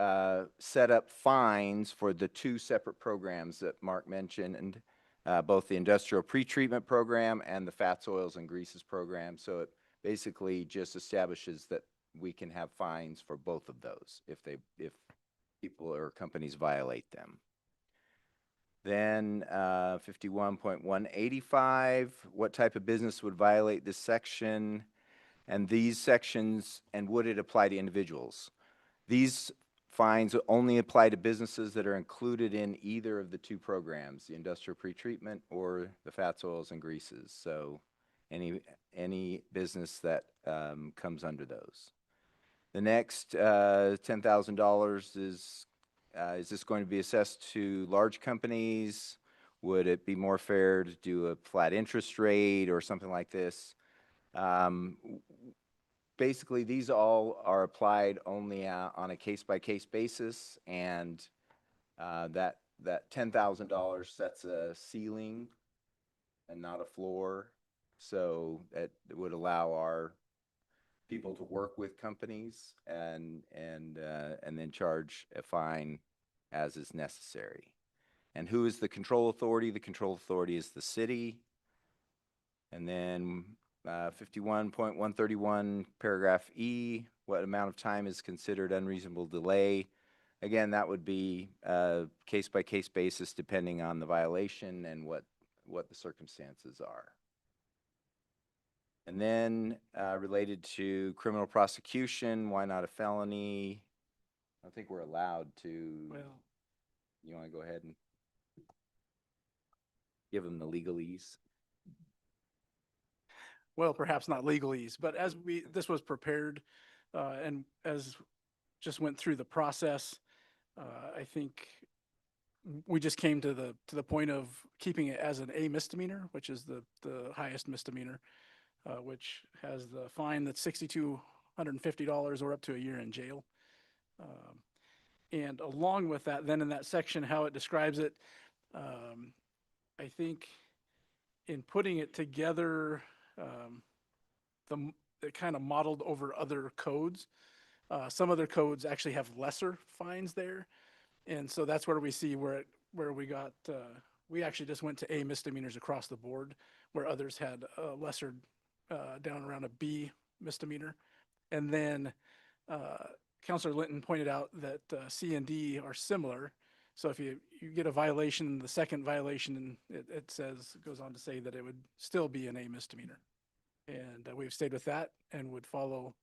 set up fines for the two separate programs that Mark mentioned, and both the industrial pretreatment program and the fats, oils, and greases program. So it basically just establishes that we can have fines for both of those if people or companies violate them. Then 51.185, what type of business would violate this section? And these sections, and would it apply to individuals? These fines only apply to businesses that are included in either of the two programs, the industrial pretreatment or the fats, oils, and greases. So any business that comes under those. The next $10,000 is this going to be assessed to large companies? Would it be more fair to do a flat interest rate or something like this? Basically, these all are applied only on a case-by-case basis, and that $10,000 sets a ceiling and not a floor. So it would allow our people to work with companies and then charge a fine as is necessary. And who is the control authority? The control authority is the city. And then 51.131 paragraph E, what amount of time is considered unreasonable delay? Again, that would be case-by-case basis depending on the violation and what the circumstances are. And then related to criminal prosecution, why not a felony? I don't think we're allowed to. Well, you want to go ahead and give them the legalese? well, perhaps not legalese, but as this was prepared and as just went through the process, I think we just came to the point of keeping it as an A misdemeanor, which is the highest misdemeanor, which has the fine that's $6,250 or up to a year in jail. And along with that, then in that section, how it describes it, I think in putting it together, it kind of modeled over other codes. Some other codes actually have lesser fines there. And so that's where we see where we got, we actually just went to A misdemeanors across the board, where others had a lesser, down around a B misdemeanor. And then Councilor Linton pointed out that C and D are similar. So if you get a violation, the second violation, it goes on to say that it would still be an A misdemeanor. And we've stayed with that and would follow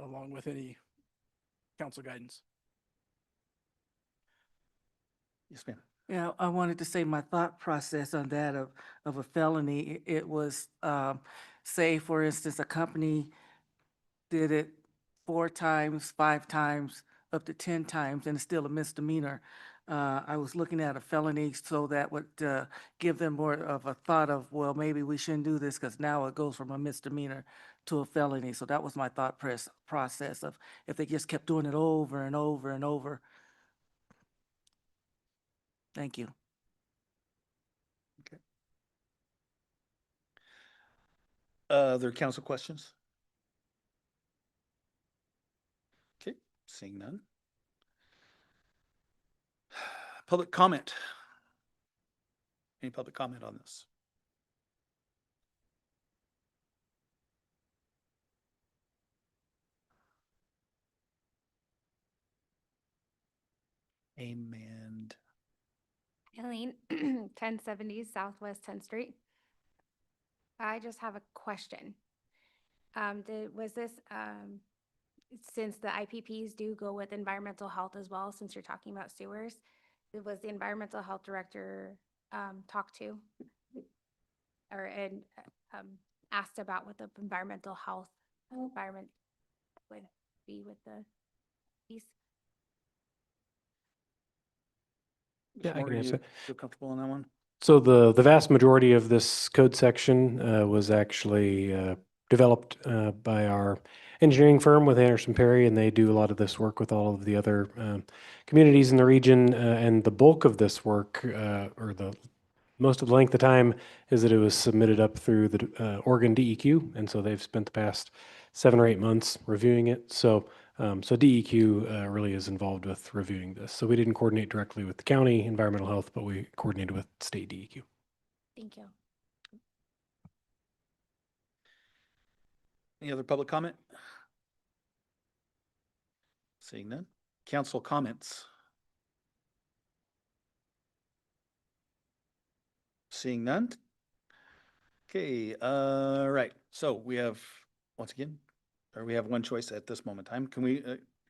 along with any council guidance. Yes, ma'am. Yeah, I wanted to say my thought process on that of a felony. It was, say, for instance, a company did it 4 times, 5 times, up to 10 times, and it's still a misdemeanor. I was looking at a felony, so that would give them more of a thought of, well, maybe we shouldn't do this, because now it goes from a misdemeanor to a felony. So that was my thought process of if they just kept doing it over and over and over. Thank you. Other council questions? Okay, seeing none. Public comment. Any public comment on this? Amen. Eileen, 1070 Southwest 10th Street. I just have a question. Was this, since the IPPs do go with environmental health as well, since you're talking about sewers, was the environmental health director talked to or asked about what the environmental health environment would be with the piece? Yeah, I can Morgan, answer you that. feel comfortable on that one? So the vast majority of this code section was actually developed by our engineering firm with Anderson Perry, and they do a lot of this work with all of the other communities in the region. And the bulk of this work, or the most of the length of time, is that it was submitted up through the Oregon DEQ, and so they've spent the past 7 or 8 months reviewing it. So DEQ really is involved with reviewing this. So we didn't coordinate directly with the county environmental health, but we coordinated with state DEQ. Thank you. Any other public comment? Seeing none. Council comments. Seeing none. Okay, right. So we have, once again, or we have one choice at this moment in time. Can we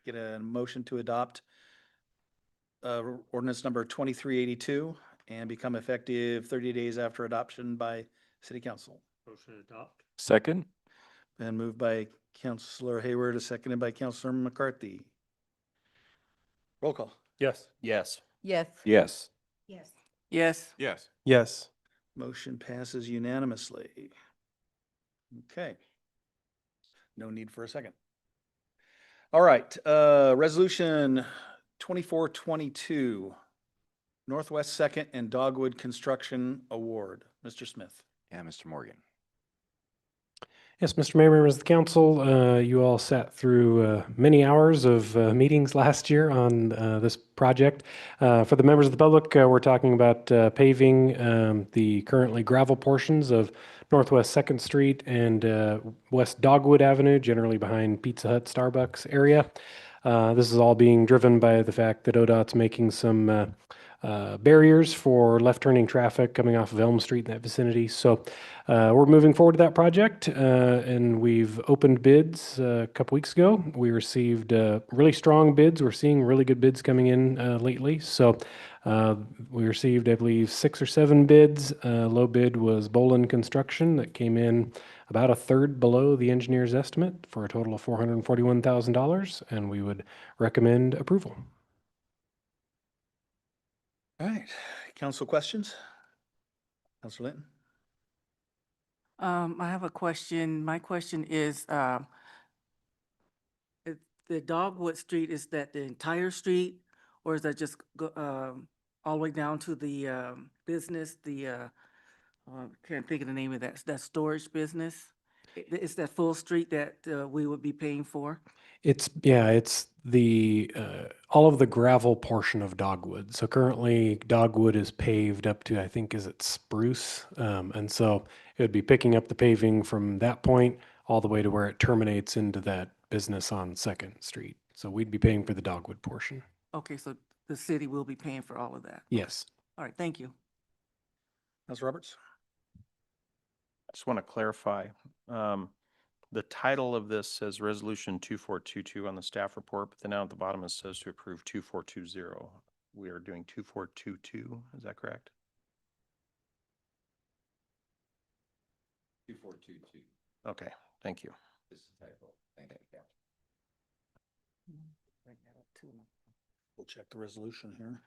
get a motion to adopt ordinance number 2382 and become effective 30 days after adoption by City Council? Motion to adopt. Second? And moved by Councilor Hayward, seconded by Councilor McCarthy. Roll call. Yes. Yes. Yes. Yes. Yes. Yes. Yes. Yes. Motion passes unanimously. Okay. No need for a second. All right, resolution 2422, Northwest Second and Dogwood Construction Award. Mr. Smith. Yeah, Mr. Morgan. Yes, Mr. Mayor, members of the council, you all sat through many hours of meetings last year on this project. For the members of the public, we're talking about paving the currently gravel portions of Northwest 2nd Street and West Dogwood Avenue, generally behind Pizza Hut, Starbucks area. This is all being driven by the fact that ODOT's making some barriers for left-turning traffic coming off of Elm Street in that vicinity. So we're moving forward to that project, and we've opened bids a couple weeks ago. We received really strong bids. We're seeing really good bids coming in lately. So we received, I believe, 6 or 7 bids. Low bid was Bolin Construction that came in about a third below the engineer's estimate for a total of $441,000, and we would recommend approval. All right, council questions? Councilor Linton? I have a question. My question is, the Dogwood Street, is that the entire street, or is that just all the way down to the business, can't think of the name of that storage business? Is that full street that we would be paying for? It's the all of the gravel portion of Dogwood. So currently Dogwood is paved up to, I think, is it Spruce? And so it would be picking up the paving from that point all the way to where it terminates into that business on 2nd Street. So we'd be paying for the Dogwood portion. Okay, so the city will be paying for all of that? Yes. All right, thank you. Councilor Roberts? I just want to clarify. The title of this says Resolution 2422 on the staff report, but then down at the bottom it says to approve 2420. We are doing 2422, is that correct? 2422. Okay, thank you. This is a typo. Thank you, Captain. We'll check the resolution here.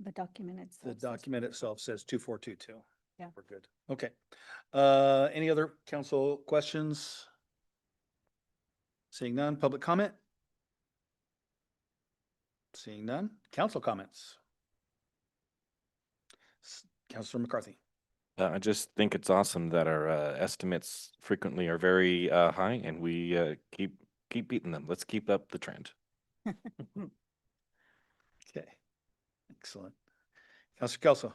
The document The itself. says- document itself says 2422. Yeah. We're good. Okay. Any other council questions? Seeing none, public comment? Seeing none, council comments? Councilor McCarthy. I just think it's awesome that our estimates frequently are very high, and we keep beating them. Let's keep up the trend. Okay, excellent. Councilor Kelso.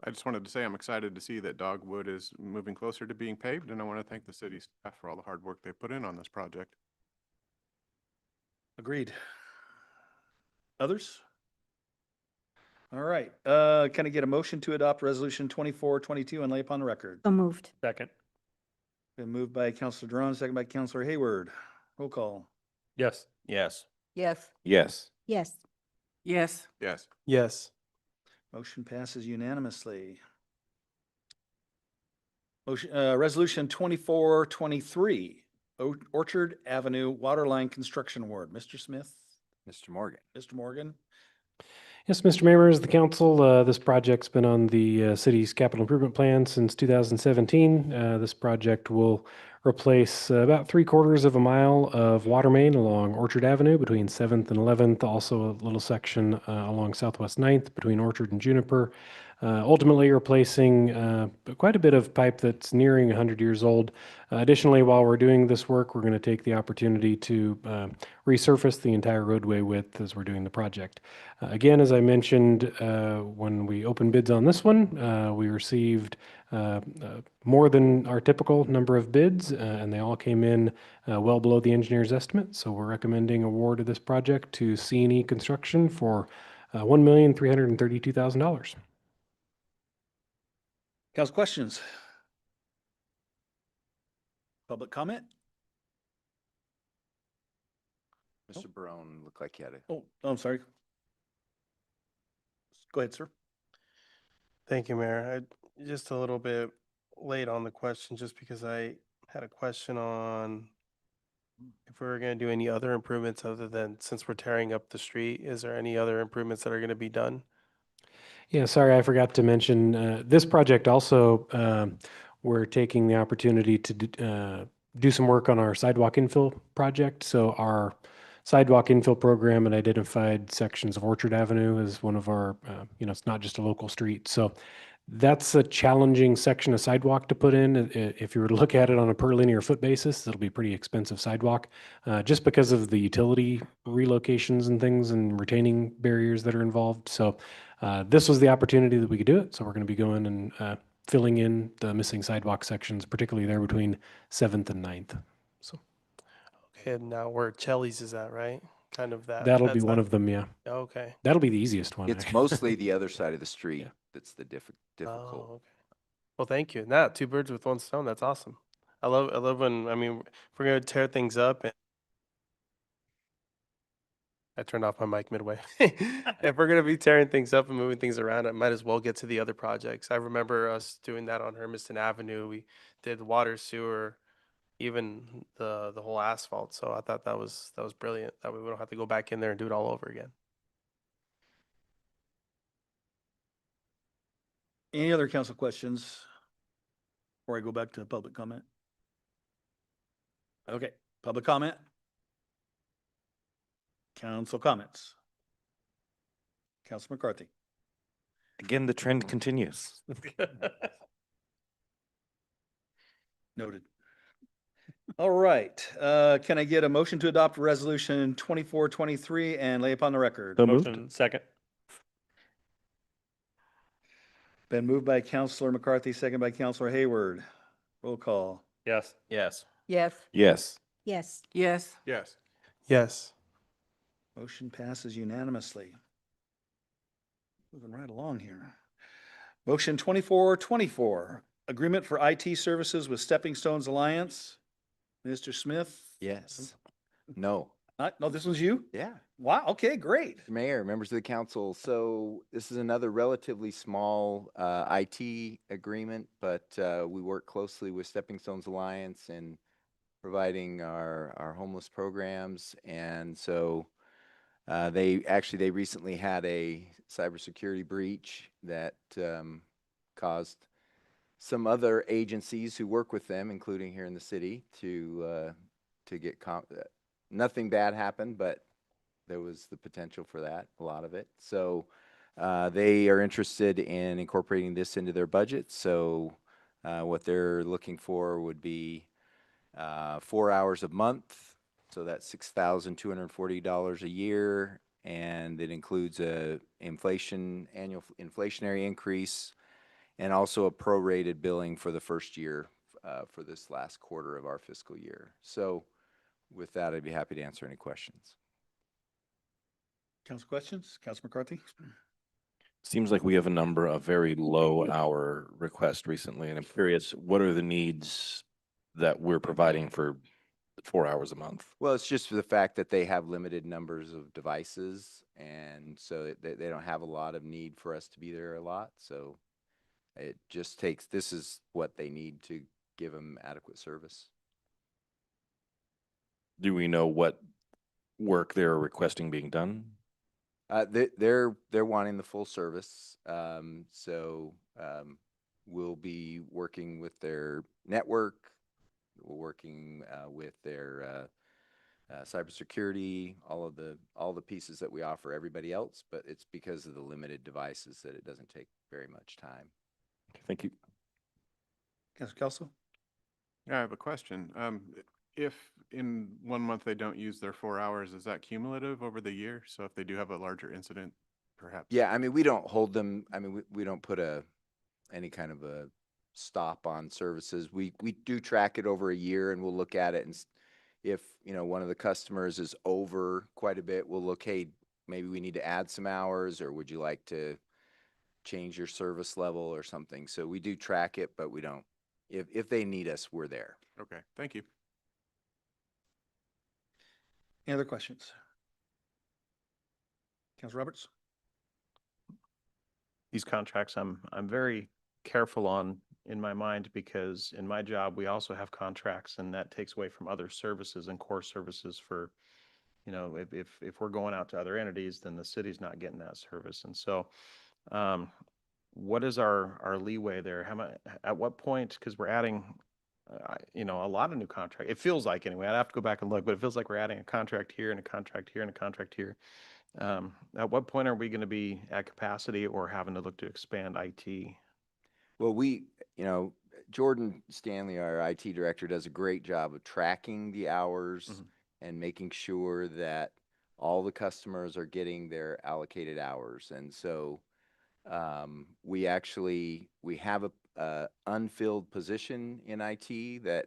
I just wanted to say I'm excited to see that Dogwood is moving closer to being paved, and I want to thank the city staff for all the hard work they put in on this project. Agreed. Others? All right, can I get a motion to adopt resolution 2422 and lay upon the record? So moved. Second. Been moved by Councilor Duran, second by Councilor Hayward. Roll call. Yes. Yes. Yes. Yes. Yes. Yes. Yes. Yes. Motion passes unanimously. Motion, resolution 2423, Orchard Avenue Waterline Construction Award. Mr. Smith, Mr. Morgan. Mr. Morgan. Yes, Mr. Mayor, members of the council, this project's been on the city's capital improvement plan since 2017. This project will replace about 3/4 of a mile of water main along Orchard Avenue between 7th and 11th, also a little section along Southwest 9th between Orchard and Juniper. Ultimately replacing quite a bit of pipe that's nearing 100 years old. Additionally, while we're doing this work, we're going to take the opportunity to resurface the entire roadway width as we're doing the project. Again, as I mentioned, when we opened bids on this one, we received more than our typical number of bids, and they all came in well below the engineer's estimate. So we're recommending award of this project to C&E Construction for $1,332,000. Council questions? Public comment? Mr. Barone looked like he had a. Oh, I'm sorry. Go ahead, sir. Thank you, Mayor. Just a little bit late on the question, just because I had a question on if we were going to do any other improvements other than, since we're tearing up the street, is there any other improvements that are going to be done? Yeah, sorry, I forgot to mention, this project also, we're taking the opportunity to do some work on our sidewalk infill project. So our sidewalk infill program and identified sections of Orchard Avenue as one of our, it's not just a local street. So that's a challenging section of sidewalk to put in. If you were to look at it on a per linear foot basis, it'll be pretty expensive sidewalk, just because of the utility relocations and things and retaining barriers that are involved. So this was the opportunity that we could do it. So we're going to be going and filling in the missing sidewalk sections, particularly there between 7th and 9th. So Okay, and now where Chelly's is at, right? Kind of that. that'll be that's one not- of them, yeah. Okay. That'll be the easiest one. It's actually. mostly the other side of the street Yeah. that's the Oh, difficult. okay. Well, thank you. Now, two birds with one stone. That's awesome. I love when, if we're gonna tear things up and I turned off my mic midway. If we're gonna be tearing things up and moving things around, I might as well get to the other projects. I remember us doing that on Hermiston Avenue. We did water, sewer, even the whole asphalt. So I thought that was brilliant. That way we don't have to go back in there and do it all over again. Any other council questions before I go back to public comment? Okay, public comment? Council comments? Council McCarthy? Again, the trend continues. Noted. All right, can I get a motion to adopt resolution 2423 and lay upon the record? So moved. Motion second. Been moved by Councilor McCarthy, second by Councilor Hayward. Roll call. Yes. Yes. Yes. Yes. Yes. Yes. Yes. Yes. Motion passes unanimously. Moving right along here. Motion 2424, agreement for IT services with Stepping Stones Alliance. Mr. Smith? Yes. No. No, this was you? Yeah. Wow, okay, great. Mayor, members of the council, so this is another relatively small IT agreement, but we work closely with Stepping Stones Alliance in providing our homeless programs. And so they recently had a cybersecurity breach that caused some other agencies who work with them, including here in the city, to get nothing bad happened, but there was the potential for that, a lot of it. So they are interested in incorporating this into their budget. So what they're looking for would be 4 hours a month. So that's $6,240 a year. And it includes a annual inflationary increase, and also a prorated billing for the first year for this last quarter of our fiscal year. So with that, I'd be happy to answer any questions. Council questions? Council McCarthy? Seems like we have a number of very low hour requests recently, and I'm curious, what are the needs that we're providing for 4 hours a month? Well, it's just for the fact that they have limited numbers of devices, and so they don't have a lot of need for us to be there a lot. So it just takes, this is what they need to give them adequate service. Do we know what work they're requesting being done? They're wanting the full service. We'll be working with their network. We're working with their cybersecurity, all the pieces that we offer everybody else, but it's because of the limited devices that it doesn't take very much time. Thank you. Council Kelso? Yeah, I have a question. If in 1 month they don't use their 4 hours, is that cumulative over the year? So if they do have a larger incident, perhaps? Yeah, I mean, we don't hold them. I mean, we don't put any kind of a stop on services. We do track it over a year, and we'll look at it, and if one of the customers is over quite a bit, we'll look, hey, maybe we need to add some hours, or would you like to change your service level or something? So we do track it, but we don't. If they need us, we're there. Okay, thank you. Any other questions? Council Roberts? These contracts, I'm very careful on in my mind, because in my job, we also have contracts, and that takes away from other services and core services for, if we're going out to other entities, then the city's not getting that service. And so what is our leeway there? At what point, because we're adding a lot of new contract. It feels like, anyway, I'd have to go back and look, but it feels like we're adding a contract here and a contract here and a contract here. At what point are we going to be at capacity or having to look to expand IT? Well, Jordan Stanley, our IT director, does a great job of tracking the hours and making sure that all the customers are getting their allocated hours. And so we have a unfilled position in IT that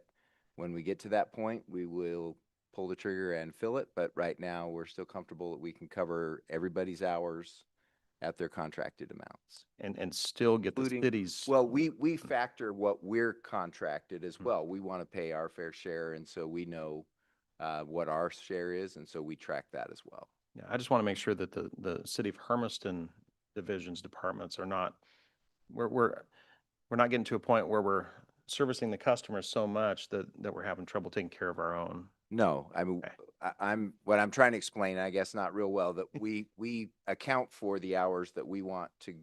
when we get to that point, we will pull the trigger and fill it. But right now, we're still comfortable that we can cover everybody's hours at their contracted amounts. And still get the cities. Well, we factor what we're contracted as well. We want to pay our fair share, and so we know what our share is, and so we track that as well. Yeah, I just want to make sure that the city of Hermiston divisions, departments are not, we're not getting to a point where we're servicing the customers so much that we're having trouble taking care of our own. No, I mean, what I'm trying to explain, I guess not real well, that we account for the hours that we want to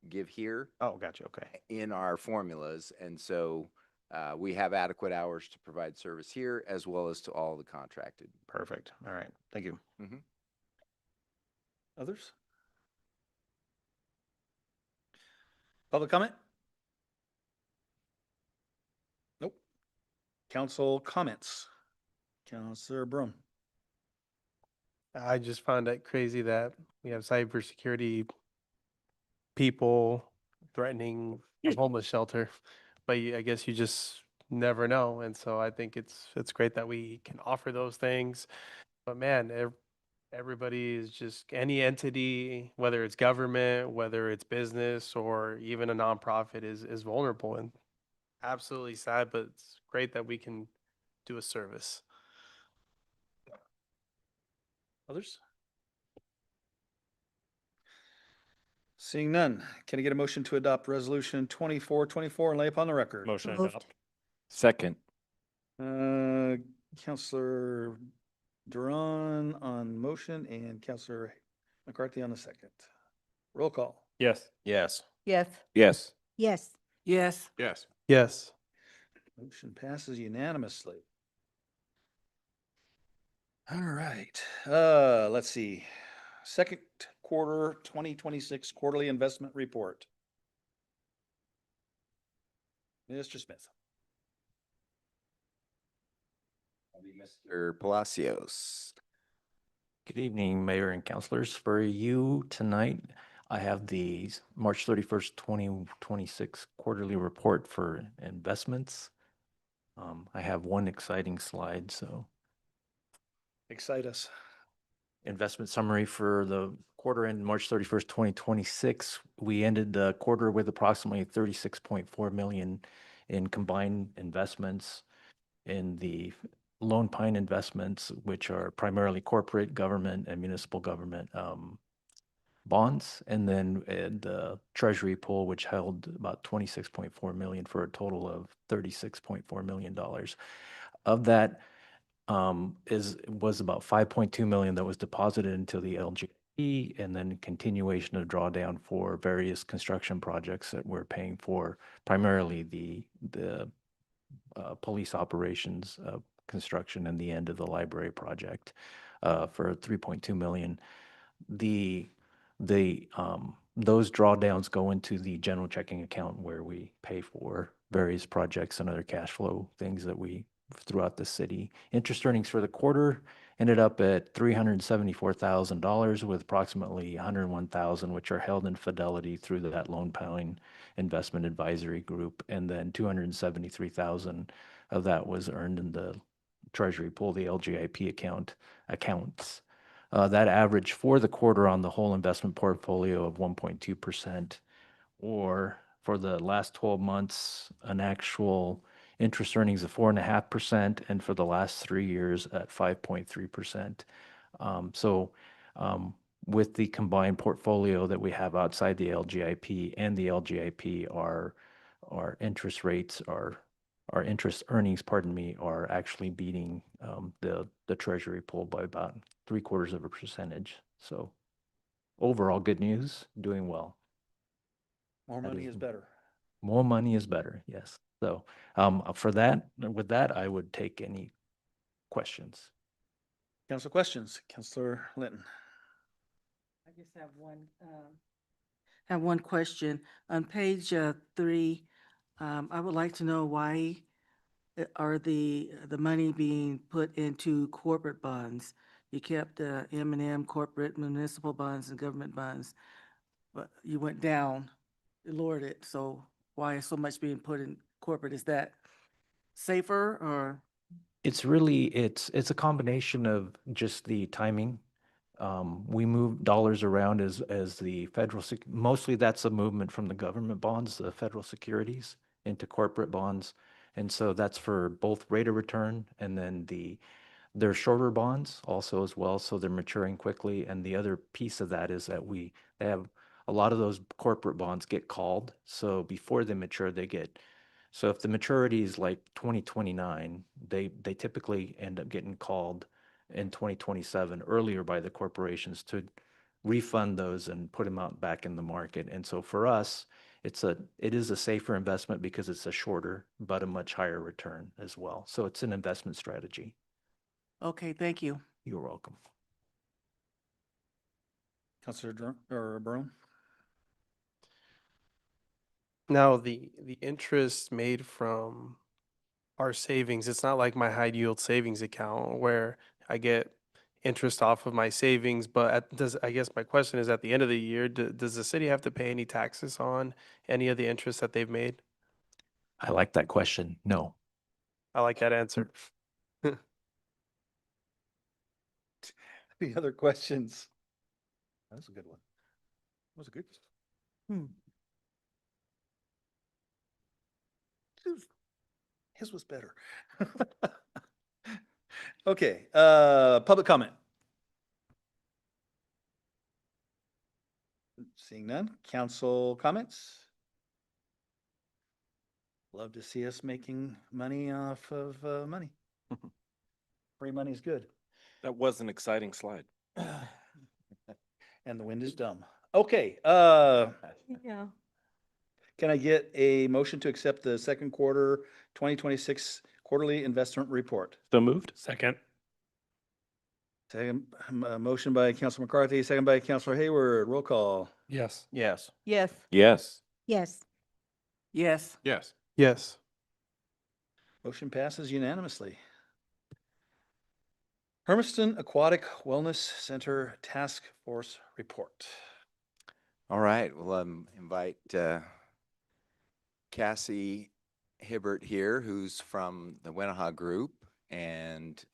give here. Oh, gotcha. Okay. In our formulas, and so we have adequate hours to provide service here as well as to all the contracted. Perfect. All right. Thank you. Mm-hmm. Others? Public comment? Nope. Council comments? Councilor Broom? I just found it crazy that we have cybersecurity people threatening a homeless shelter, but I guess you just never know. And so I think it's great that we can offer those things. But man, Everybody is just, any entity, whether it's government, whether it's business, or even a nonprofit is vulnerable, and absolutely sad, but it's great that we can do a service. Others? Seeing none, can I get a motion to adopt resolution 2424 and lay upon the record? Motion to Moved. adopt. Second. Counselor Duran on motion and Counselor McCarthy on the second. Roll call. Yes. Yes. Yes. Yes. Yes. Yes. Yes. Yes. Motion passes unanimously. All right, let's see. Second quarter 2026 quarterly investment report. Mr. Smith. Mr. Palacios. Good evening, Mayor and Councilors. For you tonight, I have the March 31st, 2026 quarterly report for investments. I have one exciting slide, so Excite us. investment summary for the quarter end March 31st, 2026. We ended the quarter with approximately 36.4 million in combined investments in the Lone Pine investments, which are primarily corporate, government, and municipal government bonds, and then the treasury pool, which held about 26.4 million for a total of $36.4 million. Of that was about 5.2 million that was deposited into the LGP, and then continuation of drawdown for various construction projects that we're paying for, primarily the police operations construction and the end of the library project for 3.2 million. Those drawdowns go into the general checking account where we pay for various projects and other cash flow things that we throughout the city. Interest earnings for the quarter ended up at $374,000, with approximately 101,000 which are held in fidelity through that Lone Pine Investment Advisory Group, and then 273,000 of that was earned in the treasury pool, the LGIP accounts. That average for the quarter on the whole investment portfolio of 1.2%, or for the last 12 months, an actual interest earnings of 4.5%, and for the last 3 years at 5.3%. With the combined portfolio that we have outside the LGIP and the LGIP, our interest rates our interest earnings, are actually beating the treasury pool by about 0.75%. So overall, good news, doing well. More That money is- is better. More money is better, yes. So with that, I would take any questions. Council questions, Counselor Linton. I just have one question. On page 3, I would like to know why are the money being put into corporate bonds? You kept M&M corporate municipal bonds and government bonds, but you went down, you lowered it. So why is so much being put in corporate? Is that safer or? It's a combination of just the timing. We move dollars around as the mostly that's a movement from the government bonds, the federal securities, into corporate bonds. And so that's for both rate of return, and then they're shorter bonds also as well, so they're maturing quickly. And the other piece of that is that they have a lot of those corporate bonds get called. So before they mature, so if the maturity is like 2029, they typically end up getting called in 2027 earlier by the corporations to refund those and put them out back in the market. And so for us, it is a safer investment because it's a shorter but a much higher return as well. So it's an investment strategy. Okay, thank you. You're welcome. Counselor Brown. Now, the interest made from our savings, it's not like my high yield savings account where I get interest off of my savings, but I guess my question is, at the end of the year, does the city have to pay any taxes on any of the interest that they've made? I like that question. No. I like that answer. Any other questions? That's a good one. That was a good. His was better. Okay, public comment. Seeing none, council comments? Love to see us making money off of money. Free money's good. That was an exciting slide. And the wind is dumb. Okay, Yeah. can I get a motion to accept the second quarter 2026 quarterly investment report? So moved? Second. Second, motion by Councilor McCarthy, second by Councilor Hayward. Roll call. Yes. Yes. Yes. Yes. Yes. Yes. Yes. Yes. Motion passes unanimously. Hermiston Aquatic Wellness Center Task Force Report. All right, we'll invite Cassie Hibbert here, who's from the Wenaha Group. And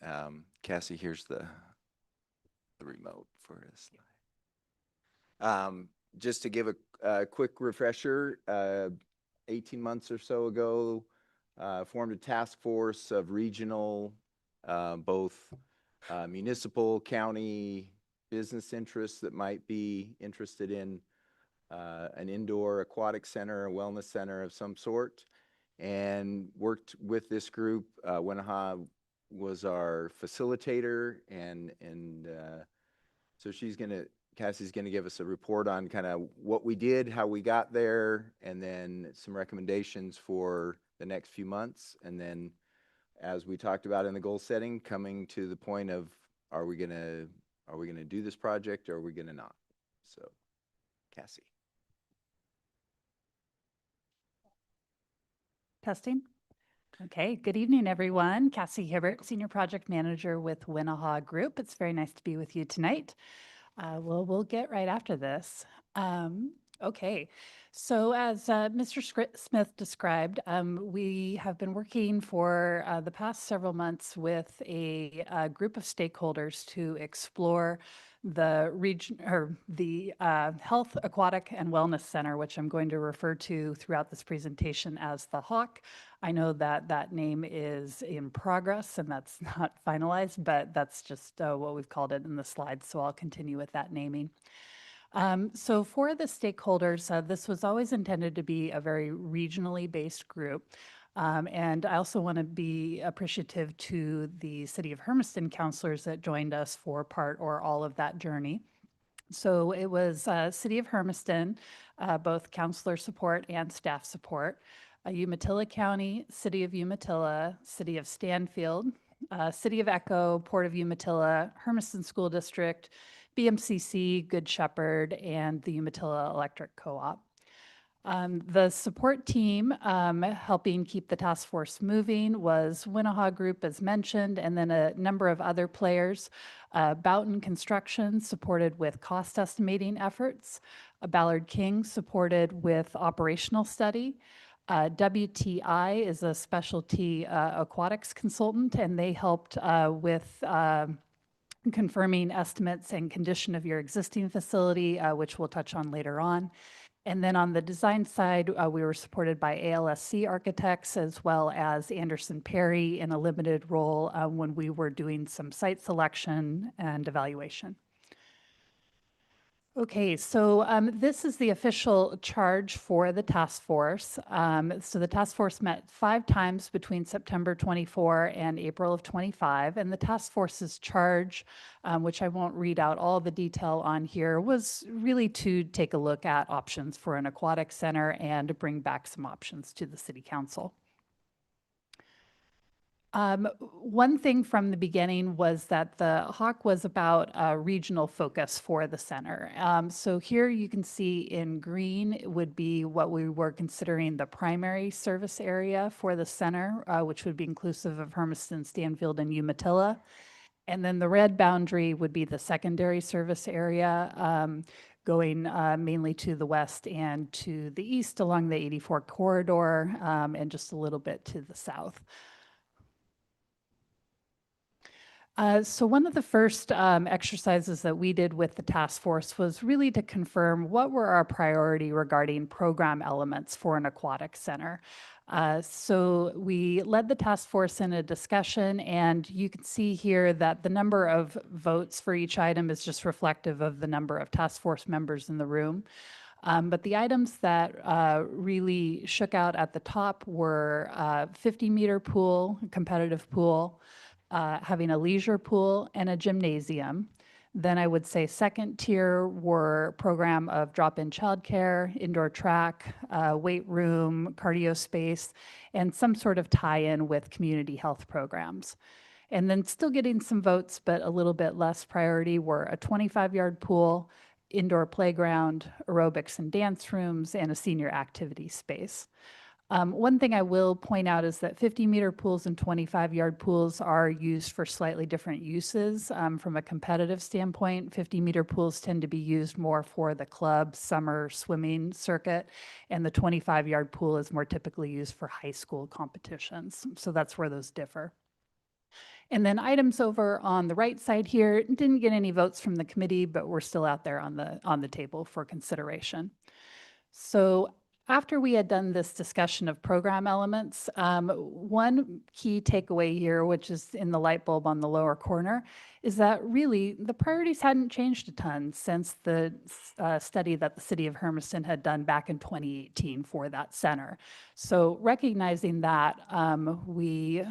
Cassie, here's the remote for this slide. Just to give a quick refresher, 18 months or so ago, formed a task force of regional, both municipal, county, business interests that might be interested in an indoor aquatic center, a wellness center of some sort, and worked with this group. Wenaha was our facilitator, and so Cassie's gonna give us a report on kind of what we did, how we got there, and then some recommendations for the next few months. And then, as we talked about in the goal setting, coming to the point of, are we gonna do this project, or are we gonna not? So, Cassie. Testing. Okay, good evening, everyone. Cassie Hibbert, Senior Project Manager with Wenaha Group. It's very nice to be with you tonight. We'll get right after this. Okay, so as Mr. Smith described, we have been working for the past several months with a group of stakeholders to explore the region or the Health, Aquatic, and Wellness Center, which I'm going to refer to throughout this presentation as the HAWK. I know that that name is in progress and that's not finalized, but that's just what we've called it in the slides, so I'll continue with that naming. So for the stakeholders, this was always intended to be a very regionally based group. And I also want to be appreciative to the City of Hermiston counselors that joined us for part or all of that journey. So it was City of Hermiston, both counselor support and staff support, Umatilla County, City of Umatilla, City of Stanfield, City of Echo, Port of Umatilla, Hermiston School District, BMCC, Good Shepherd, and the Umatilla Electric Co-op. The support team helping keep the task force moving was Wenaha Group, as mentioned, and then a number of other players. Boughton Construction supported with cost estimating efforts. Ballard King supported with operational study. WTI is a specialty aquatics consultant, and they helped with confirming estimates and condition of your existing facility, which we'll touch on later on. And then on the design side, we were supported by ALSC architects as well as Anderson Perry in a limited role when we were doing some site selection and evaluation. Okay, so this is the official charge for the task force. So the task force met 5 times between September 24 and April of 25, and the task force's charge, which I won't read out all the detail on here, was really to take a look at options for an aquatic center and to bring back some options to the City Council. One thing from the beginning was that the HAWK was about a regional focus for the center. So here you can see in green would be what we were considering the primary service area for the center, which would be inclusive of Hermiston, Stanfield, and Umatilla. And then the red boundary would be the secondary service area, going mainly to the west and to the east along the 84 corridor, and just a little bit to the south. So one of the first exercises that we did with the task force was really to confirm what were our priority regarding program elements for an aquatic center. So we led the task force in a discussion, and you can see here that the number of votes for each item is just reflective of the number of task force members in the room. But the items that really shook out at the top were 50-meter pool, competitive pool, having a leisure pool, and a gymnasium. Then I would say second tier were program of drop-in childcare, indoor track, weight room, cardio space, and some sort of tie-in with community health programs. And then still getting some votes, but a little bit less priority, were a 25-yard pool, indoor playground, aerobics and dance rooms, and a senior activity space. One thing I will point out is that 50-meter pools and 25-yard pools are used for slightly different uses. From a competitive standpoint, 50-meter pools tend to be used more for the club summer swimming circuit, and the 25-yard pool is more typically used for high school competitions. So that's where those differ. And then items over on the right side here didn't get any votes from the committee, but we're still out there on the table for consideration. So after we had done this discussion of program elements, one key takeaway here, which is in the light bulb on the lower corner, is that really the priorities hadn't changed a ton since the study that the city of Hermiston had done back in 2018 for that center. So recognizing that, we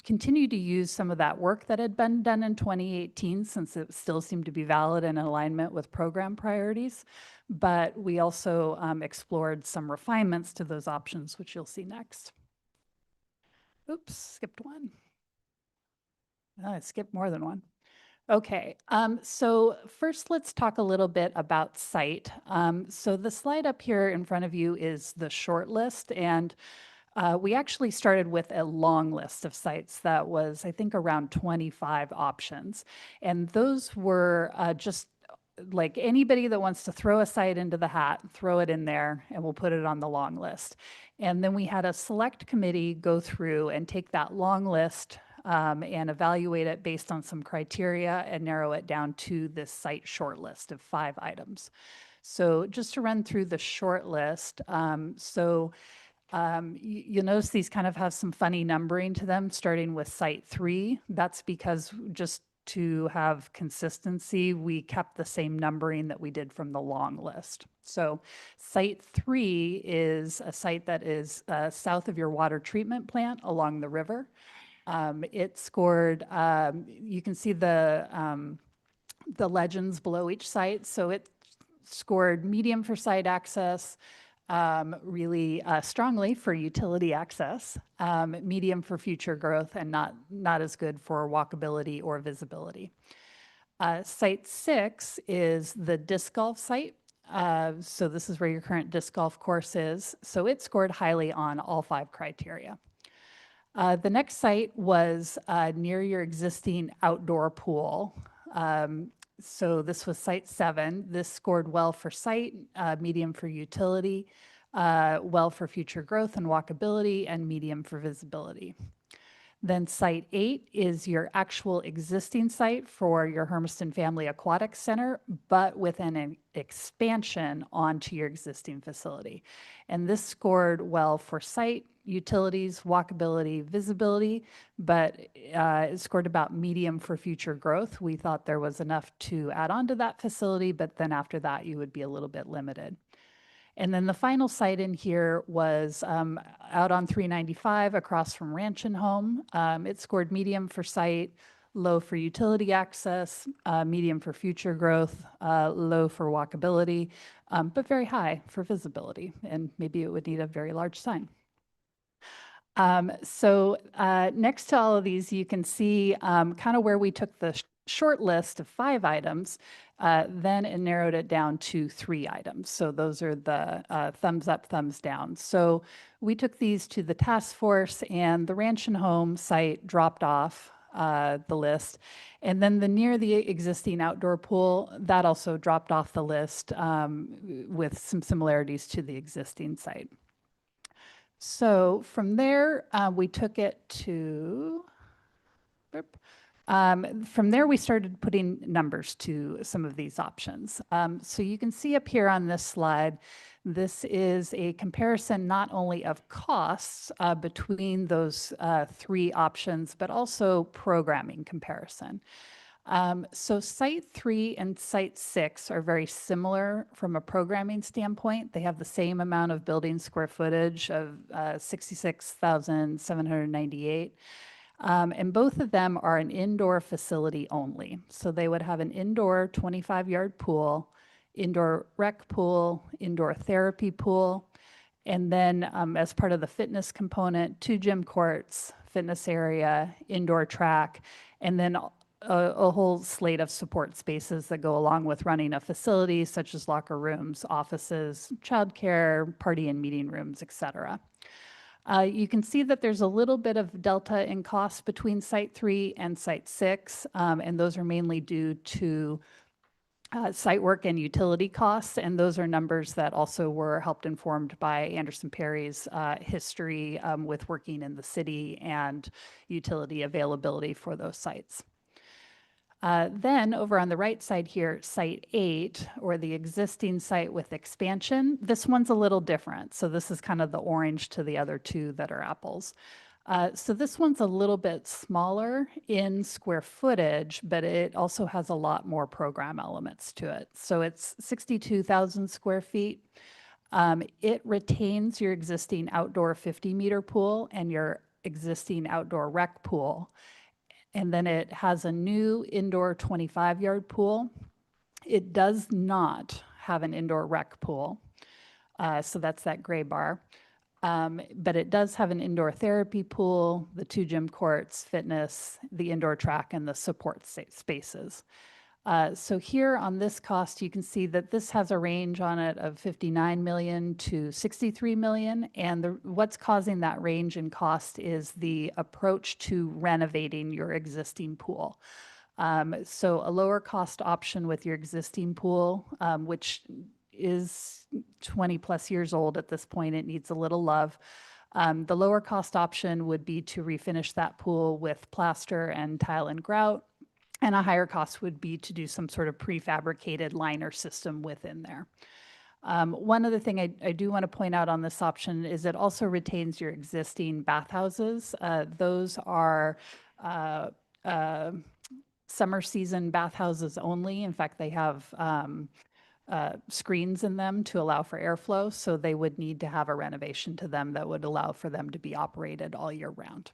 continue to use some of that work that had been done in 2018 since it still seemed to be valid and in alignment with program priorities. But we also explored some refinements to those options, which you'll see next. Oops, skipped one. I skipped more than one. Okay, so first let's talk a little bit about site. So the slide up here in front of you is the short list, and we actually started with a long list of sites that was, I think, around 25 options. And those were just like anybody that wants to throw a site into the hat, throw it in there, and we'll put it on the long list. And then we had a select committee go through and take that long list and evaluate it based on some criteria and narrow it down to this site short list of 5 items. So just to run through the short list, you'll notice these kind of have some funny numbering to them, starting with site 3. That's because just to have consistency, we kept the same numbering that we did from the long list. So site 3 is a site that is south of your water treatment plant along the river. It scored, you can see the legends below each site. So it scored medium for site access, really strongly for utility access, medium for future growth, and not as good for walkability or visibility. Site 6 is the disc golf site. So this is where your current disc golf course is. So it scored highly on all 5 criteria. The next site was near your existing outdoor pool. So this was site 7. This scored well for site, medium for utility, well for future growth and walkability, and medium for visibility. Then site 8 is your actual existing site for your Hermiston Family Aquatic Center, but with an expansion onto your existing facility. And this scored well for site, utilities, walkability, visibility, but it scored about medium for future growth. We thought there was enough to add on to that facility, but then after that, you would be a little bit limited. And then the final site in here was out on 395 across from Ranch and Home. It scored medium for site, low for utility access, medium for future growth, low for walkability, but very high for visibility. And maybe it would need a very large sign. So next to all of these, you can see kind of where we took the short list of 5 items, then it narrowed it down to 3 items. So those are the thumbs up, thumbs down. So we took these to the task force, and the Ranch and Home site dropped off the list. And then the near the existing outdoor pool, that also dropped off the list with some similarities to the existing site. So from there, we took it to From there, we started putting numbers to some of these options. So you can see up here on this slide, this is a comparison not only of costs between those three options, but also programming comparison. So Site 3 and Site 6 are very similar from a programming standpoint. They have the same amount of building square footage of 66,798. And both of them are an indoor facility only. So they would have an indoor 25-yard pool, indoor rec pool, indoor therapy pool, and then as part of the fitness component, 2 gym courts, fitness area, indoor track, and then a whole slate of support spaces that go along with running a facility, such as locker rooms, offices, childcare, party and meeting rooms, etc. You can see that there's a little bit of delta in cost between Site 3 and Site 6, and those are mainly due to site work and utility costs, and those are numbers that also were helped informed by Anderson Perry's history with working in the city and utility availability for those sites. Then over on the right side here, Site 8, or the existing site with expansion, this one's a little different. So this is kind of the orange to the other two that are apples. So this one's a little bit smaller in square footage, but it also has a lot more program elements to it. So it's 62,000 square feet. It retains your existing outdoor 50-meter pool and your existing outdoor rec pool. And then it has a new indoor 25-yard pool. It does not have an indoor rec pool. So that's that gray bar. But it does have an indoor therapy pool, the 2 gym courts, fitness, the indoor track, and the support spaces. So here on this cost, you can see that this has a range on it of 59 million to 63 million. And what's causing that range in cost is the approach to renovating your existing pool. So a lower cost option with your existing pool, which is 20 plus years old at this point, it needs a little love. The lower cost option would be to refinish that pool with plaster and tile and grout. And a higher cost would be to do some sort of prefabricated liner system within there. One other thing I do want to point out on this option is it also retains your existing bathhouses. Those are summer season bathhouses only. In fact, they have screens in them to allow for airflow, so they would need to have a renovation to them that would allow for them to be operated all year round.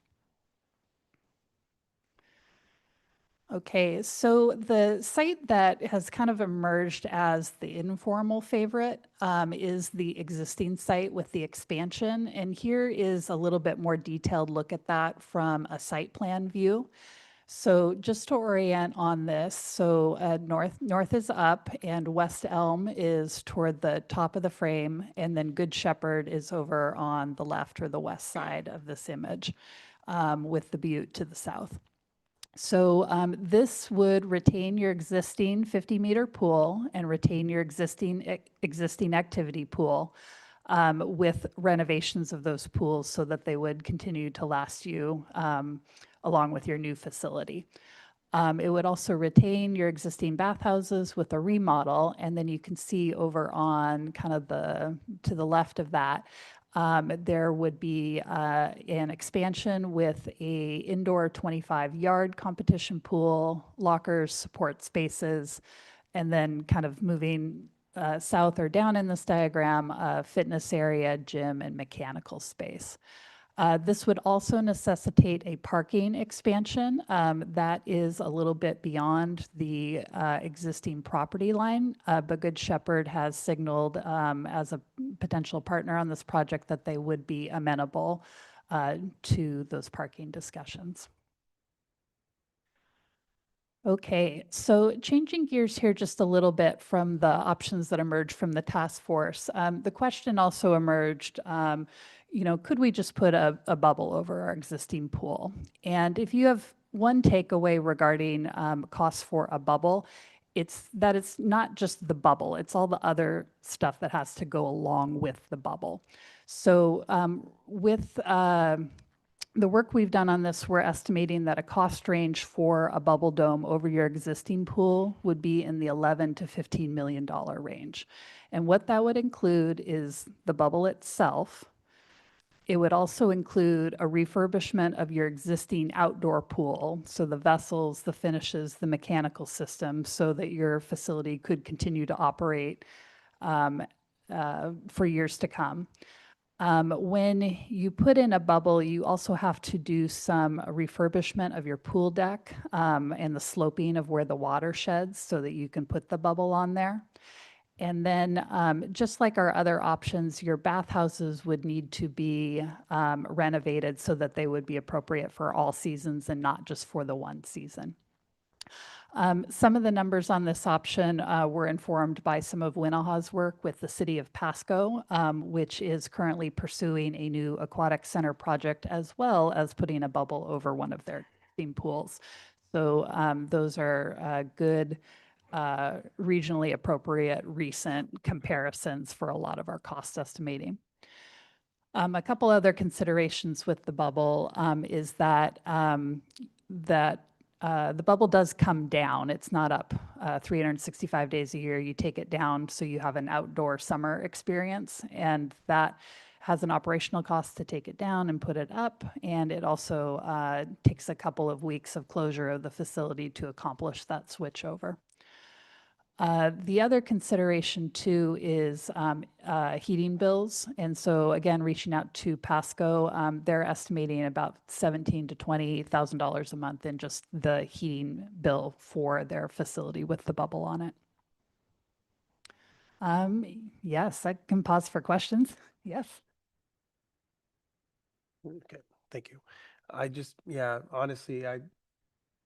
Okay, so the site that has kind of emerged as the informal favorite is the existing site with the expansion. And here is a little bit more detailed look at that from a site plan view. So just to orient on this, so north is up and West Elm is toward the top of the frame, and then Good Shepherd is over on the left or the west side of this image with the butte to the south. So this would retain your existing 50-meter pool and retain your existing activity pool with renovations of those pools so that they would continue to last you along with your new facility. It would also retain your existing bathhouses with a remodel, and then you can see over on kind of to the left of that, there would be an expansion with a indoor 25-yard competition pool, lockers, support spaces, and then kind of moving south or down in this diagram, fitness area, gym, and mechanical space. This would also necessitate a parking expansion that is a little bit beyond the existing property line, but Good Shepherd has signaled as a potential partner on this project that they would be amenable to those parking discussions. Okay, so changing gears here just a little bit from the options that emerged from the task force. The question also emerged, could we just put a bubble over our existing pool? And if you have one takeaway regarding costs for a bubble, it's that it's not just the bubble, it's all the other stuff that has to go along with the bubble. So with the work we've done on this, we're estimating that a cost range for a bubble dome over your existing pool would be in the 11 to $15 million range. And what that would include is the bubble itself. It would also include a refurbishment of your existing outdoor pool, so the vessels, the finishes, the mechanical system, so that your facility could continue to operate for years to come. When you put in a bubble, you also have to do some refurbishment of your pool deck and the sloping of where the water sheds so that you can put the bubble on there. And then just like our other options, your bathhouses would need to be renovated so that they would be appropriate for all seasons and not just for the one season. Some of the numbers on this option were informed by some of Winnaha's work with the city of Pasco, which is currently pursuing a new aquatic center project as well as putting a bubble over one of their theme pools. So those are good, regionally appropriate recent comparisons for a lot of our cost estimating. A couple other considerations with the bubble is that the bubble does come down. It's not up 365 days a year. You take it down so you have an outdoor summer experience, and that has an operational cost to take it down and put it up, and it also takes a couple of weeks of closure of the facility to accomplish that switch over. The other consideration too is heating bills. And so again, reaching out to Pasco, they're estimating about $17,000 to $20,000 a month in just the heating bill for their facility with the bubble on it. Yes, I can pause for questions. Yes. Okay, thank you. Yeah, honestly,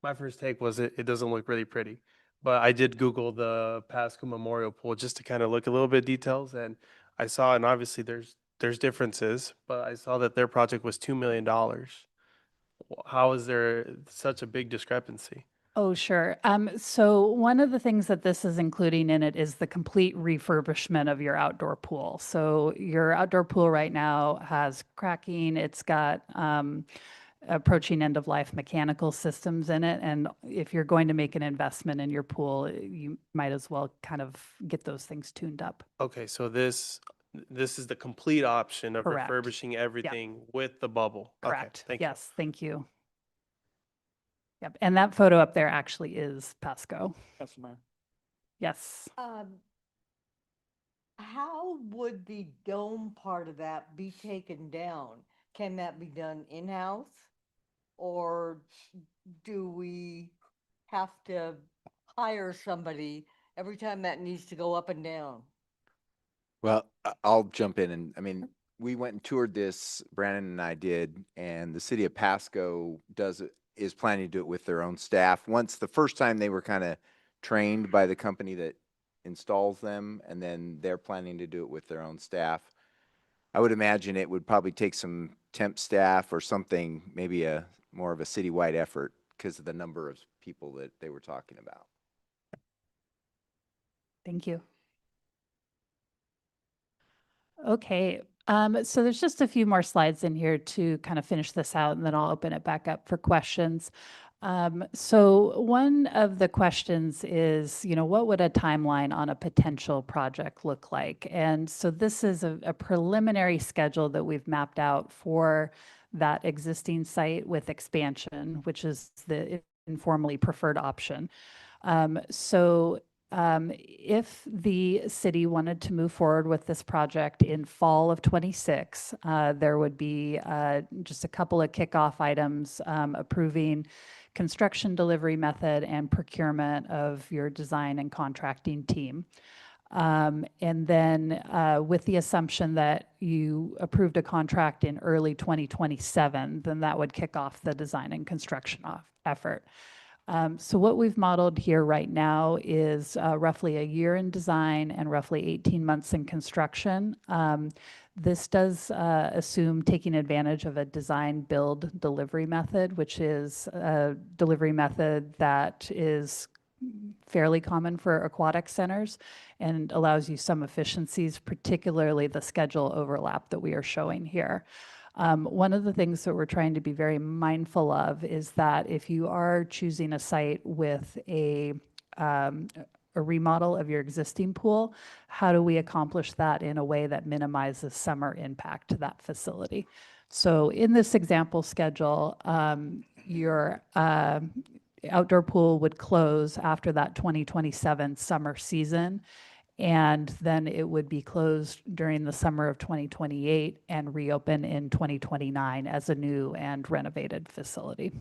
my first take was it doesn't look really pretty. But I did Google the Pasco Memorial Pool just to kind of look a little bit details, and I saw, and obviously there's differences, but I saw that their project was $2 million. How is there such a big discrepancy? Oh, sure. So one of the things that this is including in it is the complete refurbishment of your outdoor pool. So your outdoor pool right now has cracking. It's got approaching end-of-life mechanical systems in it. And if you're going to make an investment in your pool, you might as well kind of get those things tuned up. Okay, so this is the complete option of Correct. refurbishing everything with the bubble. Correct. Okay, thank you. Yes, thank you. Yep, and that photo up there actually is Pasco. Councilman. Yes. How would the dome part of that be taken down? Can that be done in-house? Or do we have to hire somebody every time that needs to go up and down? Well, I'll jump in and, I mean, we went and toured this, Brandon and I did, and the city of Pasco is planning to do it with their own staff. The first time they were kind of trained by the company that installs them, and then they're planning to do it with their own staff. I would imagine it would probably take some temp staff or something, maybe more of a citywide effort because of the number of people that they were talking about. Thank you. Okay, so there's just a few more slides in here to kind of finish this out, and then I'll open it back up for questions. So one of the questions is, what would a timeline on a potential project look like? And so this is a preliminary schedule that we've mapped out for that existing site with expansion, which is the informally preferred option. If the city wanted to move forward with this project in fall of 26, there would be just a couple of kickoff items approving construction delivery method and procurement of your design and contracting team. And then with the assumption that you approved a contract in early 2027, then that would kick off the design and construction effort. So what we've modeled here right now is roughly a year in design and roughly 18 months in construction. This does assume taking advantage of a design build delivery method, which is a delivery method that is fairly common for aquatic centers and allows you some efficiencies, particularly the schedule overlap that we are showing here. One of the things that we're trying to be very mindful of is that if you are choosing a site with a remodel of your existing pool, how do we accomplish that in a way that minimizes summer impact to that facility? So in this example schedule, your outdoor pool would close after that 2027 summer season, and then it would be closed during the summer of 2028 and reopen in 2029 as a new and renovated facility.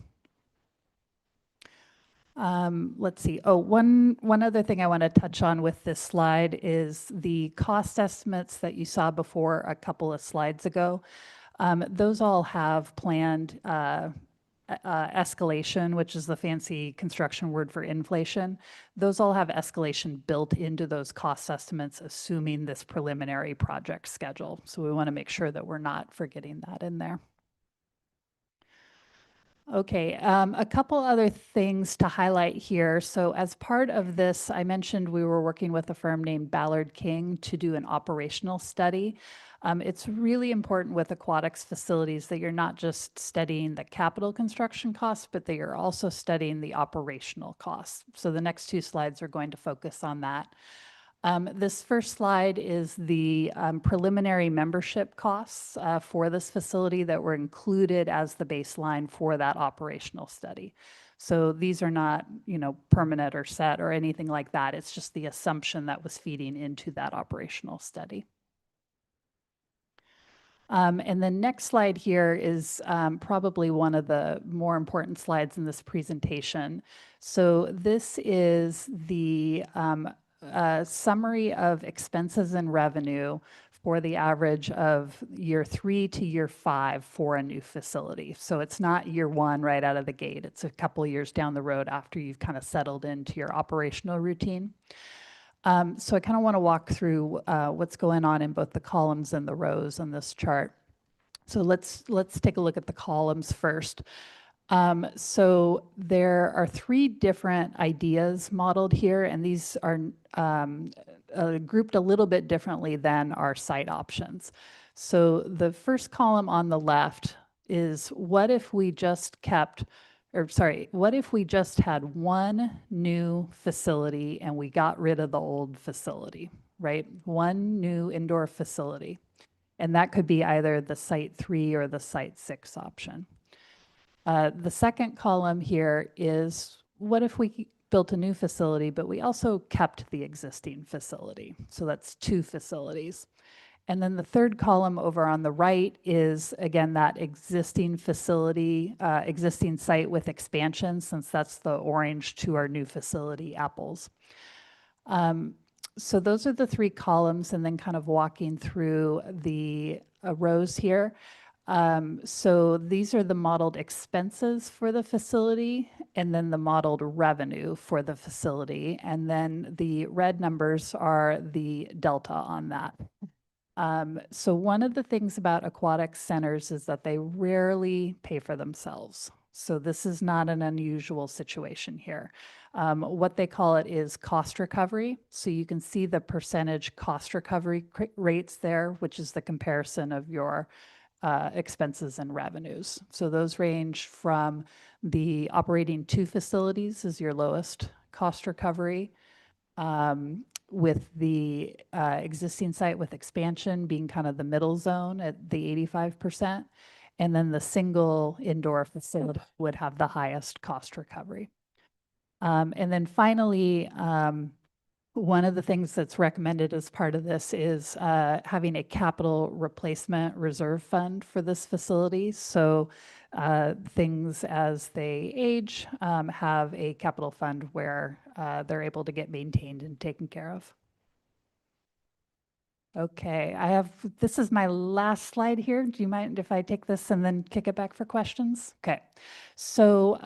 Let's see. Oh, one other thing I want to touch on with this slide is the cost estimates that you saw before a couple of slides ago. Those all have planned escalation, which is the fancy construction word for inflation. Those all have escalation built into those cost estimates, assuming this preliminary project schedule. So we want to make sure that we're not forgetting that in there. Okay, a couple other things to highlight here. So as part of this, I mentioned we were working with a firm named Ballard King to do an operational study. It's really important with aquatics facilities that you're not just studying the capital construction costs, but that you're also studying the operational costs. So the next two slides are going to focus on that. This first slide is the preliminary membership costs for this facility that were included as the baseline for that operational study. So these are not, permanent or set or anything like that. It's just the assumption that was feeding into that operational study. And the next slide here is probably one of the more important slides in this presentation. So this is the summary of expenses and revenue for the average of year 3 to year 5 for a new facility. So it's not year 1 right out of the gate. It's a couple years down the road after you've kind of settled into your operational routine. So I kind of want to walk through what's going on in both the columns and the rows on this chart. So let's take a look at the columns first. So there are 3 different ideas modeled here, and these are grouped a little bit differently than our site options. So the first column on the left is what if we just what if we just had one new facility and we got rid of the old facility, right? One new indoor facility. And that could be either the Site 3 or the Site 6 option. The second column here is what if we built a new facility, but we also kept the existing facility? So that's 2 facilities. And then the third column over on the right is, again, that existing facility, existing site with expansion, since that's the orange to our new facility apples. So those are the 3 columns, and then kind of walking through the rows here. So these are the modeled expenses for the facility, and then the modeled revenue for the facility. And then the red numbers are the delta on that. So one of the things about aquatic centers is that they rarely pay for themselves. So this is not an unusual situation here. What they call it is cost recovery. So you can see the percentage cost recovery rates there, which is the comparison of your expenses and revenues. So those range from the operating 2 facilities is your lowest cost recovery, with the existing site with expansion being kind of the middle zone at the 85%. And then the single indoor facility would have the highest cost recovery. And then finally, one of the things that's recommended as part of this is having a capital replacement reserve fund for this facility. So things as they age have a capital fund where they're able to get maintained and taken care of. Okay, this is my last slide here. Do you mind if I take this and then kick it back for questions? Okay, so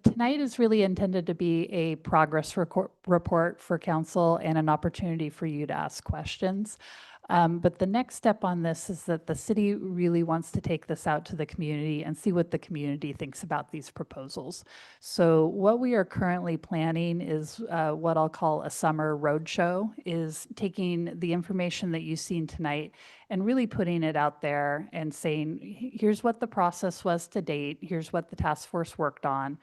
tonight is really intended to be a progress report for council and an opportunity for you to ask questions. But the next step on this is that the city really wants to take this out to the community and see what the community thinks about these proposals. So what we are currently planning is what I'll call a summer roadshow, is taking the information that you've seen tonight and really putting it out there and saying, Here's what the process was to date. Here's what the task force worked on."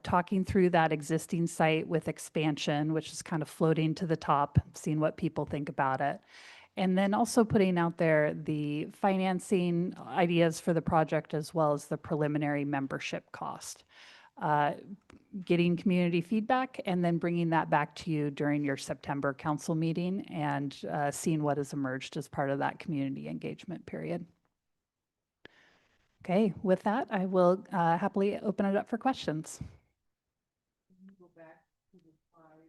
Talking through that existing site with expansion, which is kind of floating to the top, seeing what people think about it. And then also putting out there the financing ideas for the project as well as the preliminary membership cost. Getting community feedback and then bringing that back to you during your September council meeting and seeing what has emerged as part of that community engagement period. Okay, with that, I will happily open it up for questions. Can you go back to the slide,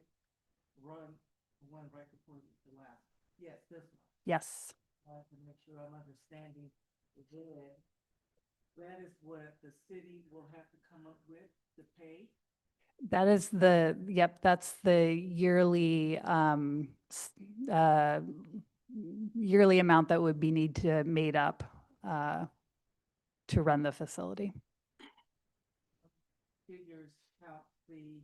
run the one right before the last? Yes, this one. Yes. To make sure I'm understanding the bid. That is what the city will have to come up with to pay. That is that's the yearly, yearly amount that would be need to made up to run the facility. Figures count the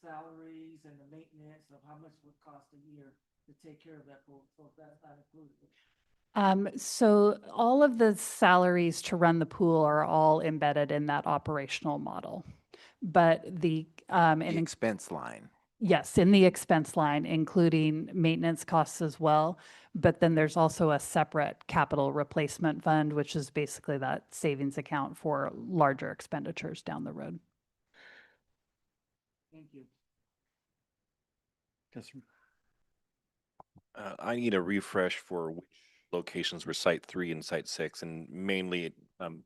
salaries and the maintenance of how much would cost a year to take care of that pool, so if that's not included. So all of the salaries to run the pool are all embedded in that operational model. But the expense line. Yes, in the expense line, including maintenance costs as well. But then there's also a separate capital replacement fund, which is basically that savings account for larger expenditures down the road. Thank you. I need a refresh for which locations were Site 3 and Site 6, and mainly and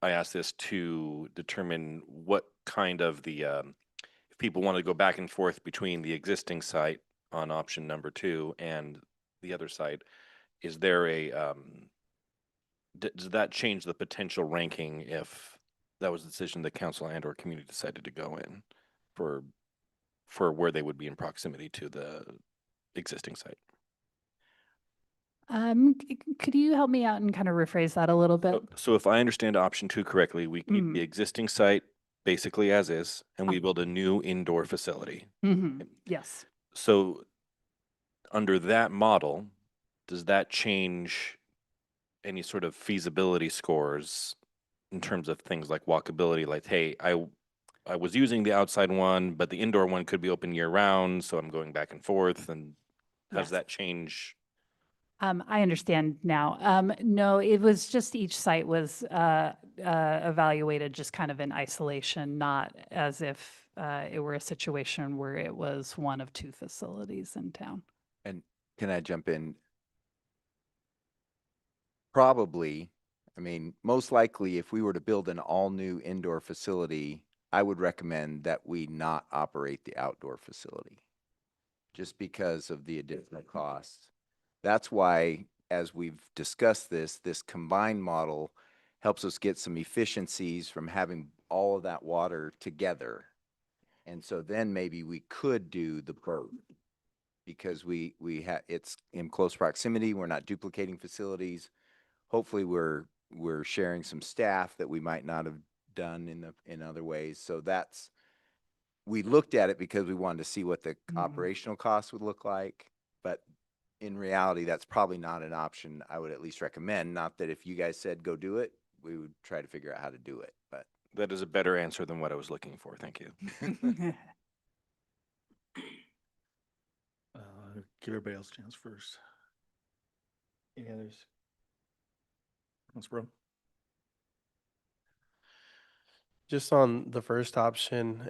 I asked this to determine what kind of if people want to go back and forth between the existing site on option number 2 and the other site, is there does that change the potential ranking if that was the decision the council and or community decided to go in for where they would be in proximity to the existing site? Could you help me out and kind of rephrase that a little bit? So if I understand option 2 correctly, we keep the existing site basically as is, and we build a new indoor facility. Yes. So under that model, does that change any sort of feasibility scores in terms of things like walkability? Like, hey, I was using the outside one, but the indoor one could be open year round, so I'm going back and forth. And how does that change? I understand now. No, it was just each site was evaluated just kind of in isolation, not as if it were a situation where it was one of 2 facilities in town. And can I jump in? Probably, I mean, most likely if we were to build an all-new indoor facility, I would recommend that we not operate the outdoor facility just because of the additional costs. That's why, as we've discussed this combined model helps us get some efficiencies from having all of that water together. And so then maybe we could do the boat because it's in close proximity. We're not duplicating facilities. Hopefully we're sharing some staff that we might not have done in other ways. So we looked at it because we wanted to see what the operational costs would look like, but in reality, that's probably not an option I would at least recommend. Not that if you guys said go do it, we would try to figure out how to do it, but. That is a better answer than what I was looking for. Thank you. Give everybody else a chance first. Any others? Let's roll. Just on the first option,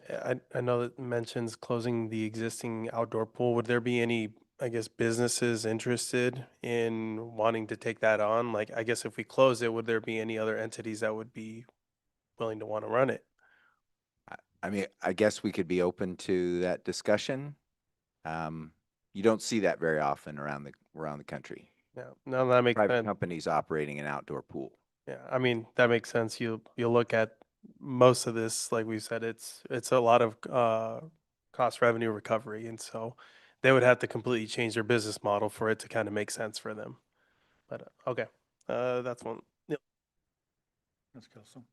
I know that mentions closing the existing outdoor pool. Would there be any, I guess, businesses interested in wanting to take that on? Like, I guess if we close it, would there be any other entities that would be willing to want to run it? I mean, I guess we could be open to that discussion. You don't see that very often around the country. Yeah, no, that makes Private sense. companies operating an outdoor pool. Yeah, I mean, that makes sense. You'll look at most of this, like we said, it's a lot of cost revenue recovery, and so they would have to completely change their business model for it to kind of make sense for them. But, okay, that's one. Yep. Ms. Kelso.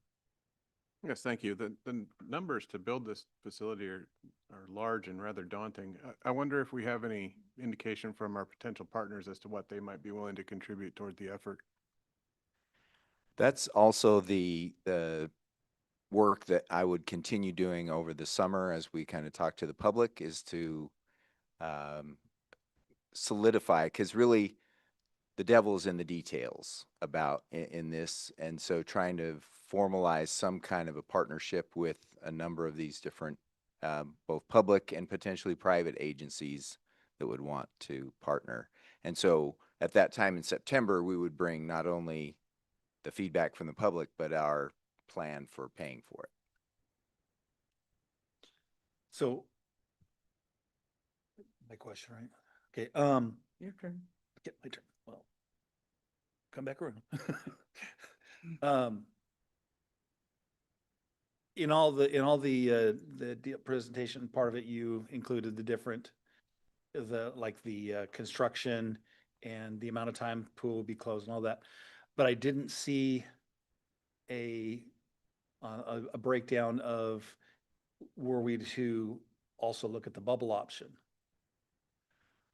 Yes, thank you. The numbers to build this facility are large and rather daunting. I wonder if we have any indication from our potential partners as to what they might be willing to contribute toward the effort. That's also the work that I would continue doing over the summer as we kind of talk to the public, is to solidify, because really the devil is in the details about in this. And so trying to formalize some kind of a partnership with a number of these different both public and potentially private agencies that would want to partner. And so at that time in September, we would bring not only the feedback from the public, but our plan for paying for it. So, my question, right? Okay, Your turn. get my turn. Well, come back around. In all the presentation part of it, you included the different, the construction and the amount of time pool will be closed and all that. But I didn't see a breakdown of, were we to also look at the bubble option?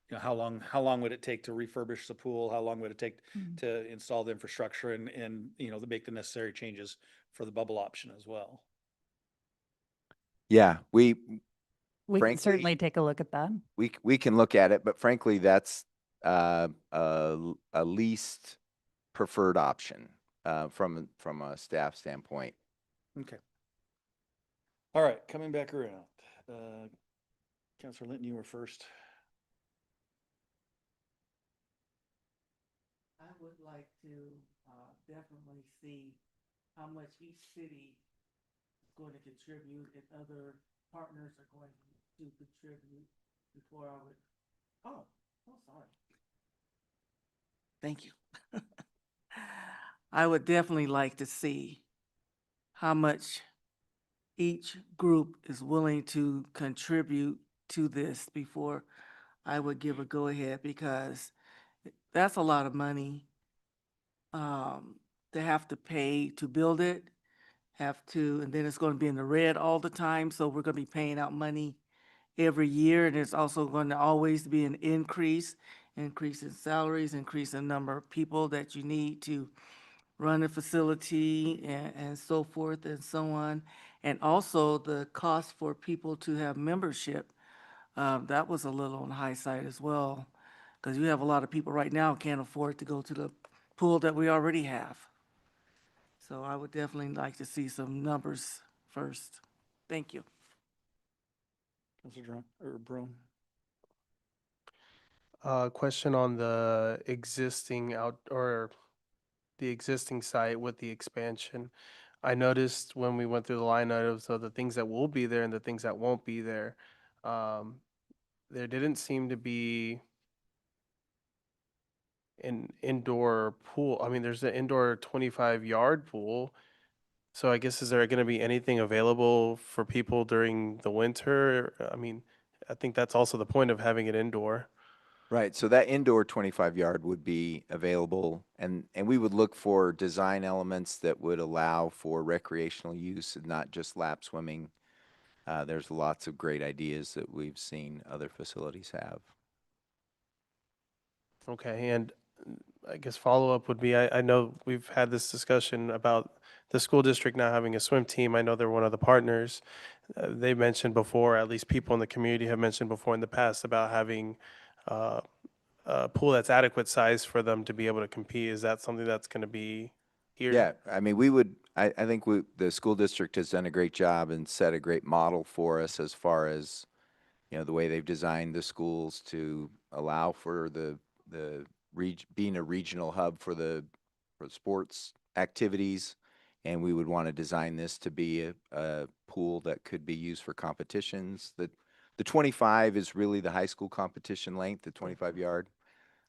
You know, how long would it take to refurbish the pool? How long would it take to install the infrastructure and, you know, to make the necessary changes for the bubble option as well? Yeah, We can frankly, certainly take a look at that. we can look at it, but frankly, that's a least preferred option from a staff standpoint. Okay. All right, coming back around. Councilor Linton, you were first. I would like to definitely see how much each city is going to contribute and other partners are going to contribute before I would, oh, sorry. Thank you. I would definitely like to see how much each group is willing to contribute to this before I would give a go-ahead, because that's a lot of money to have to pay to build it, and then it's going to be in the red all the time, so we're going to be paying out money every year, and there's also going to always be an increase in salaries, increase in number of people that you need to run a facility, and so forth and so on. And also the cost for people to have membership, that was a little on the high side as well, because you have a lot of people right now who can't afford to go to the pool that we already have. So I would definitely like to see some numbers first. Thank you. Councilor Brown. Question on the existing the existing site with the expansion. I noticed when we went through the line items of the things that will be there and the things that won't be there, there didn't seem to be an indoor pool. I mean, there's an indoor 25-yard pool. So I guess, is there going to be anything available for people during the winter? I mean, I think that's also the point of having it indoor. Right, so that indoor 25-yard would be available, and we would look for design elements that would allow for recreational use and not just lap swimming. There's lots of great ideas that we've seen other facilities have. Okay, and I guess follow-up would be, I know we've had this discussion about the school district not having a swim team. I know they're one of the partners. They mentioned before, at least people in the community have mentioned before in the past, about having a pool that's adequate size for them to be able to compete. Is that something that's going to be here? Yeah, I mean, I think the school district has done a great job and set a great model for us as far as, you know, the way they've designed the schools to allow for being a regional hub for sports activities. And we would want to design this to be a pool that could be used for competitions. The 25 is really the high school competition length, the 25-yard.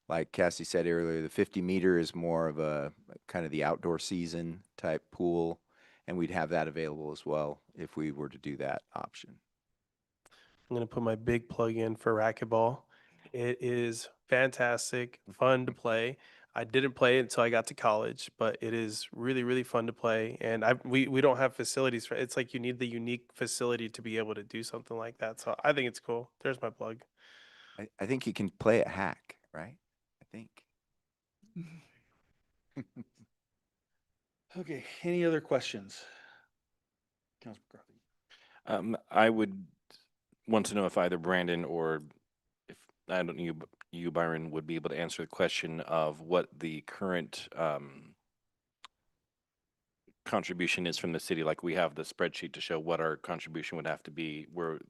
Like Cassie said earlier, the 50-meter is more of a kind of the outdoor season type pool, and we'd have that available as well if we were to do that option. I'm going to put my big plug in for racquetball. It is fantastic, fun to play. I didn't play it until I got to college, but it is really, really fun to play. And we don't have facilities for it's like you need the unique facility to be able to do something like that. So I think it's cool. There's my plug. I think you can play at hack, right? I think. Okay, any other questions? Councilman McCarthy. I would want to know if either Brandon or if, I don't know, you, Byron, would be able to answer the question of what the current contribution is from the city. Like we have the spreadsheet to show what our contribution would have to be were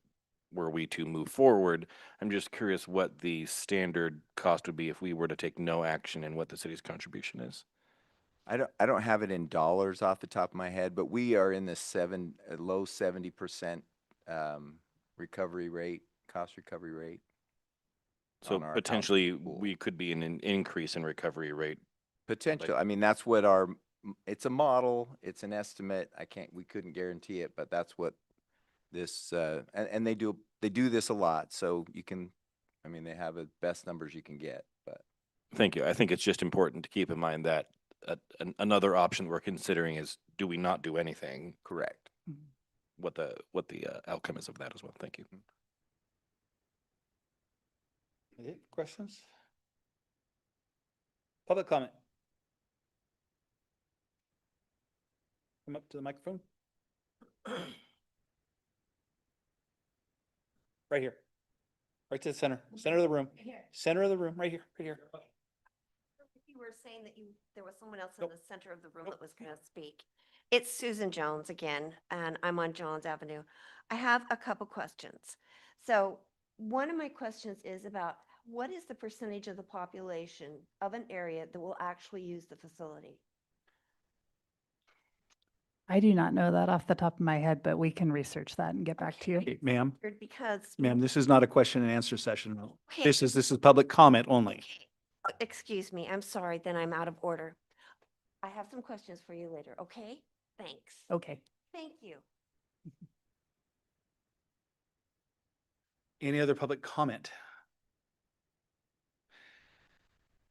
we to move forward. I'm just curious what the standard cost would be if we were to take no action and what the city's contribution is. I don't have it in dollars off the top of my head, but we are in the low 70% recovery rate, cost recovery rate. So on our potentially output pool. we could be in an increase in recovery rate. Potential. Like- I mean, that's what it's a model, it's an estimate. We couldn't guarantee it, but that's what this, and they do this a lot. So you can, I mean, they have the best numbers you can get, but. Thank you. I think it's just important to keep in mind that another option we're considering is, do we not do anything? Correct. What the outcome is of that as well. Thank you. Any questions? Public comment. Come up to the microphone. Right here. Right to the center of the room. Center of the room, right here, right here. You were saying that there was someone else in the center of the room that was going to speak. It's Susan Jones again, and I'm on Jones Avenue. I have a couple questions. So one of my questions is about what is the percentage of the population of an area that will actually use the facility? I do not know that off the top of my head, but we can research that and get back to you. Okay, ma'am, Because. ma'am, this is not a question and answer session. Okay. This is public comment only. Excuse me, I'm sorry, then I'm out of order. I have some questions for you later, okay? Thanks. Okay. Thank you. Any other public comment?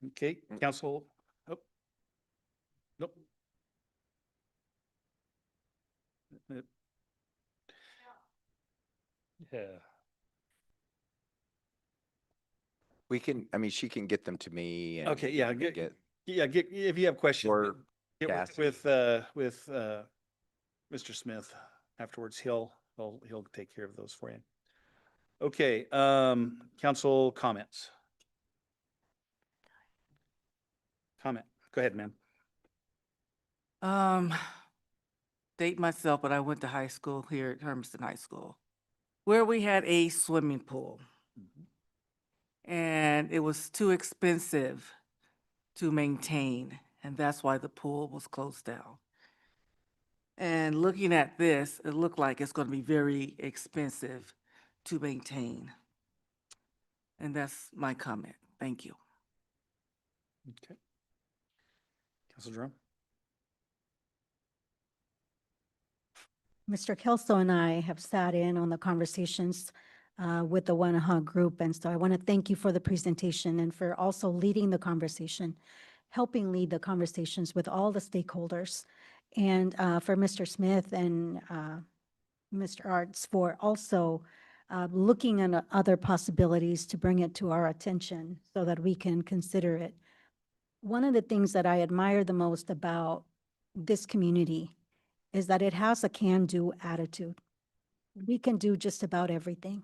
Okay, council. Oh. Nope. Yeah. We can, I mean, she can get them to me and. Okay, yeah, get. if you have questions, Or get Cassie. with Mr. Smith afterwards. He'll take care of those for you. Okay, council comments. Comment. Go ahead, ma'am. Date myself, but I went to high school here at Hermiston High School, where we had a swimming pool. And it was too expensive to maintain, and that's why the pool was closed down. And looking at this, it looked like it's going to be very expensive to maintain. And that's my comment. Thank you. Okay. Council Jerome. Mr. Kelso and I have sat in on the conversations with the Wanaha group, and so I want to thank you for the presentation and for also leading the conversation, helping lead the conversations with all the stakeholders, and for Mr. Smith and Mr. Arts for also looking at other possibilities to bring it to our attention so that we can consider it. One of the things that I admire the most about this community is that it has a can-do attitude. We can do just about everything.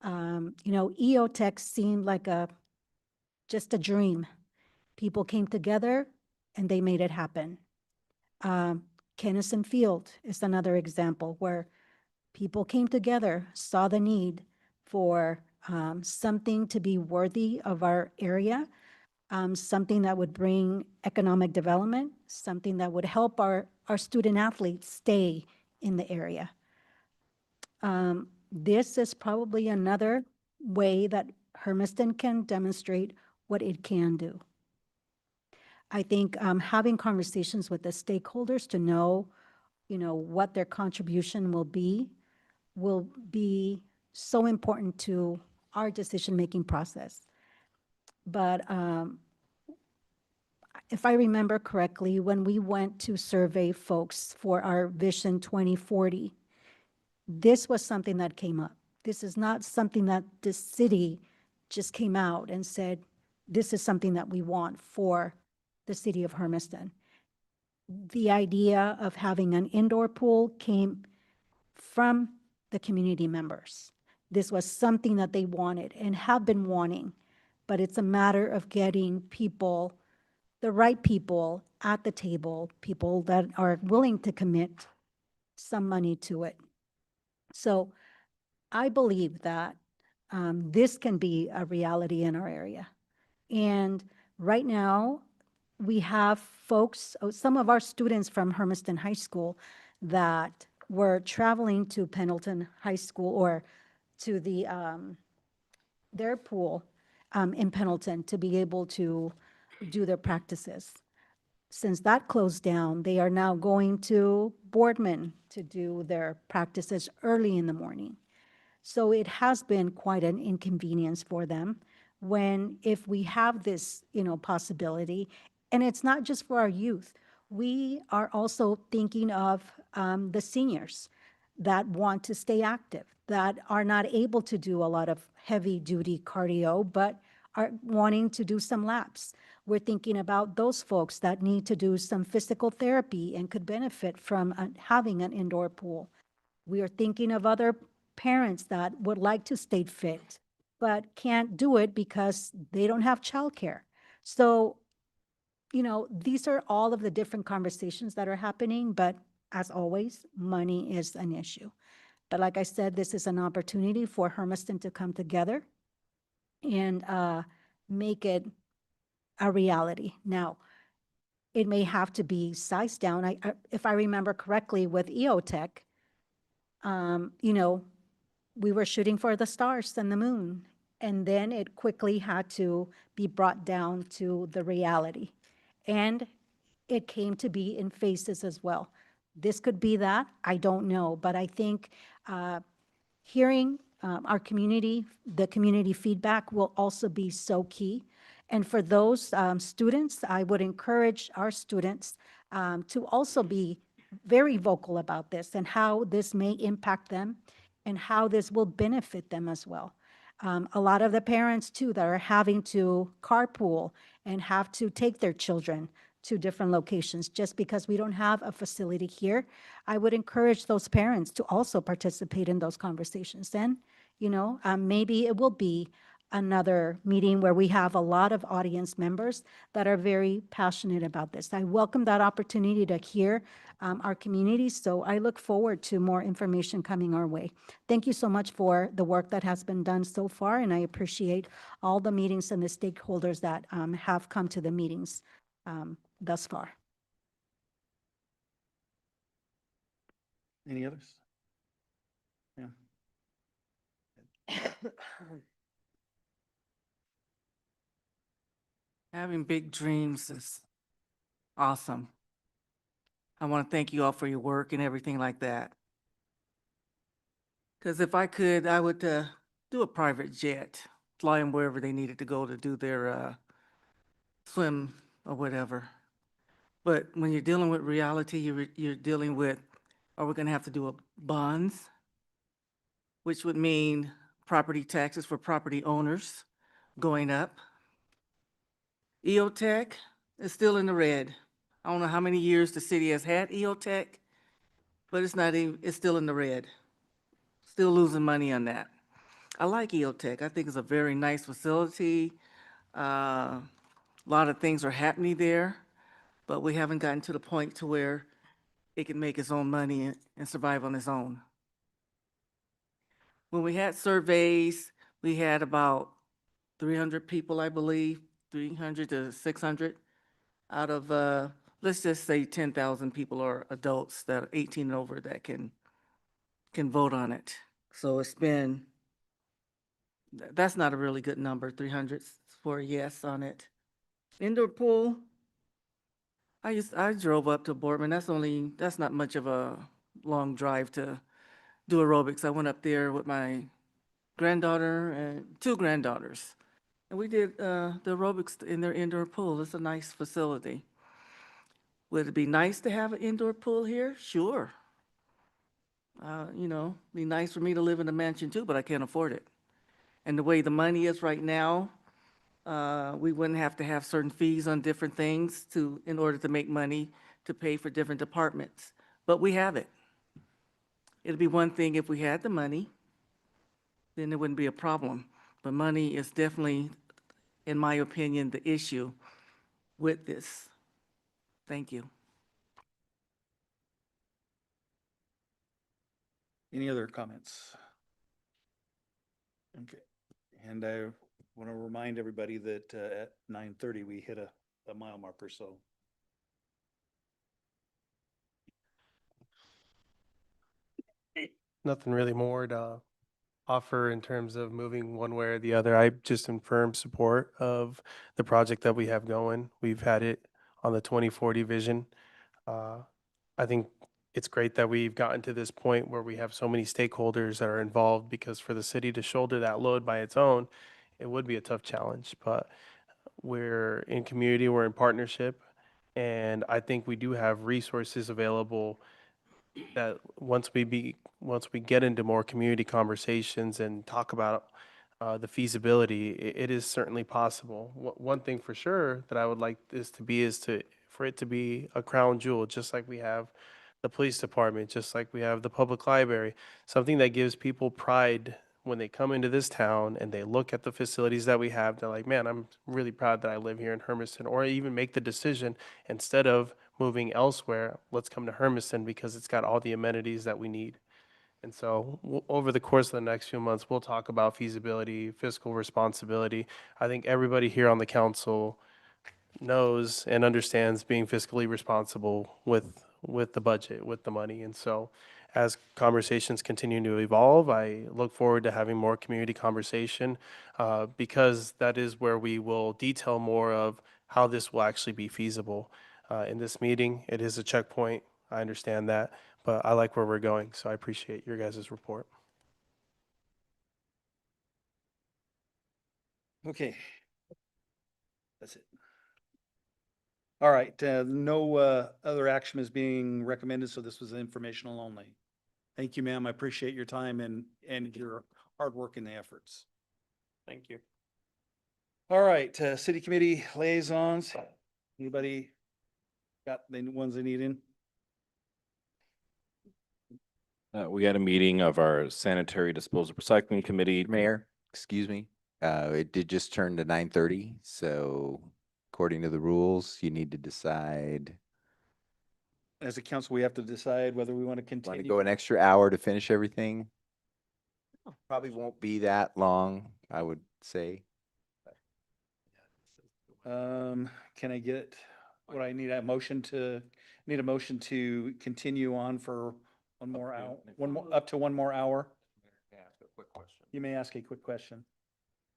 EOTech seemed like just a dream. People came together and they made it happen. Kennison Field is another example where people came together, saw the need for something to be worthy of our area, something that would bring economic development, something that would help our student athletes stay in the area. This is probably another way that Hermiston can demonstrate what it can do. I think having conversations with the stakeholders to know, what their contribution will be so important to our decision-making process. But if I remember correctly, when we went to survey folks for our Vision 2040, this was something that came up. This is not something that the city just came out and said, this is something that we want for the city of Hermiston. The idea of having an indoor pool came from the community members. This was something that they wanted and have been wanting, but it's a matter of getting people, the right people at the table, people that are willing to commit some money to it. So I believe that this can be a reality in our area. And right now, we have folks, some of our students from Hermiston High School that were traveling to Pendleton High School or to the their pool in Pendleton to be able to do their practices. Since that closed down, they are now going to Boardman to do their practices early in the morning. So it has been quite an inconvenience for them when, if we have this, possibility, and it's not just for our youth, we are also thinking of the seniors that want to stay active, that are not able to do a lot of heavy-duty cardio, but are wanting to do some laps. We're thinking about those folks that need to do some physical therapy and could benefit from having an indoor pool. We are thinking of other parents that would like to stay fit, but can't do it because they don't have childcare. So, these are all of the different conversations that are happening, but as always, money is an issue. But like I said, this is an opportunity for Hermiston to come together and make it a reality. Now, it may have to be sized down. If I remember correctly with EOTech, we were shooting for the stars and the moon, and then it quickly had to be brought down to the reality. And it came to be in phases as well. This could be that, I don't know, but I think hearing our community, the community feedback will also be so key. And for those students, I would encourage our students to also be very vocal about this and how this may impact them and how this will benefit them as well. A lot of the parents too that are having to carpool and have to take their children to different locations just because we don't have a facility here, I would encourage those parents to also participate in those conversations. Then, maybe it will be another meeting where we have a lot of audience members that are very passionate about this. I welcome that opportunity to hear our community, so I look forward to more information coming our way. Thank you so much for the work that has been done so far, and I appreciate all the meetings and the stakeholders that have come to the meetings thus far. Any others? Yeah. Having big dreams is awesome. I want to thank you all for your work and everything like that. Because if I could, I would do a private jet, fly them wherever they needed to go to do their swim or whatever. But when you're dealing with reality, you're dealing with, are we going to have to do bonds, which would mean property taxes for property owners going up. EOTech is still in the red. I don't know how many years the city has had EOTech, but it's still in the red. Still losing money on that. I like EOTech. I think it's a very nice facility. A lot of things are happening there, but we haven't gotten to the point to where it can make its own money and survive on its own. When we had surveys, we had about 300 people, I believe, 300 to 600 out of, let's just say 10,000 people are adults that are 18 and over that can vote on it. So that's not a really good number, 300 for a yes on it. Indoor pool, I drove up to Boardman. That's not much of a long drive to do aerobics. I went up there with my granddaughter and two granddaughters. And we did the aerobics in their indoor pool. It's a nice facility. Would it be nice to have an indoor pool here? Sure. You know, be nice for me to live in a mansion too, but I can't afford it. And the way the money is right now, we wouldn't have to have certain fees on different things in order to make money to pay for different departments. But we have it. It'd be one thing if we had the money, then there wouldn't be a problem. But money is definitely, in my opinion, the issue with this. Thank you. Any other comments? Okay, and I want to remind everybody that at 9:30 we hit a mile marker, so. Nothing really more to offer in terms of moving one way or the other. I just in firm support of the project that we have going. We've had it on the 2040 vision. I think it's great that we've gotten to this point where we have so many stakeholders that are involved, because for the city to shoulder that load by its own, it would be a tough challenge. But we're in community, we're in partnership, and I think we do have resources available that once we get into more community conversations and talk about the feasibility, it is certainly possible. One thing for sure that I would like this to be is for it to be a crown jewel, just like we have the police department, just like we have the public library, something that gives people pride when they come into this town and they look at the facilities that we have. They're like, man, I'm really proud that I live here in Hermiston, or even make the decision, instead of moving elsewhere, let's come to Hermiston because it's got all the amenities that we need. And so over the course of the next few months, we'll talk about feasibility, fiscal responsibility. I think everybody here on the council knows and understands being fiscally responsible with the budget, with the money. And so as conversations continue to evolve, I look forward to having more community conversation, because that is where we will detail more of how this will actually be feasible. In this meeting, it is a checkpoint. I understand that, but I like where we're going. So I appreciate your guys' report. Okay. That's it. All right, no other action is being recommended, so this was informational only. Thank you, ma'am. I appreciate your time and your hard work and the efforts. Thank you. All right, city committee liaisons. Anybody got the ones they need in? We had a meeting of our sanitary disposal recycling committee. Mayor, excuse me, it did just turn to 9:30, so according to the rules, you need to decide, As a council, we have to decide whether we want to want to continue. go an extra hour to finish everything? Probably won't be that long, I would say. Can I get what I need? Need a motion to continue on for one more hour, up to one more hour? You may ask a quick question.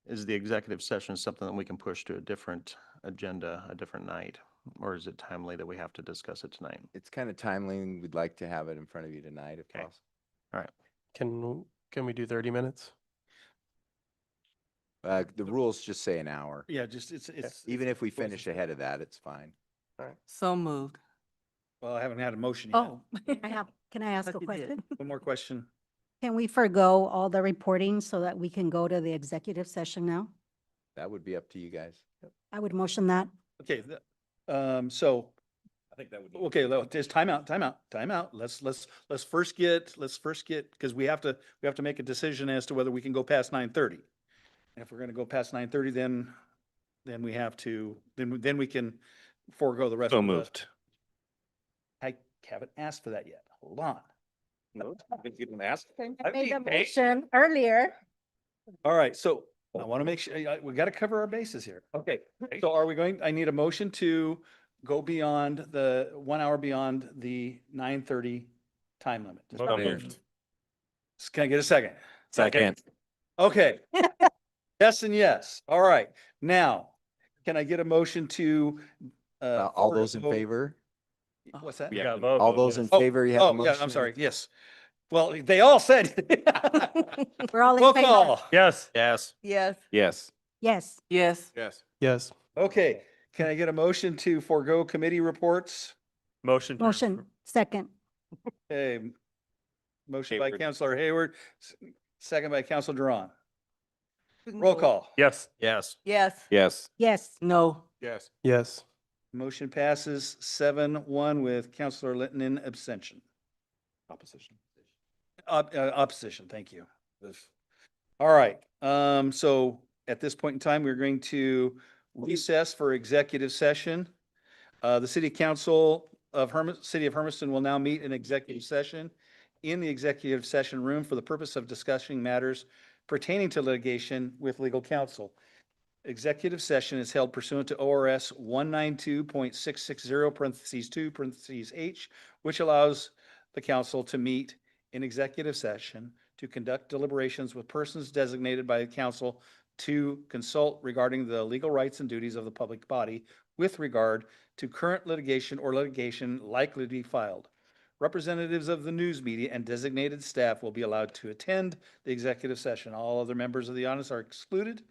Is the executive session something that we can push to a different agenda, a different night? Or is it timely that we have to discuss it tonight? It's kind of timely. We'd like to have it in front of you tonight if Okay. possible. All right. Can we do 30 minutes? The rules just say an hour. Yeah, just Even if we finish ahead of that, it's fine. So moved. Well, I haven't had a motion yet. Oh. Can I ask Thought a you did. question? One more question. Can we forego all the reporting so that we can go to the executive session now? That would be up to you guys. I would motion that. Okay, so, I think that would. okay, just time out. Let's first get, because we have to make a decision as to whether we can go past 9:30. And if we're gonna go past 9:30, then we have to, then we can forego the rest So of the. moved. I haven't asked for that yet. Hold on. No, you didn't ask. I made a motion earlier. All right, so I want to make sure, we got to cover our bases here. Okay, so are we going, I need a motion to go beyond the 1 hour beyond the 9:30 time limit. So moved. Can I get a second? Second. Okay. Yes and yes. All right. Now, can I get a motion to? All those in forego- favor? What's that? Yeah. All those in favor, you have a motion? Yeah, I'm sorry. Yes. Well, they all said. We're all in Roll favor. call. Yes. Yes. Yes. Yes. Yes. Yes. Yes. Yes. Okay, can I get a motion to forego committee reports? Motion. Motion, second. Okay. Motion by Hayward. Counselor Hayward, second by Counselor Duran. Roll call. Yes. Yes. Yes. Yes. Yes. No. Yes. Yes. Motion passes 7-1 with Counselor Linton in abstention. Opposition. Opposition, thank you. All right, so at this point in time, we're going to recess for executive session. The City Council of City of Hermiston will now meet in executive session in the executive session room for the purpose of discussing matters pertaining to litigation with legal counsel. Executive session is held pursuant to ORS 192.660 (2) which allows the council to meet in executive session to conduct deliberations with persons designated by the council to consult regarding the legal rights and duties of the public body with regard to current litigation or litigation likely to be filed. Representatives of the news media and designated staff will be allowed to attend the executive session. All other members of the audience are excluded.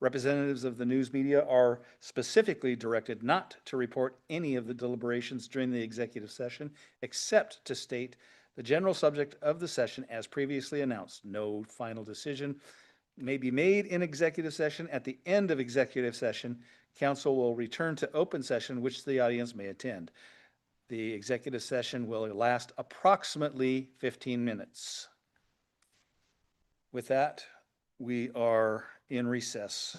Representatives of the news media are specifically directed not to report any of the deliberations during the executive session, except to state the general subject of the session as previously announced. No final decision may be made in executive session. At the end of executive session, council will return to open session, which the audience may attend. The executive session will last approximately 15 minutes. With that, we are in recess.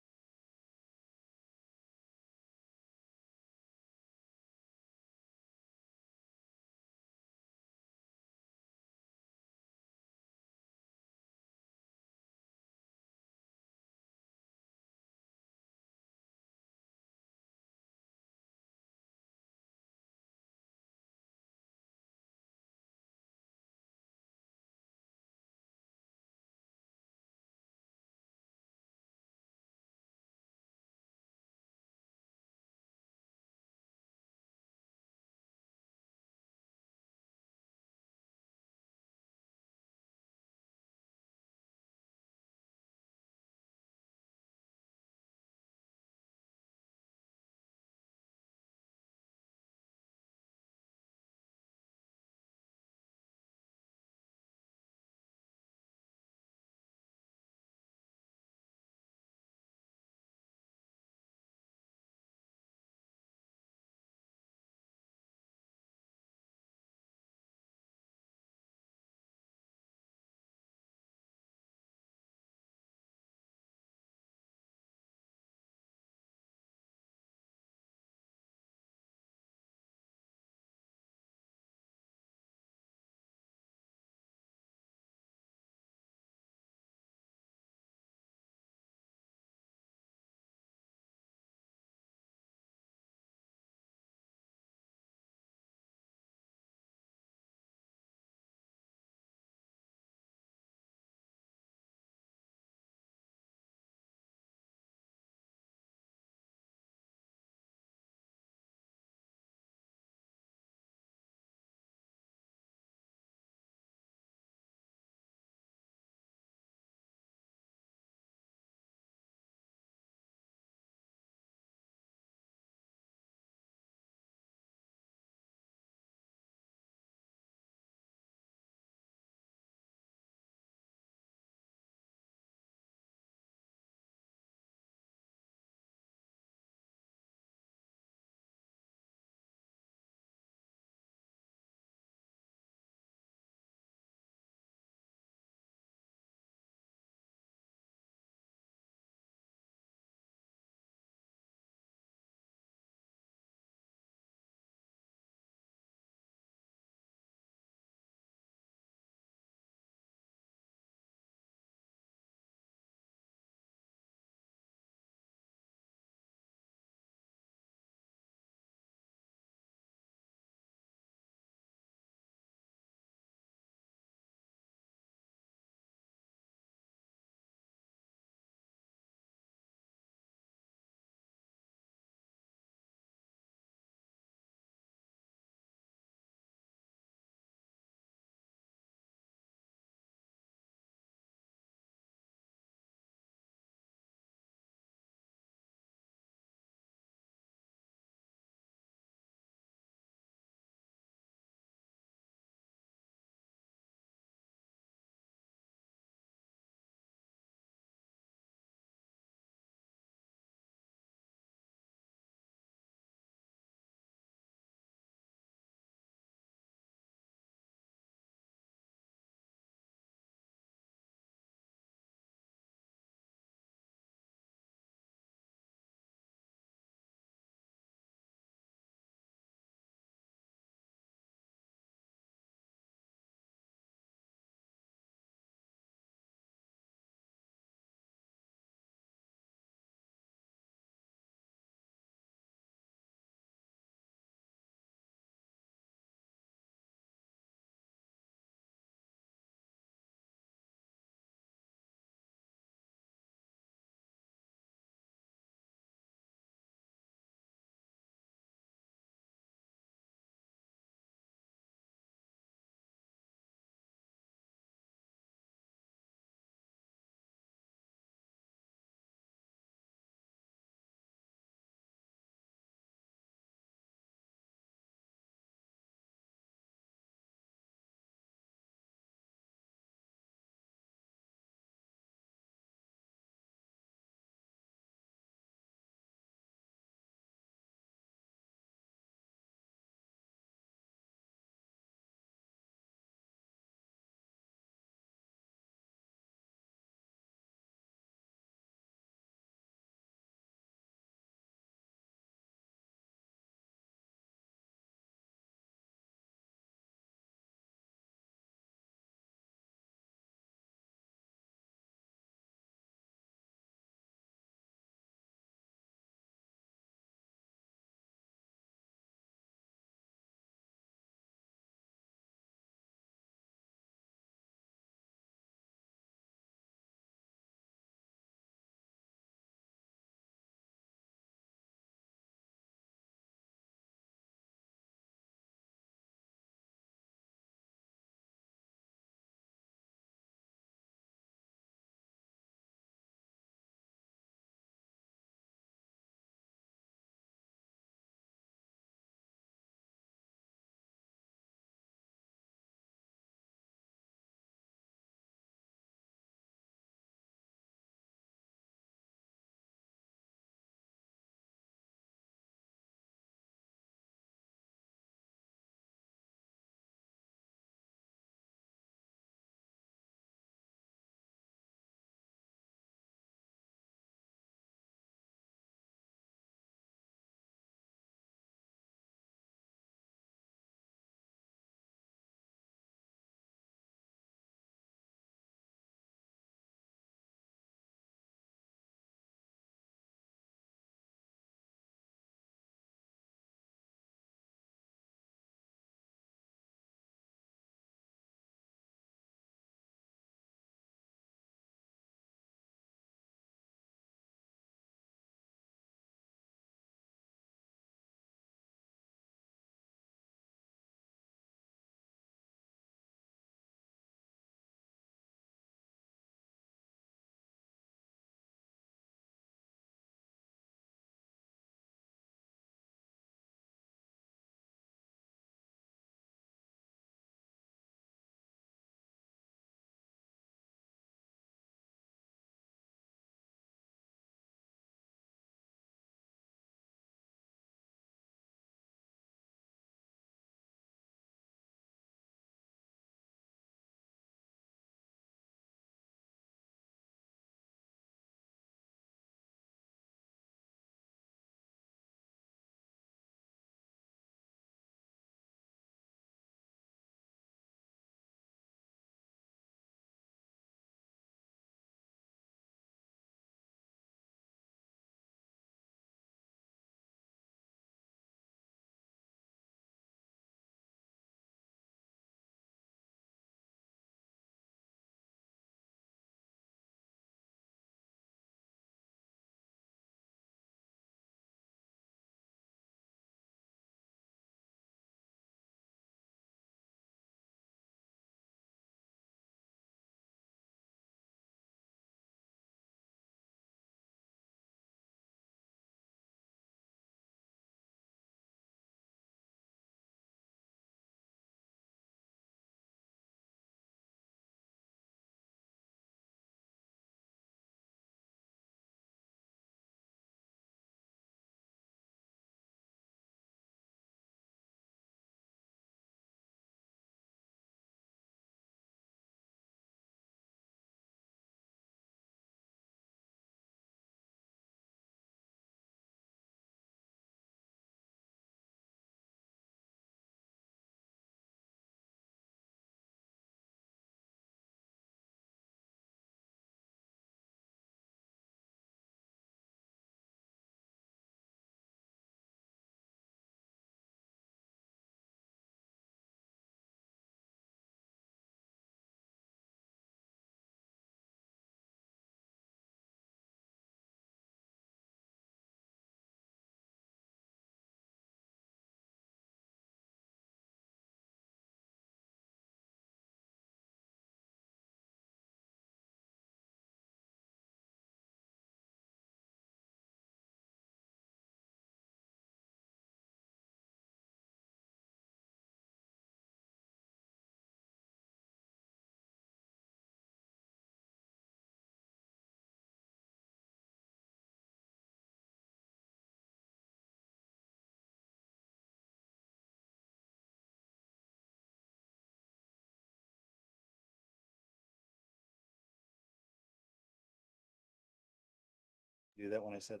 Do that when I said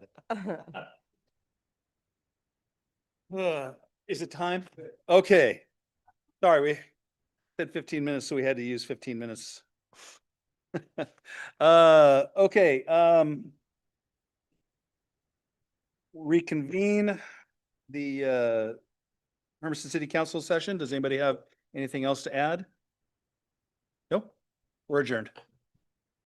that. Is it time? Okay. Sorry, we said 15 minutes, so we had to use 15 minutes. Okay, reconvene the Hermiston City Council session. Does anybody have anything else to add? Nope. We're adjourned.